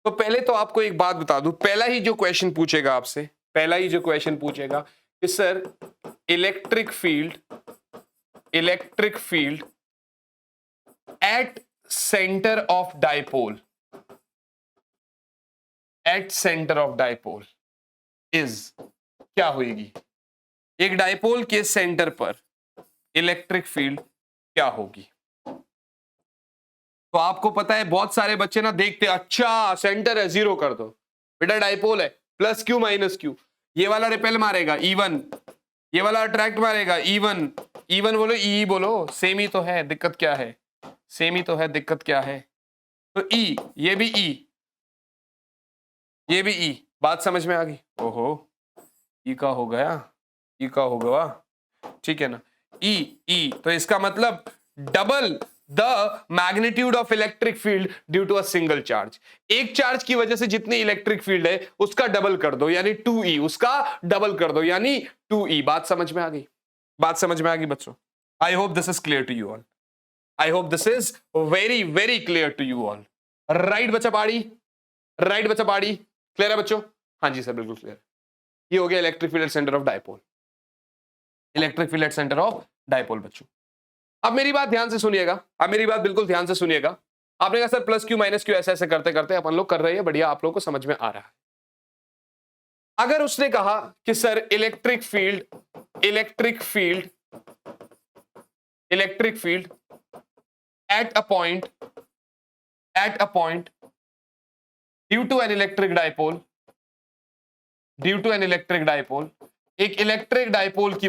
तो पहले तो आपको एक बात बता दूं, पहला ही जो क्वेश्चन पूछेगा आपसे, पहला ही जो क्वेश्चन पूछेगा कि sir electric field at centre of dipole, at centre of dipole is, क्या होगी? एक डाइपोल के सेंटर पर इलेक्ट्रिक फील्ड क्या होगी? तो आपको पता है बहुत सारे बच्चे ना देखते, अच्छा सेंटर है, जीरो कर दो, बेटा डाइपोल है, प्लस क्यू माइनस क्यू, ये वाला रिपेल मारेगा E1, ये वाला अट्रैक्ट मारेगा E1, E1 बोलो E बोलो, सेम ही तो है, दिक्कत क्या है? सेम ही तो है, दिक्कत क्या है? तो E, ये भी E, ये भी E। बात समझ में आ गई? ओहो, E का हो गया, E का हो गया, ठीक है ना। E, तो इसका मतलब double the magnitude of electric field due to a single charge. एक चार्ज की वजह से जितनी इलेक्ट्रिक फील्ड है उसका डबल कर दो यानी 2E, उसका डबल कर दो यानी 2E। बात समझ में आ गई? बात समझ में आ गई बच्चों? I hope this is clear to you all. I hope this is very very clear to you all. Right बच्चा पाड़ी? राइट बच्चा पाड़ी? क्लियर है बच्चों? हाँ जी सर, बिल्कुल क्लियर। ये हो गया electric field at centre of dipole. Electric field at centre of dipole बच्चों। अब मेरी बात ध्यान से सुनिएगा, अब मेरी बात बिल्कुल ध्यान से सुनिएगा। आपने कहा sir plus Q minus Q ऐसे ऐसे करते करते अपन लोग कर रहे हैं, बढ़िया, आप लोगों को समझ में आ रहा है। अगर उसने कहा कि sir electric field at a point due to an electric dipole, एक इलेक्ट्रिक डायपोल की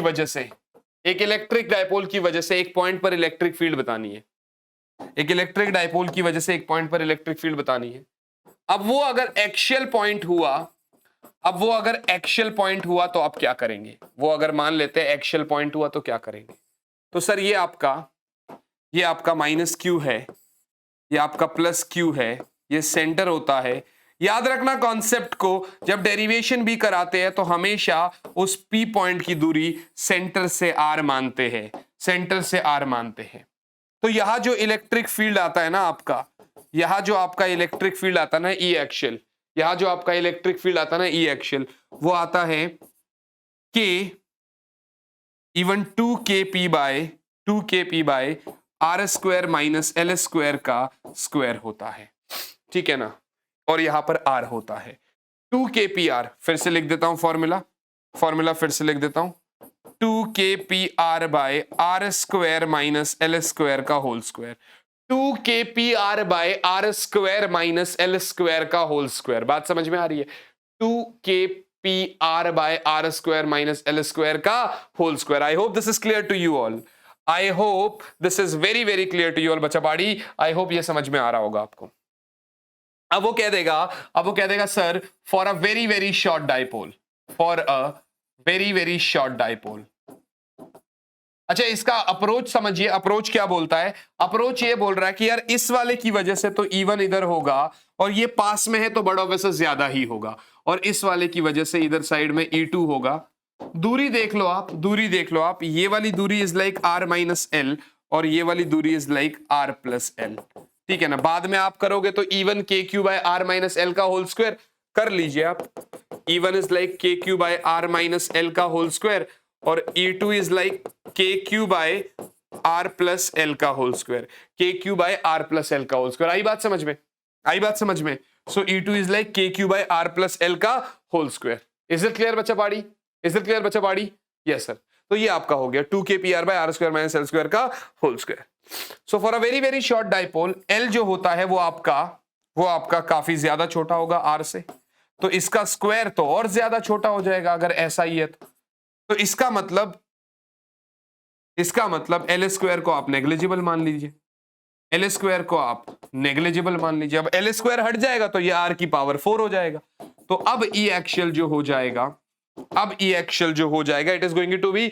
वजह से, एक पॉइंट पर इलेक्ट्रिक फील्ड बतानी है, एक इलेक्ट्रिक डायपोल की वजह से एक पॉइंट पर इलेक्ट्रिक फील्ड बतानी है। अब वो अगर एक्सियल पॉइंट हुआ, तो आप क्या करेंगे? वो अगर मान लेते हैं एक्सियल पॉइंट हुआ तो क्या करेंगे? तो सर ये आपका माइनस क्यू है, ये आपका प्लस क्यू है, ये सेंटर होता है। याद रखना कॉन्सेप्ट को, जब डेरिवेशन भी कराते हैं तो हमेशा उस पी पॉइंट की दूरी सेंटर से आर मानते हैं, सेंटर से आर मानते हैं। तो यहां जो इलेक्ट्रिक फील्ड आता है ना आपका, यहां जो आपका इलेक्ट्रिक फील्ड आता है ना ई एक्सियल, यहां जो आपका इलेक्ट्रिक फील्ड आता है ना ई एक्सियल, वो आता है के इवन 2kp by are square minus L square का स्क्वायर होता है, ठीक है ना? और यहां पर आर होता है 2kpr। फिर से लिख देता हूं फॉर्मूला फिर से लिख देता हूं, 2kpr by are square minus L square का whole square, 2kpr by are square minus L square का होल स्क्वायर। बात समझ में आ रही है? 2kpr by are square minus L square का whole square. I hope this is clear to you all. I hope this is very very clear to you all बच्चा बाड़ी। आई होप ये समझ में आ रहा होगा आपको। अब वो कह देगा sir for a very very short dipole, अच्छा इसका अप्रोच समझिए। अप्रोच क्या बोलता है? अप्रोच ये बोल रहा है कि यार इस वाले की वजह से तो E1 इधर होगा और ये पास में है तो बड़ा वैसे ज्यादा ही होगा, और इस वाले की वजह से इधर साइड में E2 होगा। दूरी देख लो आप, ये वाली दूरी is like R minus L और ये वाली दूरी is like R plus L, ठीक है ना? बाद में आप करोगे तो E1 KQ by R minus l का होल स्क्वायर कर लीजिए आप। E1 is like KQ by R minus l का होल स्क्वायर और E2 is like KQ by R plus l का whole square, KQ by R plus l का whole square. आई बात समझ में? So E2 is like KQ by R plus l का whole square. Is it clear बच्चा पाड़ी? Yes sir. तो ये आपका हो गया 2kpr by are square minus L square का whole square. So for a very very short dipole L जो होता है वो आपका काफी ज्यादा छोटा होगा R से, तो इसका स्क्वायर तो और ज्यादा छोटा हो जाएगा अगर ऐसा ही है तो इसका मतलब L स्क्वायर को आप नेग्लिजिबल मान लीजिए, L स्क्वायर को आप नेग्लिजिबल मान लीजिए। अब L स्क्वायर हट जाएगा तो ये R की पावर 4 हो जाएगा। तो अब E एक्सियल जो हो जाएगा it is going to be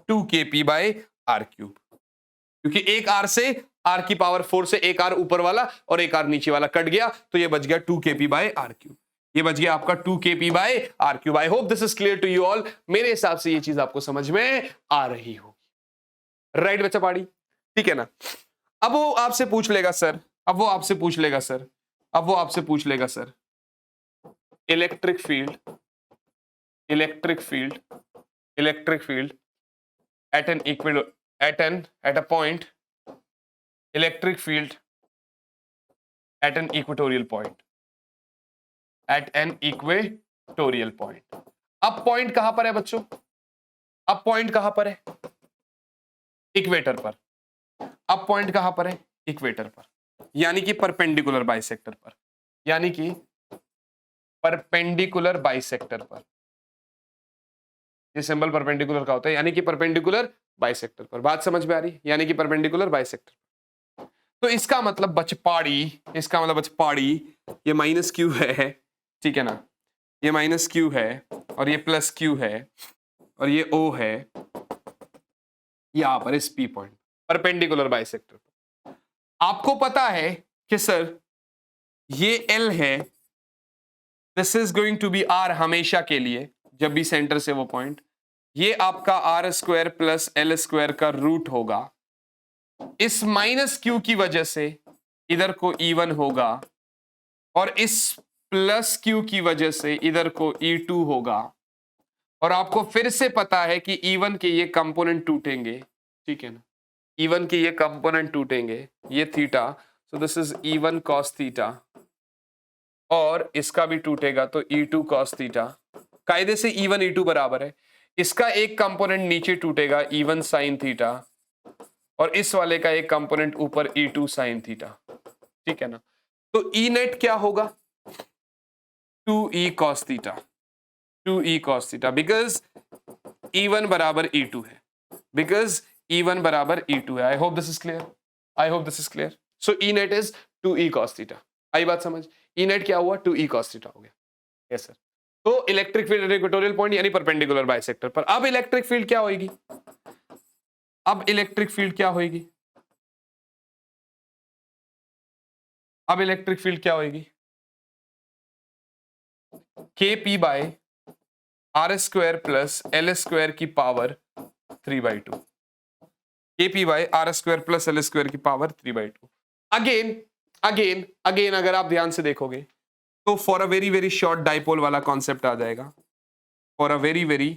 2kp by R cube, क्योंकि एक R से R की पावर 4 से एक R ऊपर वाला और एक R नीचे वाला कट गया तो ये बच गया 2kp बाय R क्यूब। ये बच गया आपका 2kp by R cube. I hope this is clear to you all. मेरे हिसाब से ये चीज आपको समझ में आ रही होगी। राइट बच्चा पाड़ी? ठीक है ना? अब वो आपसे पूछ लेगा sir electric field at a point, electric field at an equatorial point, अब पॉइंट कहां पर है बच्चों? अब पॉइंट कहां पर है? इक्वेटर पर। अब पॉइंट कहां पर है? इक्वेटर पर, यानी कि परपेंडिकुलर बाइसेक्टर पर, ये सिंबल परपेंडिकुलर का होता है, यानी कि परपेंडिकुलर बाइसेक्टर पर। बात समझ में आ रही? यानी कि परपेंडिकुलर बाइसेक्टर। तो इसका मतलब बचपाड़ी, ये माइनस क्यू है, ठीक है ना? ये माइनस क्यू है और ये प्लस क्यू है और ये ओ है यहां पर इस पी पॉइंट। Perpendicular bisector. आपको पता है कि सर ये L है, this is going to be R हमेशा के लिए, जब भी सेंटर से वो पॉइंट, ये आपका R square plus L square का रूट होगा। इस माइनस क्यू की वजह से इधर को E1 होगा और इस प्लस क्यू की वजह से इधर को E2 होगा। और आपको फिर से पता है कि E1 के ये कंपोनेंट टूटेंगे, ठीक है ना, E1 के ये कंपोनेंट टूटेंगे, ये theta, so this is E1 cos theta, और इसका भी टूटेगा तो E2 cos थीटा। कायदे से E1 E2 बराबर है, इसका एक कंपोनेंट नीचे टूटेगा E1 sin थीटा, और इस वाले का एक कंपोनेंट ऊपर E2 sin थीटा, ठीक है ना। तो E नेट क्या होगा, 2E cos theta, 2E cos theta, because E1 बराबर E2 है, बिकॉज E1 बराबर E2 है। I hope this is clear, I hope this is clear. So E net is 2E cos theta. आई बात समझ, E net क्या हुआ, 2E cos theta हो गया। Yes sir. तो इलेक्ट्रिक फील्ड इक्वेटोरियल पॉइंट यानी परपेंडिकुलर बाइसेक्टर पर। अब इलेक्ट्रिक फील्ड क्या होगी, अब इलेक्ट्रिक फील्ड क्या होगी, अब इलेक्ट्रिक फील्ड क्या होगी, KP by are square plus L square की power 3/2, KP by are square plus L square की पावर 3/2। अगेन अगेन अगेन अगर आप ध्यान से देखोगे तो for a very very short dipole वाला कॉन्सेप्ट आ जाएगा, for a very very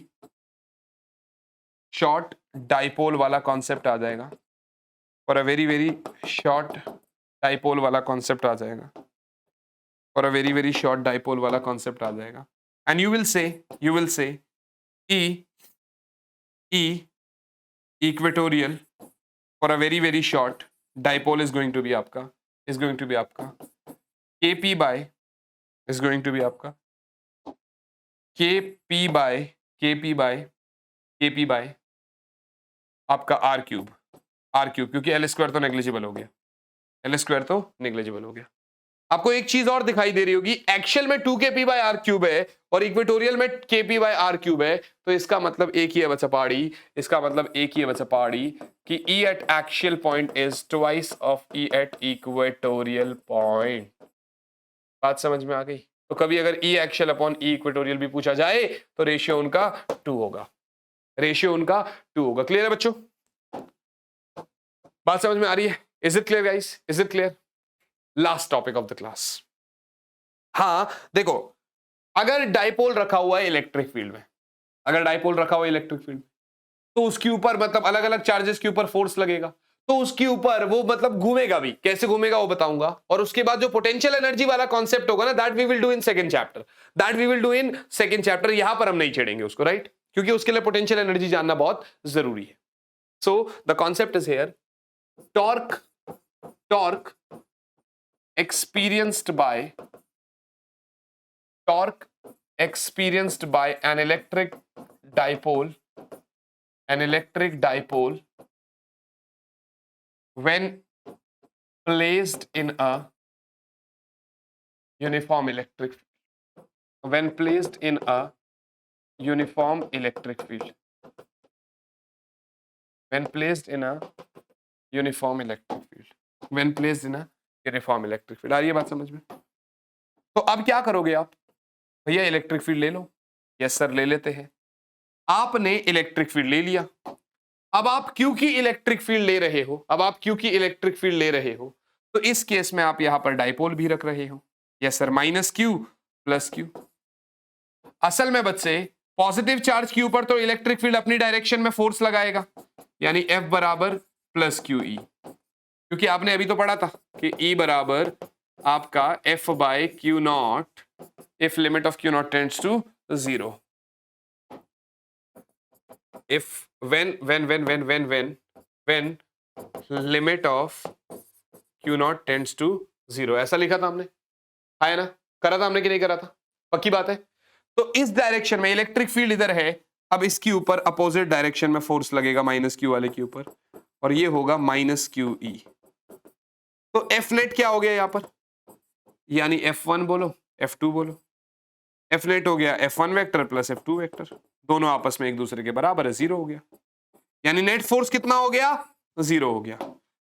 short dipole वाला कॉन्सेप्ट आ जाएगा, for a very very short dipole वाला कॉन्सेप्ट आ जाएगा, for a very very short dipole वाला कॉन्सेप्ट आ जाएगा। And you will say E equatorial for a very very short dipole is going to be आपका KP by is going to be आपका KP by आपका R cube, क्योंकि L square तो negligible हो गया, एल स्क्वायर तो negligible हो गया। आपको एक चीज और दिखाई दे रही होगी, एक्चुअल में 2KP बाय R क्यूब है और इक्वेटोरियल में KP बाय R क्यूब है, तो इसका मतलब एक ही है बच्चा पहाड़ी, इसका मतलब एक ही है बच्चा पहाड़ी कि E at actual point is twice of E at equatorial point. बात समझ में आ गई। तो कभी अगर E actual upon E equatorial भी पूछा जाए तो रेशियो उनका 2 होगा, रेशियो उनका 2 होगा। क्लियर है बच्चों, बात समझ में आ रही है? Is it clear guys, is it clear? Last topic of the class. हाँ देखो, अगर डाइपोल रखा हुआ है इलेक्ट्रिक फील्ड में, अगर डाइपोल रखा हुआ है इलेक्ट्रिक फील्ड तो उसके ऊपर मतलब अलग अलग चार्जेस के ऊपर फोर्स लगेगा, तो उसके ऊपर वो मतलब घूमेगा भी, कैसे घूमेगा वो बताऊंगा। और उसके बाद जो पोटेंशियल एनर्जी वाला कॉन्सेप्ट होगा ना, that we will do in second chapter, यहां पर हम नहीं छेड़ेंगे उसको, राइट, क्योंकि उसके लिए पोटेंशियल एनर्जी जानना बहुत जरूरी है। So the concept is here, torque experienced by an electric dipole when placed in a uniform electric field, आ रही है बात समझ में? तो अब क्या करोगे आप, भैया इलेक्ट्रिक फील्ड ले लो। यस सर ले लेते हैं। आपने इलेक्ट्रिक फील्ड ले लिया, अब आप क्योंकि इलेक्ट्रिक फील्ड ले रहे हो तो इस केस में आप यहां पर डाइपोल भी रख रहे हो। Yes sir, minus Q plus Q. असल में बच्चे पॉजिटिव चार्ज के ऊपर तो इलेक्ट्रिक फील्ड अपनी डायरेक्शन में फोर्स लगाएगा, यानी F बराबर प्लस क्यू ई, क्योंकि आपने अभी तो पढ़ा था कि E बराबर आपका F by Q not if limit of Q not tends to 0, if when limit of q naught tends to 0, ऐसा लिखा था हमने, है ना, करा था हमने कि नहीं करा था, पक्की बात है। तो इस डायरेक्शन में इलेक्ट्रिक फील्ड इधर है, अब इसके ऊपर अपोजिट डायरेक्शन में फोर्स लगेगा माइनस क्यू वाले के ऊपर, और ये होगा माइनस क्यू ई। तो एफ नेट क्या हो गया यहां पर, यानी F1 बोलो F2 बोलो, एफ नेट हो गया F1 vector plus F2 vector, दोनों आपस में एक दूसरे के बराबर है, 0 हो गया। यानी नेट फोर्स कितना हो गया, जीरो हो गया,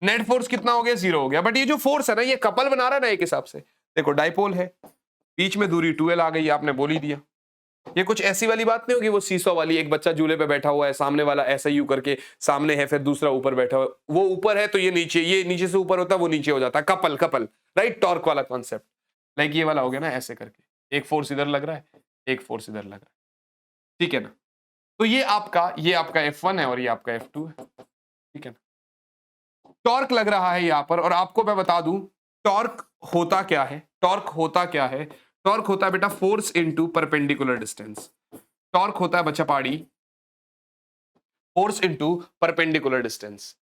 नेट फोर्स कितना हो गया, जीरो हो गया। बट ये जो फोर्स है ना, ये कपल बना रहा है ना एक हिसाब से, देखो डाइपोल है, बीच में दूरी 2l आ गई, आपने बोल ही दिया। ये कुछ ऐसी वाली बात नहीं होगी वो सीसो वाली, एक बच्चा झूले पे बैठा हुआ है, सामने वाला ऐसा यू करके सामने है, फिर दूसरा ऊपर बैठा हुआ है, वो ऊपर है तो ये नीचे से ऊपर होता है, वो नीचे हो जाता है, कपल कपल, राइट, टॉर्क वाला कॉन्सेप्ट। लाइक ये वाला हो गया ना, ऐसे करके एक फोर्स इधर लग रहा है, एक फोर्स इधर लग रहा है, ठीक है ना। तो ये आपका F1 है और ये आपका F2 है, ठीक है ना। टॉर्क लग रहा है यहां पर, और आपको मैं बता दूं टॉर्क होता क्या है, टॉर्क होता क्या है, टॉर्क होता है बेटा force into perpendicular distance. Torque होता है बच्चा पाड़ी force into perpendicular distance.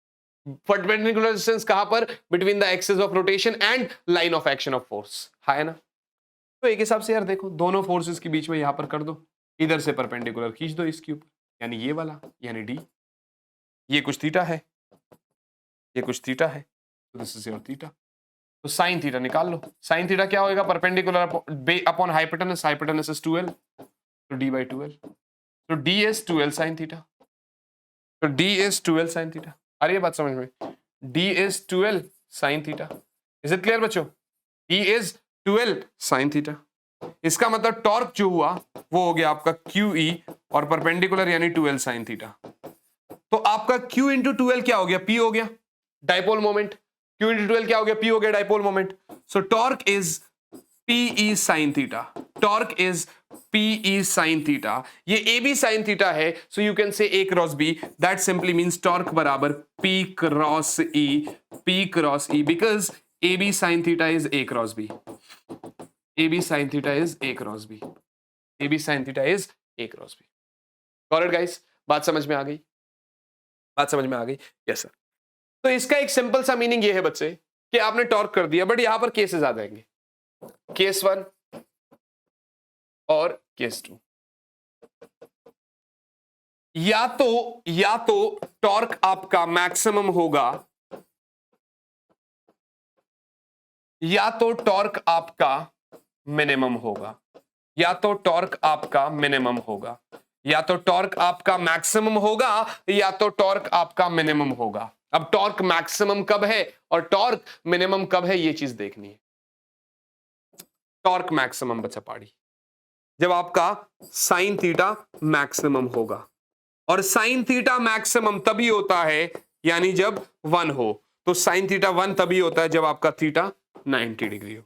Perpendicular distance कहां पर, between the axis of rotation and line of action of force, है ना। तो एक हिसाब से यार देखो, दोनों फोर्सेस के बीच में यहां पर कर दो, इधर से परपेंडिकुलर खींच दो इसके ऊपर, यानी ये वाला, यानी डी, ये कुछ थीटा है, ये कुछ थीटा है, तो दिस इज योर थीटा। तो साइन थीटा निकाल लो, साइन थीटा क्या होएगा, perpendicular upon hypotenuse, hypotenuse is 2l, तो d by 2l, तो d is 2l sin theta, तो d is 2l sin theta. अरे ये बात समझ में, d is 2l sin theta, is it clear बच्चों, d is 2l sin theta. इसका मतलब टॉर्क जो हुआ वो हो गया आपका QE और परपेंडिकुलर यानी 2l sin थीटा। तो आपका Q इंटू 2l क्या हो गया, P हो गया, dipole moment. Q into 2l क्या हो गया, P हो गया, dipole moment. So torque is PE sin theta, torque is PE sin theta. ये AB sin थीटा है, सो यू कैन से A cross B, that simply means torque बराबर P cross E, P cross E, because AB sin theta is A cross B, AB sin theta is A cross B, AB sin theta is A cross B। Got it guys, बात समझ में आ गई, बात समझ में आ गई, यस सर। तो इसका एक सिंपल सा मीनिंग ये है बच्चे कि आपने टॉर्क कर दिया, बट यहां पर केसेस आ जाएंगे, केस 1 और केस 2। या तो टॉर्क आपका मैक्सिमम होगा, या तो टॉर्क आपका मिनिमम होगा, या तो टॉर्क आपका मिनिमम होगा, या तो टॉर्क आपका मैक्सिमम होगा, या तो टॉर्क आपका मिनिमम होगा। अब टॉर्क मैक्सिमम कब है और टॉर्क मिनिमम कब है, ये चीज देखनी है। टॉर्क मैक्सिमम बच्चा पाड़ी जब आपका साइन थीटा मैक्सिमम होगा, और साइन थीटा मैक्सिमम तभी होता है यानी जब 1 हो। तो साइन थीटा 1 तभी होता है जब आपका थीटा 90 डिग्री हो,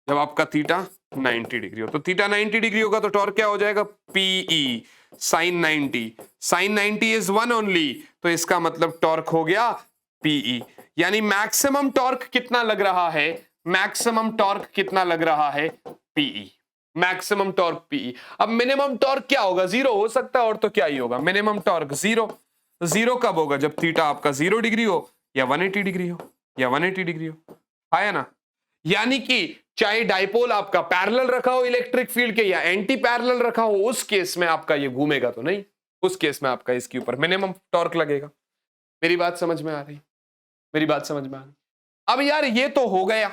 जब आपका थीटा 90 डिग्री हो। तो थीटा 90 डिग्री होगा तो टॉर्क क्या हो जाएगा, PE sine 90, sine 90 is 1 only, तो इसका मतलब टॉर्क हो गया PE। यानी मैक्सिमम टॉर्क कितना लग रहा है, मैक्सिमम टॉर्क कितना लग रहा है, PE, मैक्सिमम टॉर्क PE। अब मिनिमम टॉर्क क्या होगा, 0 हो सकता है, और तो क्या ही होगा, मिनिमम टॉर्क 0। 0 कब होगा, जब थीटा आपका 0 डिग्री हो या 180 डिग्री हो, या 180 डिग्री हो, है ना। यानी कि चाहे डाइपोल आपका पैरेलल रखा हो इलेक्ट्रिक फील्ड के या एंटी पैरेलल रखा हो, उस केस में आपका ये घूमेगा तो नहीं, उस केस में आपका इसके ऊपर मिनिमम टॉर्क लगेगा। मेरी बात समझ में आ रही, मेरी बात समझ में आ रही। अब यार ये तो हो गया,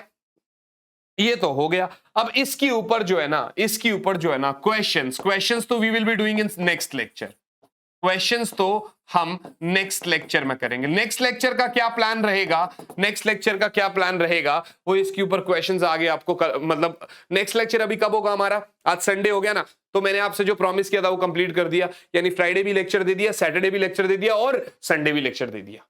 ये तो हो गया। अब इसके ऊपर जो है ना, इसके ऊपर जो है ना क्वेश्चंस तो we will be doing in next lecture, questions तो हम नेक्स्ट लेक्चर में करेंगे। नेक्स्ट लेक्चर का क्या प्लान रहेगा, नेक्स्ट लेक्चर का क्या प्लान रहेगा, वो इसके ऊपर क्वेश्चंस आगे आपको मतलब नेक्स्ट लेक्चर अभी कब होगा हमारा, आज संडे हो गया ना, तो मैंने आपसे जो प्रॉमिस किया था वो कंप्लीट कर दिया, यानी फ्राइडे भी लेक्चर दे दिया, सैटरडे भी लेक्चर दे दिया और संडे भी लेक्चर दे दिया।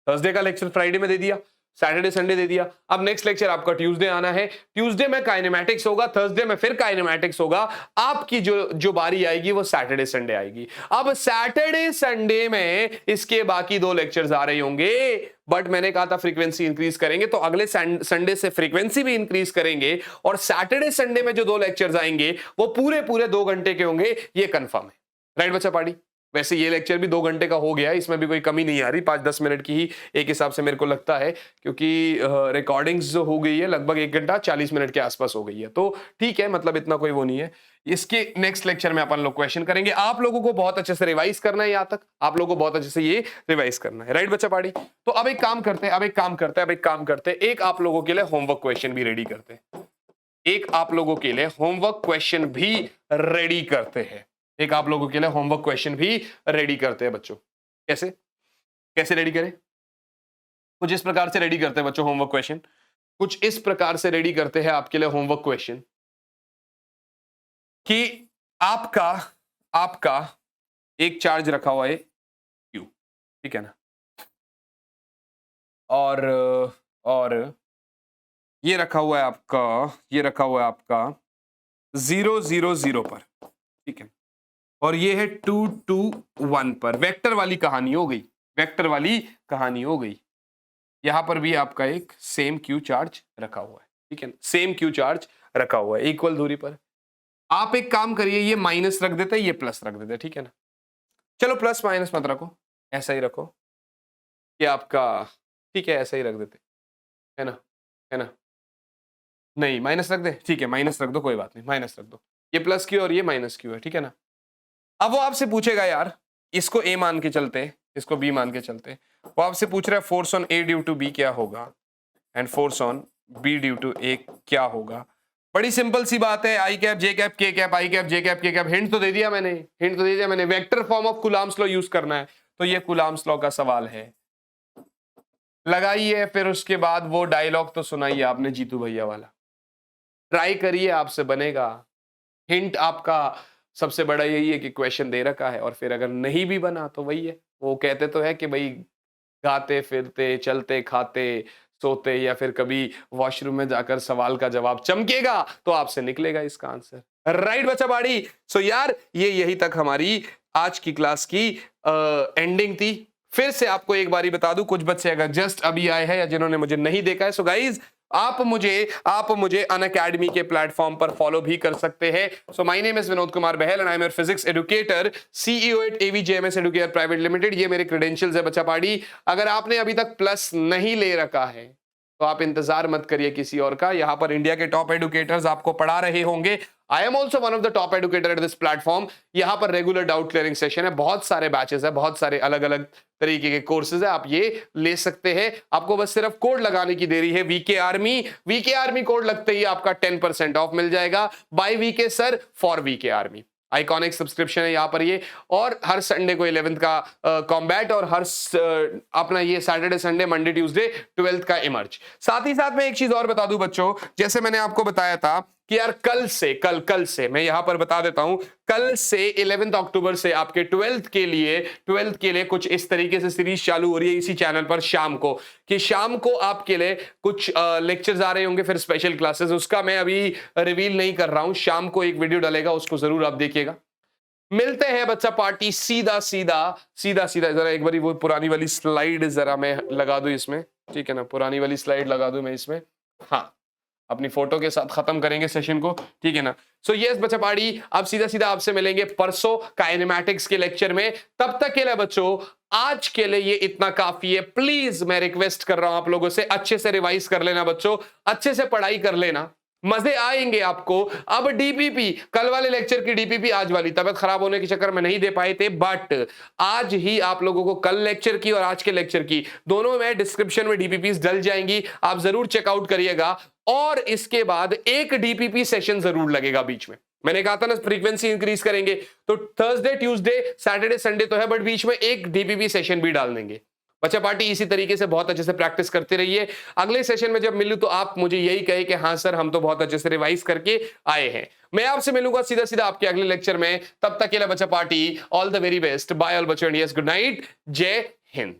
थर्सडे का लेक्चर फ्राइडे में दे दिया, सैटरडे संडे दे दिया। अब नेक्स्ट लेक्चर आपका ट्यूसडे आना है, ट्यूसडे में काइनेमैटिक्स होगा, थर्सडे में फिर काइनेमैटिक्स होगा। आपकी जो बारी आएगी वो सैटरडे संडे आएगी। अब सैटरडे संडे में इसके बाकी 2 लेक्चर्स आ रहे होंगे, बट मैंने कहा था फ्रीक्वेंसी इंक्रीज करेंगे, तो अगले संडे से फ्रीक्वेंसी भी इंक्रीज करेंगे, और सैटरडे संडे में जो 2 लेक्चर्स आएंगे वो पूरे 2 घंटे के होंगे, ये कंफर्म है, राइट बच्चा पार्टी। वैसे ये लेक्चर भी 2 घंटे का हो गया, इसमें भी कोई कमी नहीं आ रही, 5-10 मिनट की ही एक हिसाब से मेरे को लगता है, क्योंकि रिकॉर्डिंग्स जो हो गई है लगभग 1 घंटा 40 मिनट के आसपास हो गई है, तो ठीक है, मतलब इतना कोई वो नहीं है। इसके नेक्स्ट लेक्चर में अपन लोग क्वेश्चन करेंगे। आप लोगों को बहुत अच्छे से रिवाइज करना है, यहाँ तक आप लोगों को बहुत अच्छे से ये रिवाइज करना है, राइट बच्चा पार्टी। तो अब एक काम करते हैं, एक आप लोगों के लिए होमवर्क क्वेश्चन भी रेडी करते हैं, एक आप लोगों के लिए होमवर्क क्वेश्चन भी रेडी करते हैं, एक आप लोगों के लिए होमवर्क क्वेश्चन भी रेडी करते हैं बच्चों। कैसे कैसे रेडी करें, कुछ इस प्रकार से रेडी करते हैं बच्चों होमवर्क क्वेश्चन, कुछ इस प्रकार से रेडी करते हैं आपके लिए होमवर्क क्वेश्चन कि आपका आपका एक चार्ज रखा हुआ है Q, ठीक है ना, और ये रखा हुआ है आपका 0 0 0 पर, ठीक है, और ये है 2 2 1 पर। वेक्टर वाली कहानी हो गई, यहां पर भी आपका एक सेम Q चार्ज रखा हुआ है, ठीक है, सेम Q चार्ज रखा हुआ है इक्वल दूरी पर। आप एक काम करिए, ये माइनस रख देते हैं, ये प्लस रख देते हैं, ठीक है ना। चलो प्लस माइनस मत रखो, ऐसा ही रखो कि आपका, ठीक है, ऐसा ही रख देते है ना, नहीं माइनस रख दे, ठीक है, माइनस रख दो, कोई बात नहीं, माइनस रख दो, ये प्लस Q और ये माइनस Q है, ठीक है ना। अब वो आपसे पूछेगा यार, इसको A मान के चलते, इसको B मान के चलते, वो आपसे पूछ रहा है force on A due to B क्या होगा and force on B due to A क्या होगा। बड़ी सिंपल सी बात है, I cap J cap K cap, I cap J cap K cap. Hint तो दे दिया मैंने, vector form of Coulomb's law use करना है, तो ये कूलम्ब्स लॉ का सवाल है। लगाइए, फिर उसके बाद वो डायलॉग तो सुनाइए आपने जीतू भैया वाला, ट्राई करिए, आपसे बनेगा। हिंट आपका सबसे बड़ा यही है कि क्वेश्चन दे रखा है, और फिर अगर नहीं भी बना तो वही है, वो कहते तो है कि भाई गाते फिरते चलते खाते सोते या फिर कभी वॉशरूम में जाकर सवाल का जवाब चमकेगा तो आपसे निकलेगा इसका आंसर, राइट बच्चा बाड़ी। सो यार ये यही तक हमारी आज की क्लास की एंडिंग थी। फिर से आपको एक बारी बता दूं, कुछ बच्चे अगर जस्ट अभी आए हैं या जिन्होंने मुझे नहीं देखा है, सो गाइज आप मुझे अनअकैडमी के प्लेटफॉर्म पर फॉलो भी कर सकते हैं। So my name is Vinod Kumar Bahl and I am your physics educator, CEO at AVJMS Educare private limited. ये मेरे क्रेडेंशियल्स है बच्चा पार्टी। अगर आपने अभी तक प्लस नहीं ले रखा है तो आप इंतजार मत करिए किसी और का, यहां पर इंडिया के टॉप एडुकेटर्स आपको पढ़ा रहे होंगे। I am also one of the top educator at this platform. यहां पर रेगुलर डाउट क्लियरिंग सेशन है, बहुत सारे बैचेस है, बहुत सारे अलग अलग तरीके के कोर्सेज है, आप ये ले सकते हैं। आपको बस सिर्फ कोड लगाने की देरी है, वीके आर्मी कोड लगते ही आपका 10% ऑफ मिल जाएगा। By VK sir for VK army, iconic subscription है यहाँ पर ये। और हर संडे को 11th का कॉम्बैट, और हर अपना ये Saturday Sunday Monday Tuesday 12th का इमर्ज। साथ ही साथ मैं एक चीज और बता दूं बच्चों, जैसे मैंने आपको बताया था कि यार कल से मैं यहां पर बता देता हूं, कल से 11 अक्टूबर से आपके 12th के लिए कुछ इस तरीके से सीरीज चालू हो रही है इसी चैनल पर शाम को आपके लिए कुछ लेक्चर्स आ रहे होंगे, फिर स्पेशल क्लासेस, उसका मैं अभी रिवील नहीं कर रहा हूं। शाम को एक वीडियो डलेगा, उसको जरूर आप देखिएगा। मिलते हैं बच्चा पार्टी सीधा जरा एक बारी वो पुरानी वाली स्लाइड जरा मैं लगा दूं इसमें, ठीक है ना, पुरानी वाली स्लाइड लगा दूं मैं इसमें, हाँ, अपनी फोटो के साथ खत्म करेंगे सेशन को, ठीक है ना। सो यस बच्चा पार्टी, अब सीधा आपसे मिलेंगे परसों काइनेमैटिक्स के लेक्चर में। तब तक के लिए बच्चों, आज के लिए ये इतना काफी है। प्लीज मैं रिक्वेस्ट कर रहा हूं आप लोगों से, अच्छे से रिवाइज कर लेना बच्चों, अच्छे से पढ़ाई कर लेना, मजे आएंगे आपको। अब डीपीपी, कल वाले लेक्चर की डीपीपी, आज वाली तबियत खराब होने के चक्कर में नहीं दे पाए थे, बट आज ही आप लोगों को कल लेक्चर की और आज के लेक्चर की दोनों में डिस्क्रिप्शन में डीपीपीज डल जाएंगी, आप जरूर चेकआउट करिएगा। और इसके बाद एक डीपीपी सेशन जरूर लगेगा बीच में, मैंने कहा था ना फ्रीक्वेंसी इंक्रीज करेंगे, तो थर्सडे ट्यूसडे सैटरडे संडे तो है, बट बीच में एक डीपीपी सेशन भी डाल देंगे। बच्चा पार्टी इसी तरीके से बहुत अच्छे से प्रैक्टिस करते रहिए। अगले सेशन में जब मिलूं तो आप मुझे यही कहे कि हाँ सर हम तो बहुत अच्छे से रिवाइज करके आए हैं। मैं आपसे मिलूंगा सीधा आपके अगले लेक्चर में। तब तक के लिए बच्चा party all the very best, bye all बच्चों, यस गुड नाइट, जय हिंद।